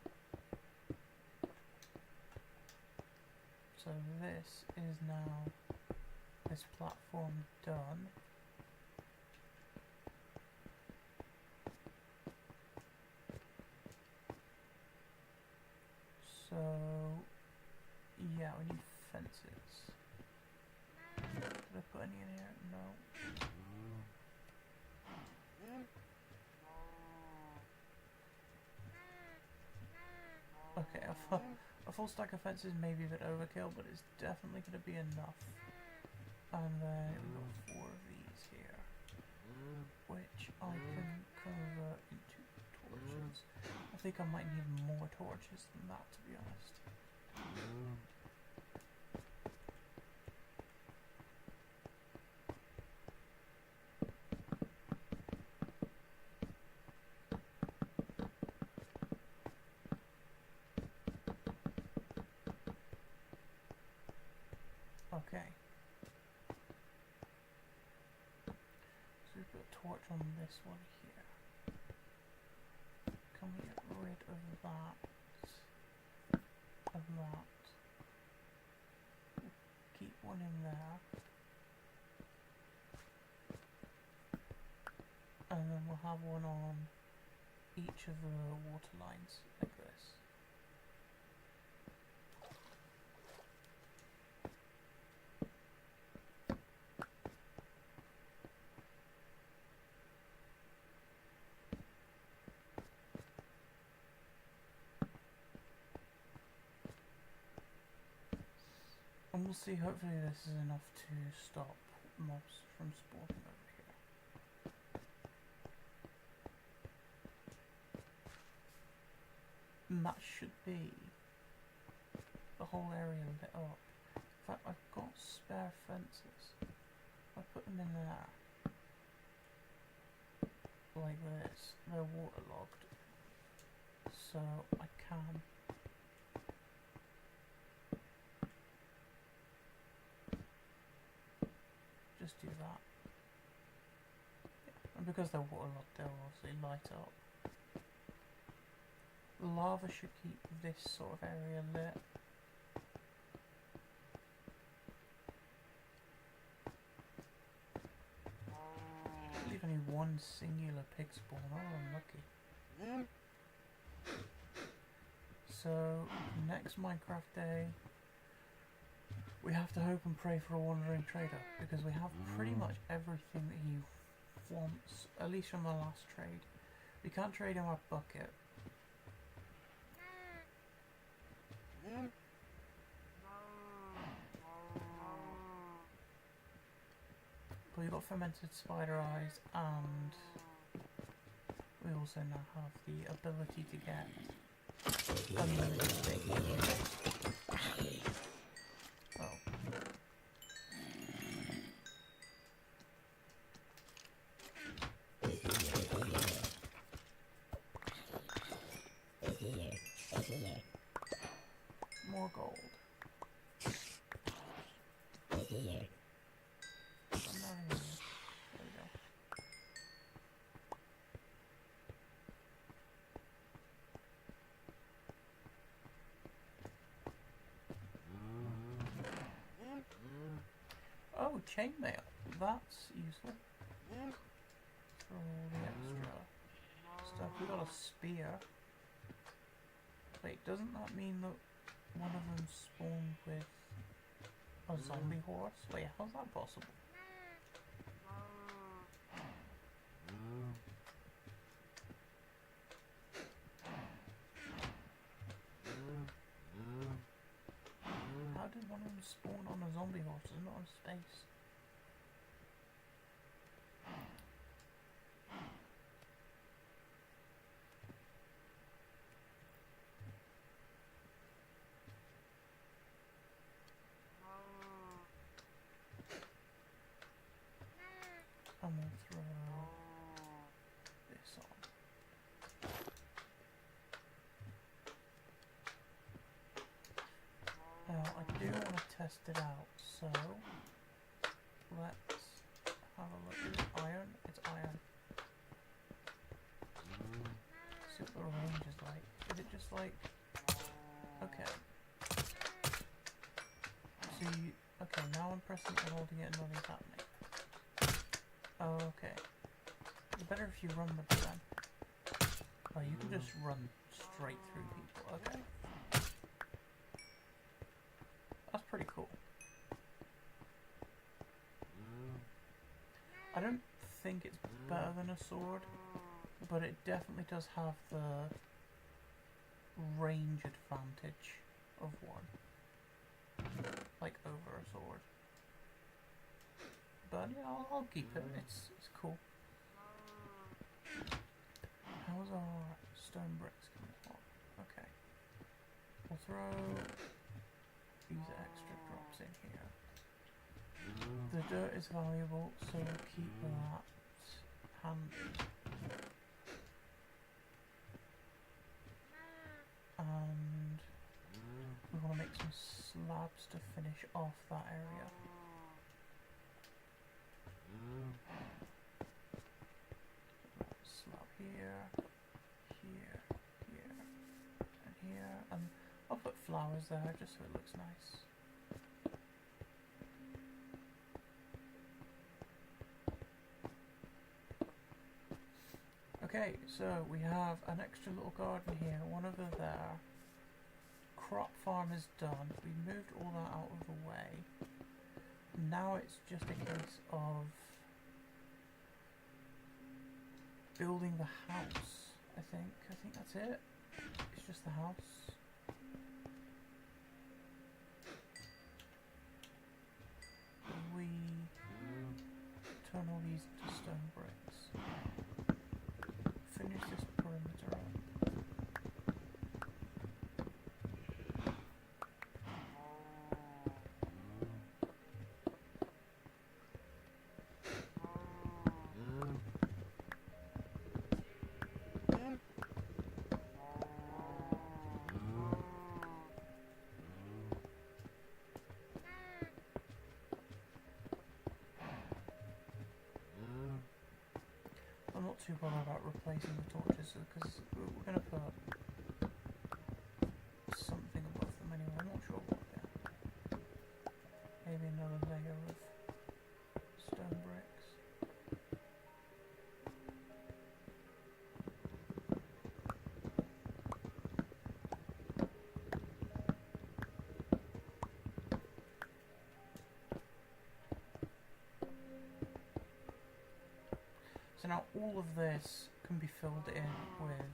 So this is now this platform done. So yeah, we need fences. Did I put any in here? No. Okay, a full stack of fences may be a bit overkill, but it's definitely going to be enough. And then we've got 4 of these here, which I can convert into torches. I think I might need more torches than that, to be honest. Okay. So we put a torch on this one here. Can we get rid of that? Of that. Keep one in there. And then we'll have one on each of the water lines, like this. And we'll see, hopefully this is enough to stop mobs from spawning over here. And that should be the whole area lit up. In fact, I've got spare fences. I put them in there, like this. They're waterlogged, so I can just do that. And because they're waterlogged, they'll obviously light up. The lava should keep this sort of area lit. Leave only one singular pig spawn. Oh, I'm lucky. So, next Minecraft day, we have to hope and pray for a wandering trader, because we have pretty much everything that he wants, at least from the last trade. We can't trade him our bucket. But we've got fermented spider eyes, and we also now have the ability to get unlimited steak. Oh. More gold. Oh, chainmail. That's useful. For all the extra stuff. We got a spear. Wait, doesn't that mean that one of them spawned with a zombie horse? Wait, how's that possible? How did one of them spawn on a zombie horse and not on space? And we'll throw this on. Now, I do want to test it out, so let's have a look. Is it iron? It's iron. See what the range is like. Is it just like... Okay. So you... Okay, now I'm pressing it and holding it and nothing's happening. Okay. It's better if you run with it then. Oh, you can just run straight through people. Okay. That's pretty cool. I don't think it's better than a sword, but it definitely does have the range advantage of one. Like over a sword. But yeah, I'll keep it. It's cool. How's our stone bricks coming along? Okay. We'll throw these extra drops in here. The dirt is valuable, so we'll keep that handy. And we want to make some slabs to finish off that area. Slab here, here, here, and here, and I'll put flowers there just so it looks nice. Okay, so we have an extra little garden here, one over there. Crop farm is done. We moved all that out of the way. Now it's just a case of building the house, I think. I think that's it. It's just the house. We turn all these to stone bricks. Finish this perimeter up. I'm not too bothered about replacing the torches because we're going to put something above them anyway. I'm not sure what yet. Maybe another layer of stone bricks. So now all of this can be filled in with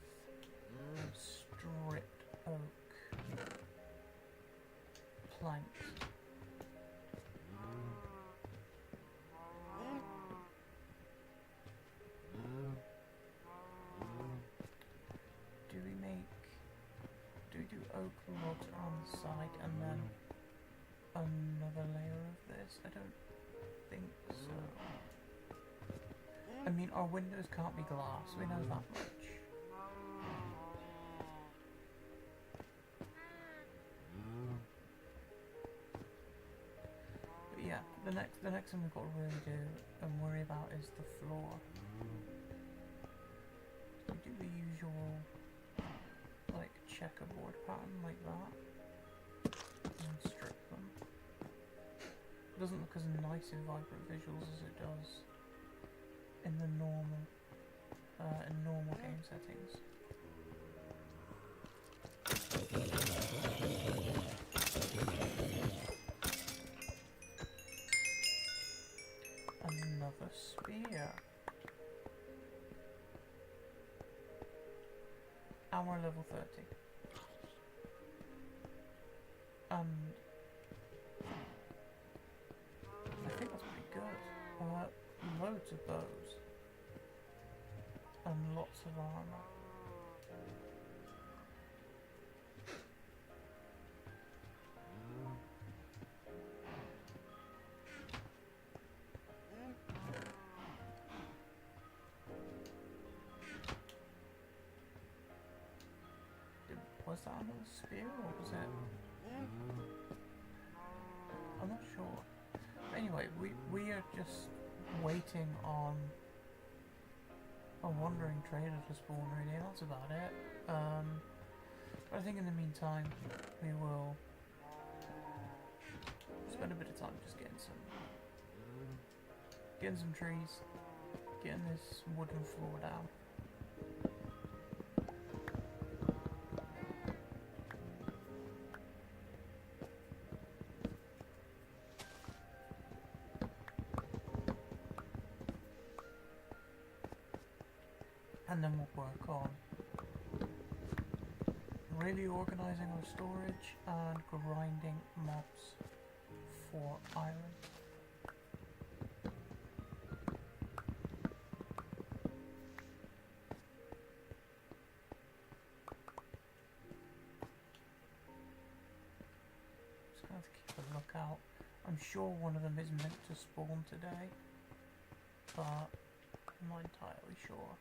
stripped oak planks. Do we do oak logs on the side and then another layer of this? I don't think so. I mean, our windows can't be glass, we know that much. But yeah, the next thing we've got to really do and worry about is the floor. We do the usual, like, checkerboard pattern like that, and strip them. It doesn't look as nice in vibrant visuals as it does in the normal game settings. Another spear. And we're level 30. And I think that's pretty good. Loads of bows. And lots of armor. Was that another spear or was it? I'm not sure. But anyway, we are just waiting on a wandering trader to spawn really, that's about it. But I think in the meantime we will spend a bit of time just getting some trees, getting this wooden floor down. And then we'll work on really organising our storage and grinding mobs for iron. Just gonna have to keep a lookout. I'm sure one of them is meant to spawn today, but I'm not entirely sure.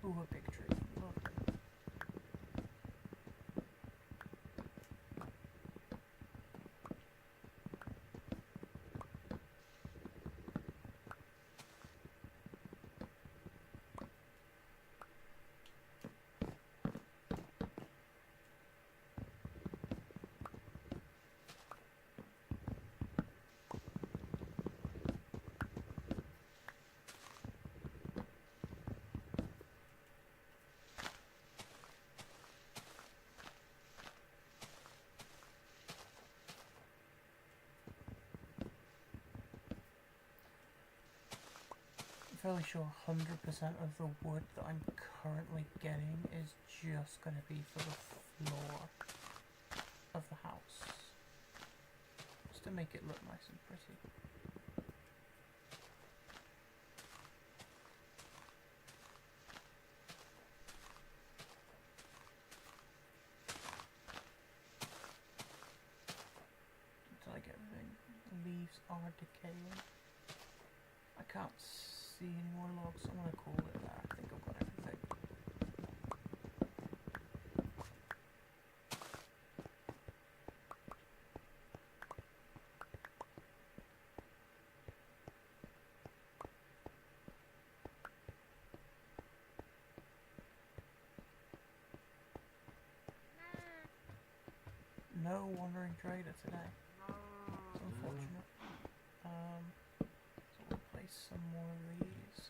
Ooh, a big tree. Lovely. Fairly sure 100% of the wood that I'm currently getting is just going to be for the floor of the house, just to make it look nice and pretty. Until I get everything. The leaves are decaying. I can't see any more logs, so I'm going to call it that. I think I've got everything. No wandering trader today. It's unfortunate. So we'll place some more of these.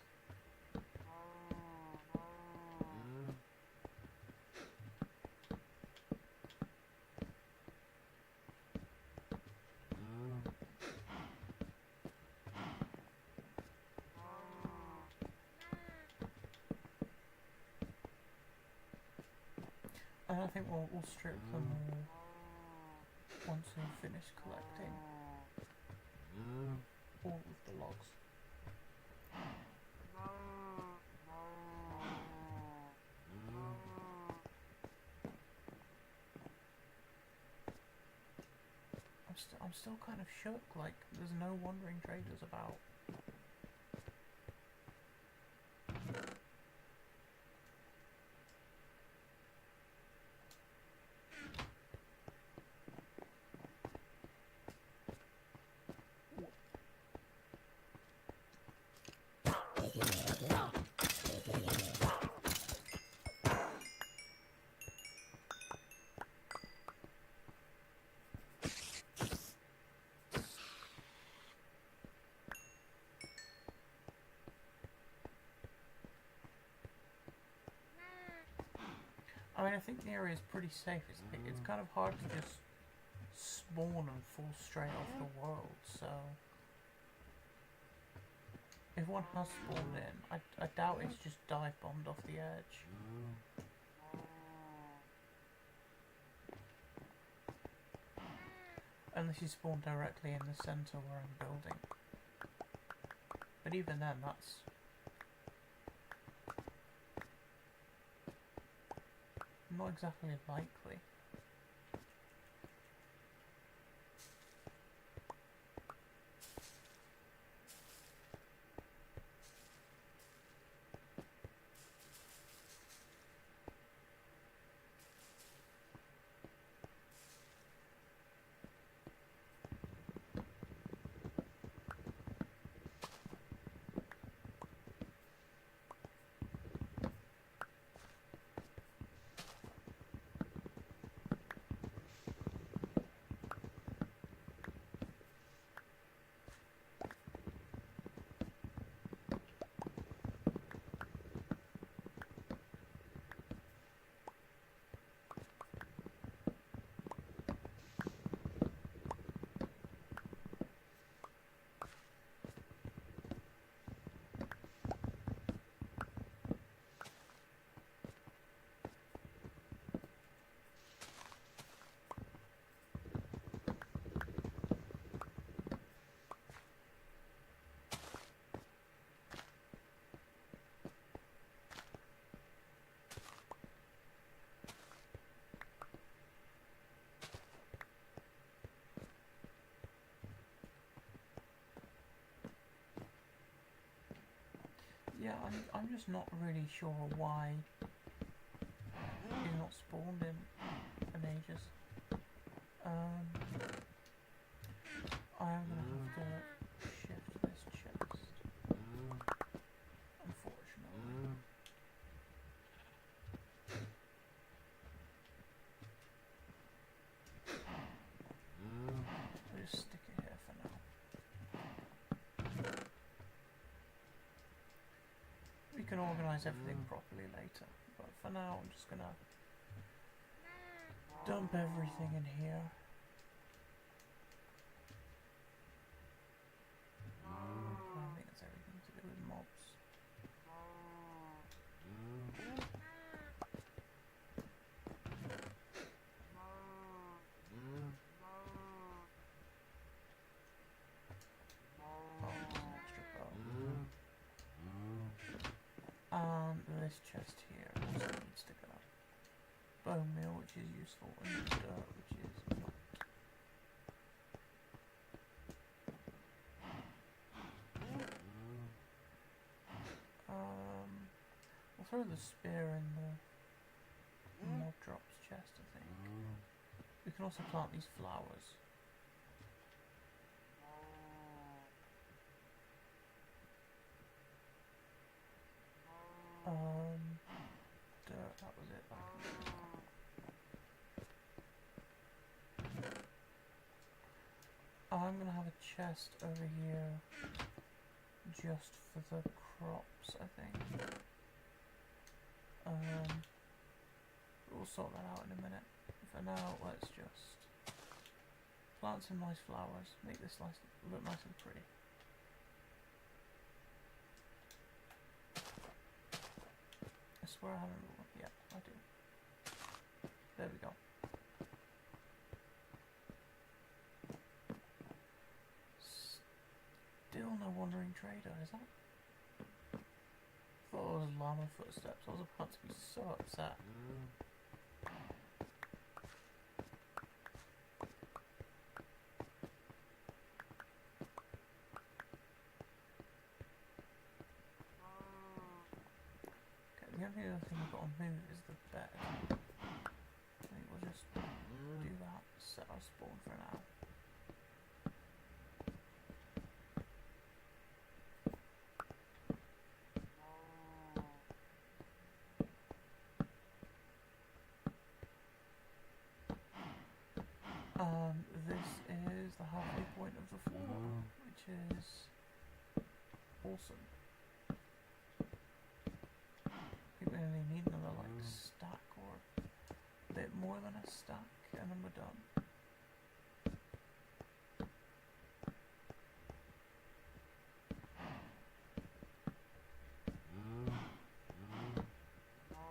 And I think we'll strip them all once we've finished collecting all of the logs. I'm still kind of shook, like there's no wandering traders about. I mean, I think the area is pretty safe. It's kind of hard to just spawn and fall straight off the world, so if one has spawned in, I doubt it's just dive bombed off the edge. Unless you spawn directly in the center where I'm building. But even then, that's not exactly likely. Yeah, I'm just not really sure why he's not spawned in ages. I am gonna have to shift this chest, unfortunately. I'll just stick it here for now. We can organise everything properly later, but for now I'm just gonna dump everything in here. I think that's everything to do with mobs. This chest here also needs to go. Bone meal, which is useful, and dirt, which is not. We'll throw the spear in the mob drops chest, I think. We can also plant these flowers. Dirt, that was it. I'm gonna have a chest over here just for the crops, I think. We'll sort that out in a minute. For now, let's just plant some nice flowers, make this look nice and pretty. I swear I haven't. Yeah, I do. There we go. Still no wandering trader, is that? Thought it was llama footsteps. I was about to be so upset. The only other thing we've got on move is the bed. I think we'll just do that, set our spawn for now. This is the halfway point of the floor, which is awesome. We only need another like stack or a bit more than a stack, and then we're done.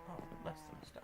Oh, less than a stack.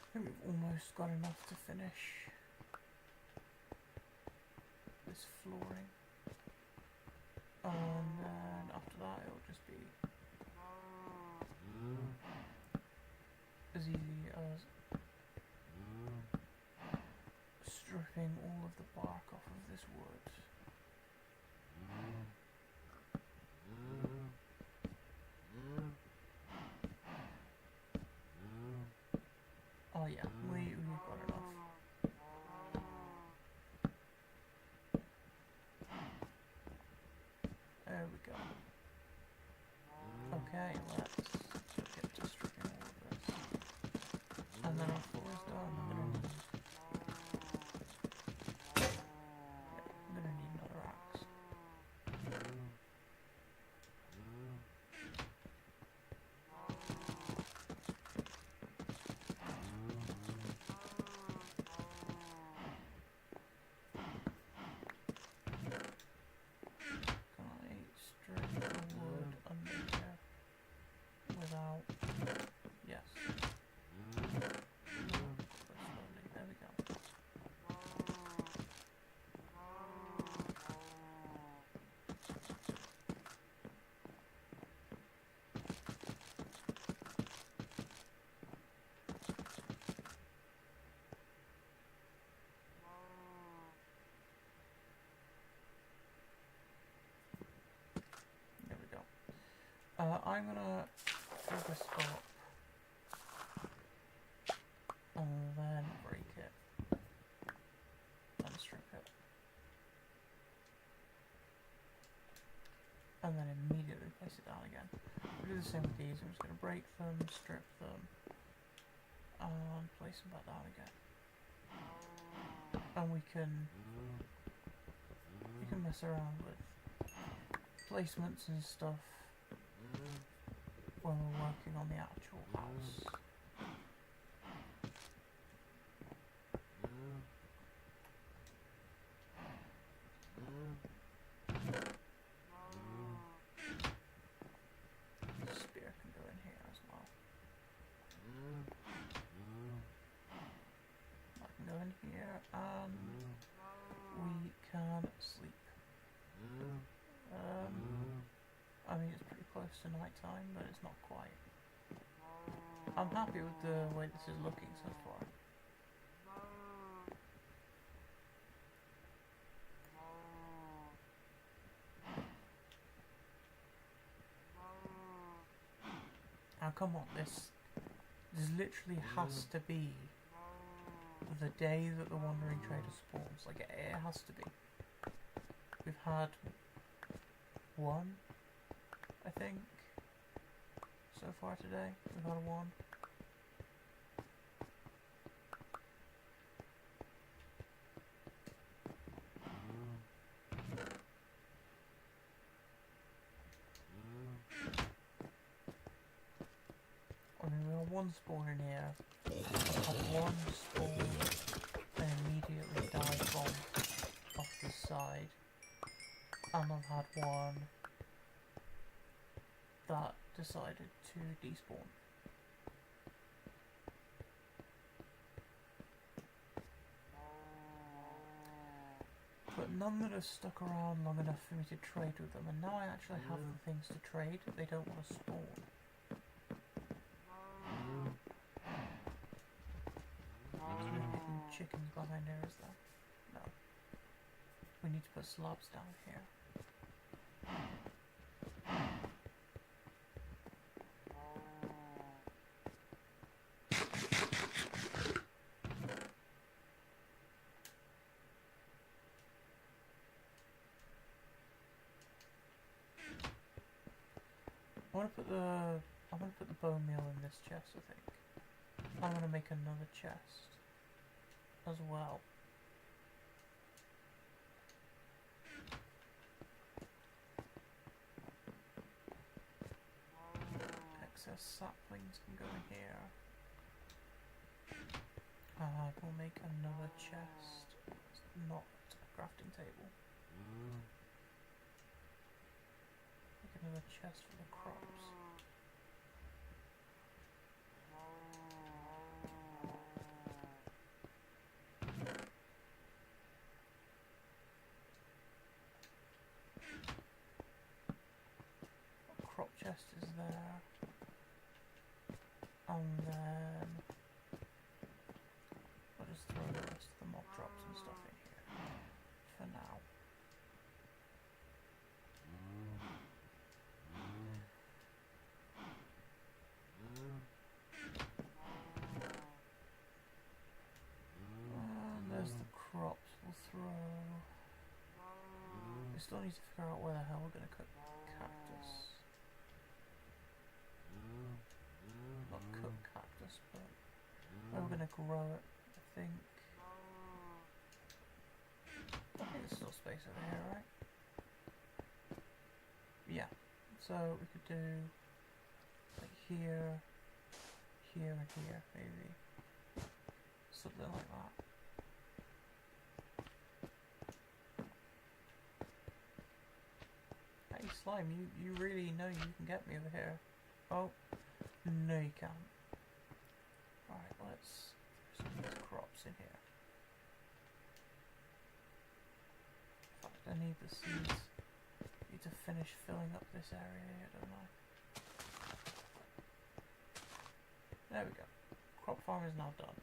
I think we've almost got enough to finish all of the bark off of this wood. Oh yeah, we've got enough. There we go. Okay, let's get to stripping all of this. And then our floor is done. I'm gonna need another axe. Can I strip the wood under here without... Yes. Slowly, there we go. There we go. I'm gonna fill this up and then break it and strip it, and then immediately place it down again. We'll do the same with these. I'm just gonna break them, strip them, and place them back down again. And we can mess around with placements and stuff when we're working on the actual house. The spear can go in here as well. I can go in here and we can sleep. I mean, it's pretty close to night time, but it's not quite. I'm happy with the way this is looking so far. Now come on, this literally has to be the day that the Wandering Trader spawns. Like, it has to be. We've had one, I think, so far today. We've had one. I mean, we have one spawn in here. I've had one spawn and immediately dive bomb off the side. And I've had one that decided to despawn. But none that have stuck around long enough for me to trade with them, and now I actually have the things to trade, they don't want to spawn. There's no hidden chickens behind here, is there? No. We need to put slabs down here. I'm gonna put the bone meal in this chest, I think. I'm gonna make another chest as well. Excess saplings can go in here. We'll make another chest. It's not a crafting table. Make another chest for the crops. Crop chest is there. And then I'll just throw the rest of the mob drops and stuff in here. grow. We still need to figure out where the hell we're going to cook cactus. Not cook cactus, but where we're going to grow it, I think. There's still space over here, right? Yeah. So we could do like here, here, and here, maybe. Something like that. Hey Slime, you really know you can get me over here. Oh, no you can't. Alright, let's put some of these crops in here. In fact, I need the seeds. Need to finish filling up this area here, don't I? There we go. Crop farm is now done.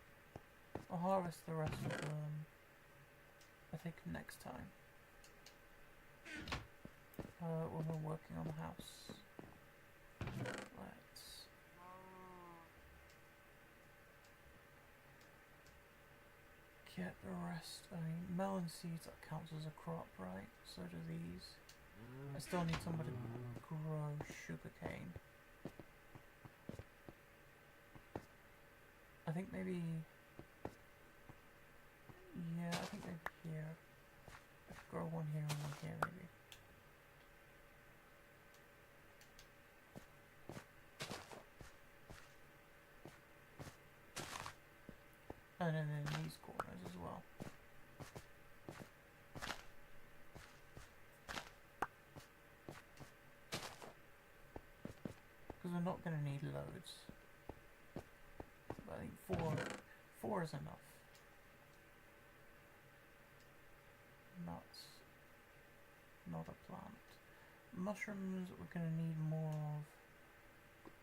I'll harvest the rest of them, I think, next time. When we're working on the house. Let's... get the rest. I mean, melon seeds, that counts as a crop, right? So do these. I still need somebody to grow sugarcane. I think maybe... yeah, I think maybe here. I could grow one here and one here, maybe. And then in these corners as well. Because we're not going to need loads. But I think four is enough. Nuts. Not a plant. Mushrooms we're going to need more of,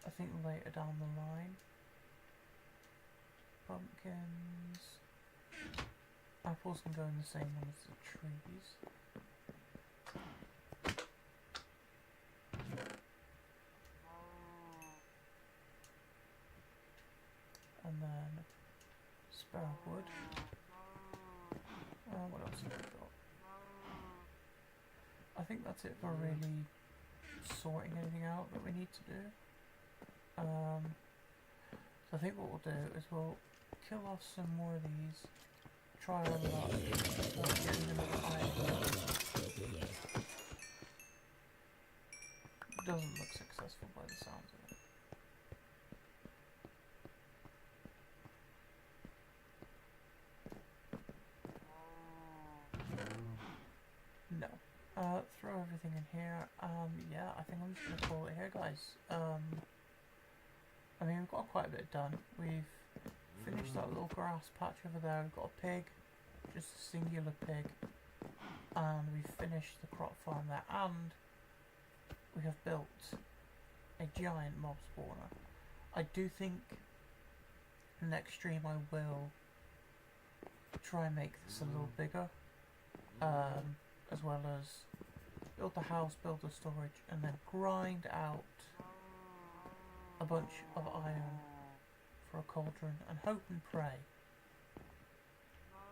I think, later down the line. Pumpkins. Apples can go in the same one as the trees. And then sparrow wood. What else have we got? I think that's it for really sorting anything out that we need to do. So I think what we'll do is we'll kill off some more of these, try all that, getting them high. Doesn't look successful by the sounds of it. No. Throw everything in here. Yeah, I think I'm just gonna call it here, guys. I mean, we've got quite a bit done. We've finished that little grass patch over there. We've got a pig, just a singular pig, and we've finished the crop farm there, and we have built a giant mob spawner. I do think next stream I will try and make this a little bigger, as well as build the house, build the storage, and then grind out a bunch of iron for a cauldron, and hope and pray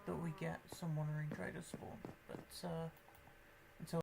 that we get some wandering traders spawn. But